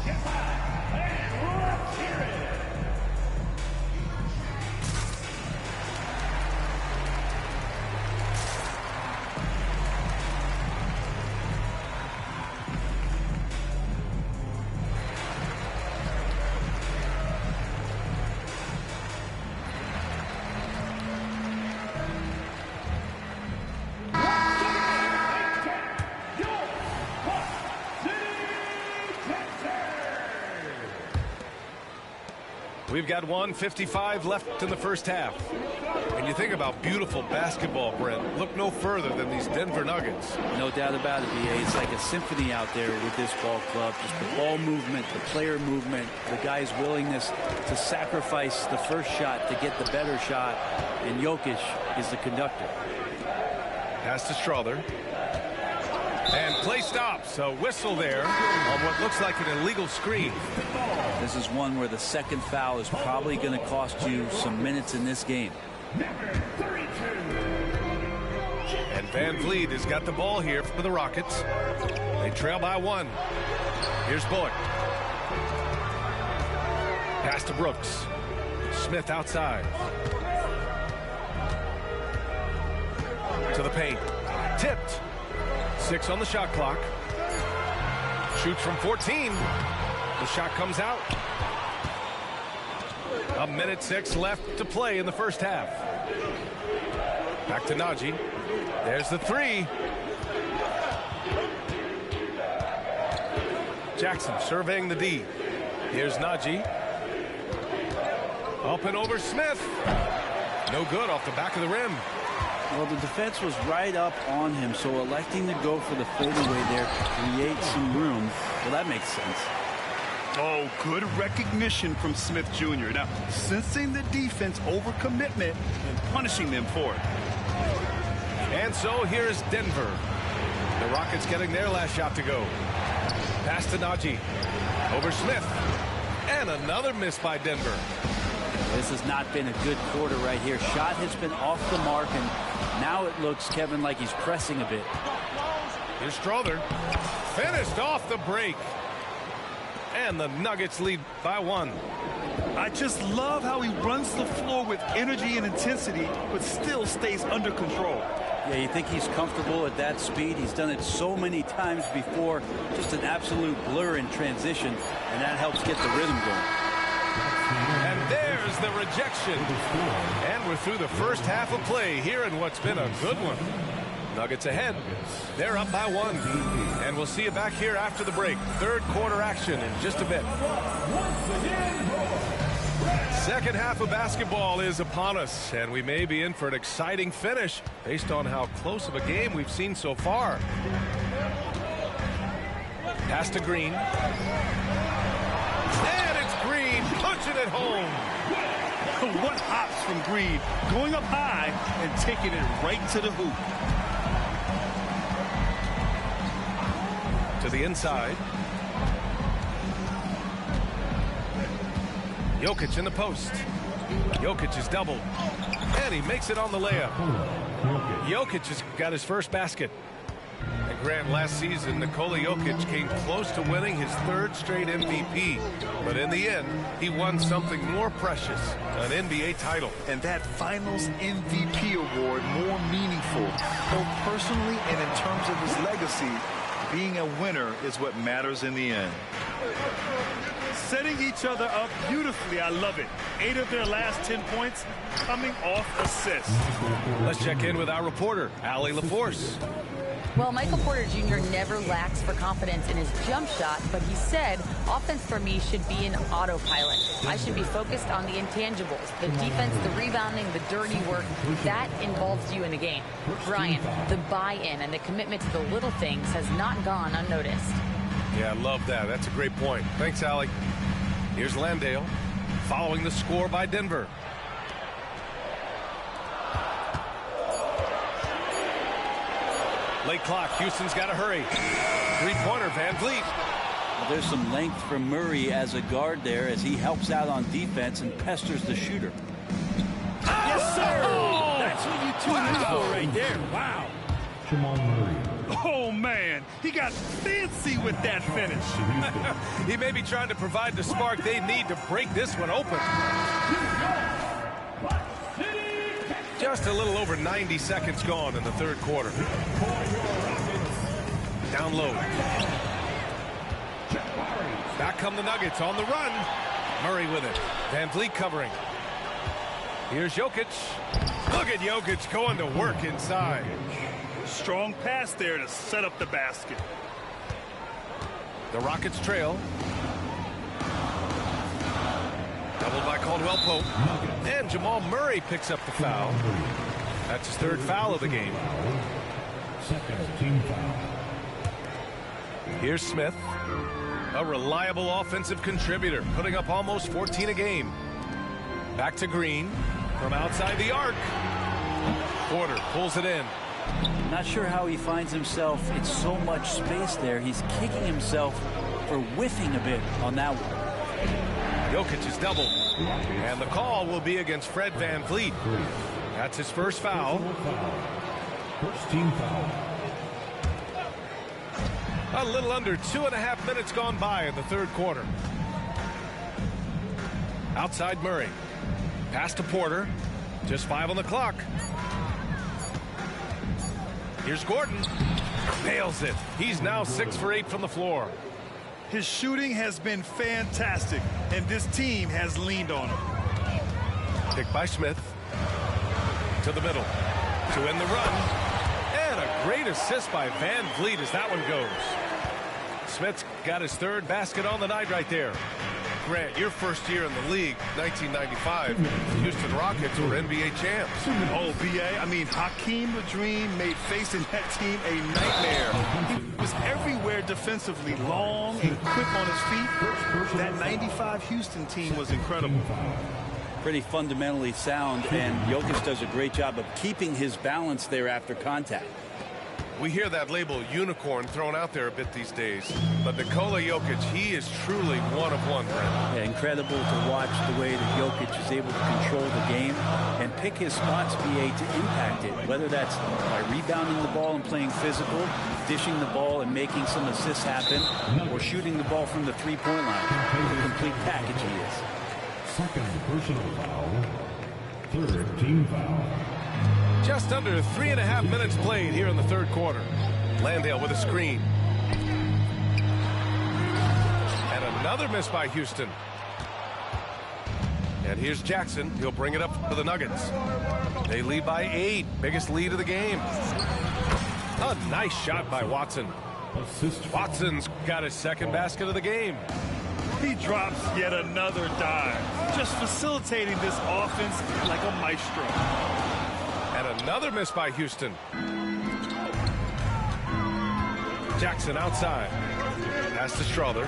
Get back and let's hear it. We've got 1:55 left in the first half. And you think about beautiful basketball, Brent. Look no further than these Denver Nuggets. No doubt about it, B.A. It's like a symphony out there with this ball club. Just the ball movement, the player movement, the guy's willingness to sacrifice the first shot to get the better shot. And Jokic is the conductor. Pass to Strother. And play stops. A whistle there on what looks like an illegal screen. This is one where the second foul is probably going to cost you some minutes in this game. And Van Vliet has got the ball here for the Rockets. They trail by 1. Here's Bullock. Pass to Brooks. Smith outside. To the paint. Tipped. 6 on the shot clock. Shoots from 14. The shot comes out. 1:06 left to play in the first half. Back to Najee. There's the 3. Jackson surveying the D. Here's Najee. Up and over Smith. No good off the back of the rim. Well, the defense was right up on him, so electing to go for the fadeaway there to create some room, well, that makes sense. Oh, good recognition from Smith Jr. Now, sensing the defense overcommitment and punishing them for it. And so here's Denver. The Rockets getting their last shot to go. Pass to Najee. Over Smith. And another miss by Denver. This has not been a good quarter right here. Shot has been off the mark, and now it looks, Kevin, like he's pressing a bit. Here's Strother. Finished off the break. And the Nuggets lead by 1. I just love how he runs the floor with energy and intensity, but still stays under control. Yeah, you think he's comfortable at that speed. He's done it so many times before. Just an absolute blur in transition, and that helps get the rhythm going. And there's the rejection. And we're through the first half of play here in what's been a good one. Nuggets ahead. They're up by 1. And we'll see you back here after the break. Third quarter action in just a bit. Second half of basketball is upon us, and we may be in for an exciting finish based on how close of a game we've seen so far. Pass to Green. And it's Green punching it home. What hops from Green, going up high and taking it right to the hoop. To the inside. Jokic in the post. Jokic is doubled. And he makes it on the layup. Jokic has got his first basket. And Grant, last season, Nikola Jokic came close to winning his 3rd straight MVP. But in the end, he won something more precious, an NBA title. And that Finals MVP award more meaningful, both personally and in terms of his legacy. Being a winner is what matters in the end. Setting each other up beautifully. I love it. 8 of their last 10 points coming off assists. Let's check in with our reporter, Allie LaForce. Well, Michael Porter Jr. never lacks for confidence in his jump shot, but he said, offense for me should be an autopilot. I should be focused on the intangibles, the defense, the rebounding, the dirty work. That involves you in the game. Brian, the buy-in and the commitment to the little things has not gone unnoticed. Yeah, I love that. That's a great point. Thanks, Allie. Here's Landale following the score by Denver. Late clock. Houston's got to hurry. Three-pointer, Van Vliet. Well, there's some length from Murray as a guard there as he helps out on defense and pesters the shooter. Yes, sir. Oh, that's what you tune in for right there. Wow. Jamal Murray. Oh, man. He got fancy with that finish. He may be trying to provide the spark they need to break this one open. Just a little over 90 seconds gone in the third quarter. Down low. Back come the Nuggets on the run. Murray with it. Van Vliet covering. Here's Jokic. Look at Jokic going to work inside. Strong pass there to set up the basket. The Rockets trail. Doubled by Caldwell Pope. And Jamal Murray picks up the foul. That's his third foul of the game. Second team foul. Here's Smith. A reliable offensive contributor, putting up almost 14 a game. Back to Green from outside the arc. Porter pulls it in. Not sure how he finds himself in so much space there. He's kicking himself for whiffing a bit on that one. Jokic is doubled. And the call will be against Fred Van Vliet. That's his first foul. First team foul. A little under 2.5 minutes gone by in the third quarter. Outside Murray. Pass to Porter. Just 5 on the clock. Here's Gordon. Nails it. He's now 6 for 8 from the floor. His shooting has been fantastic, and this team has leaned on him. Pick by Smith. To the middle. To end the run. And a great assist by Van Vliet as that one goes. Smith's got his third basket on the night right there. Grant, your first year in the league, 1995, the Houston Rockets were NBA champs. Oh, B.A., I mean, Hakeem the Dream made facing that team a nightmare. He was everywhere defensively, long and quick on his feet. That 95 Houston team was incredible. Pretty fundamentally sound, and Jokic does a great job of keeping his balance there after contact. We hear that label unicorn thrown out there a bit these days, but Nikola Jokic, he is truly one of one, Brent. Yeah, incredible to watch the way that Jokic is able to control the game and pick his spots, BA, to impact it, whether that's by rebounding the ball and playing physical, dishing the ball and making some assists happen, or shooting the ball from the three-point line. The complete package he is. Second personal foul. Third team foul. Just under 3.5 minutes played here in the third quarter. Landale with a screen. And another miss by Houston. And here's Jackson. He'll bring it up for the Nuggets. They lead by 8. Biggest lead of the game. A nice shot by Watson. Watson's got his second basket of the game. He drops yet another dive, just facilitating this offense like a maestro. And another miss by Houston. Jackson outside. Pass to Strother.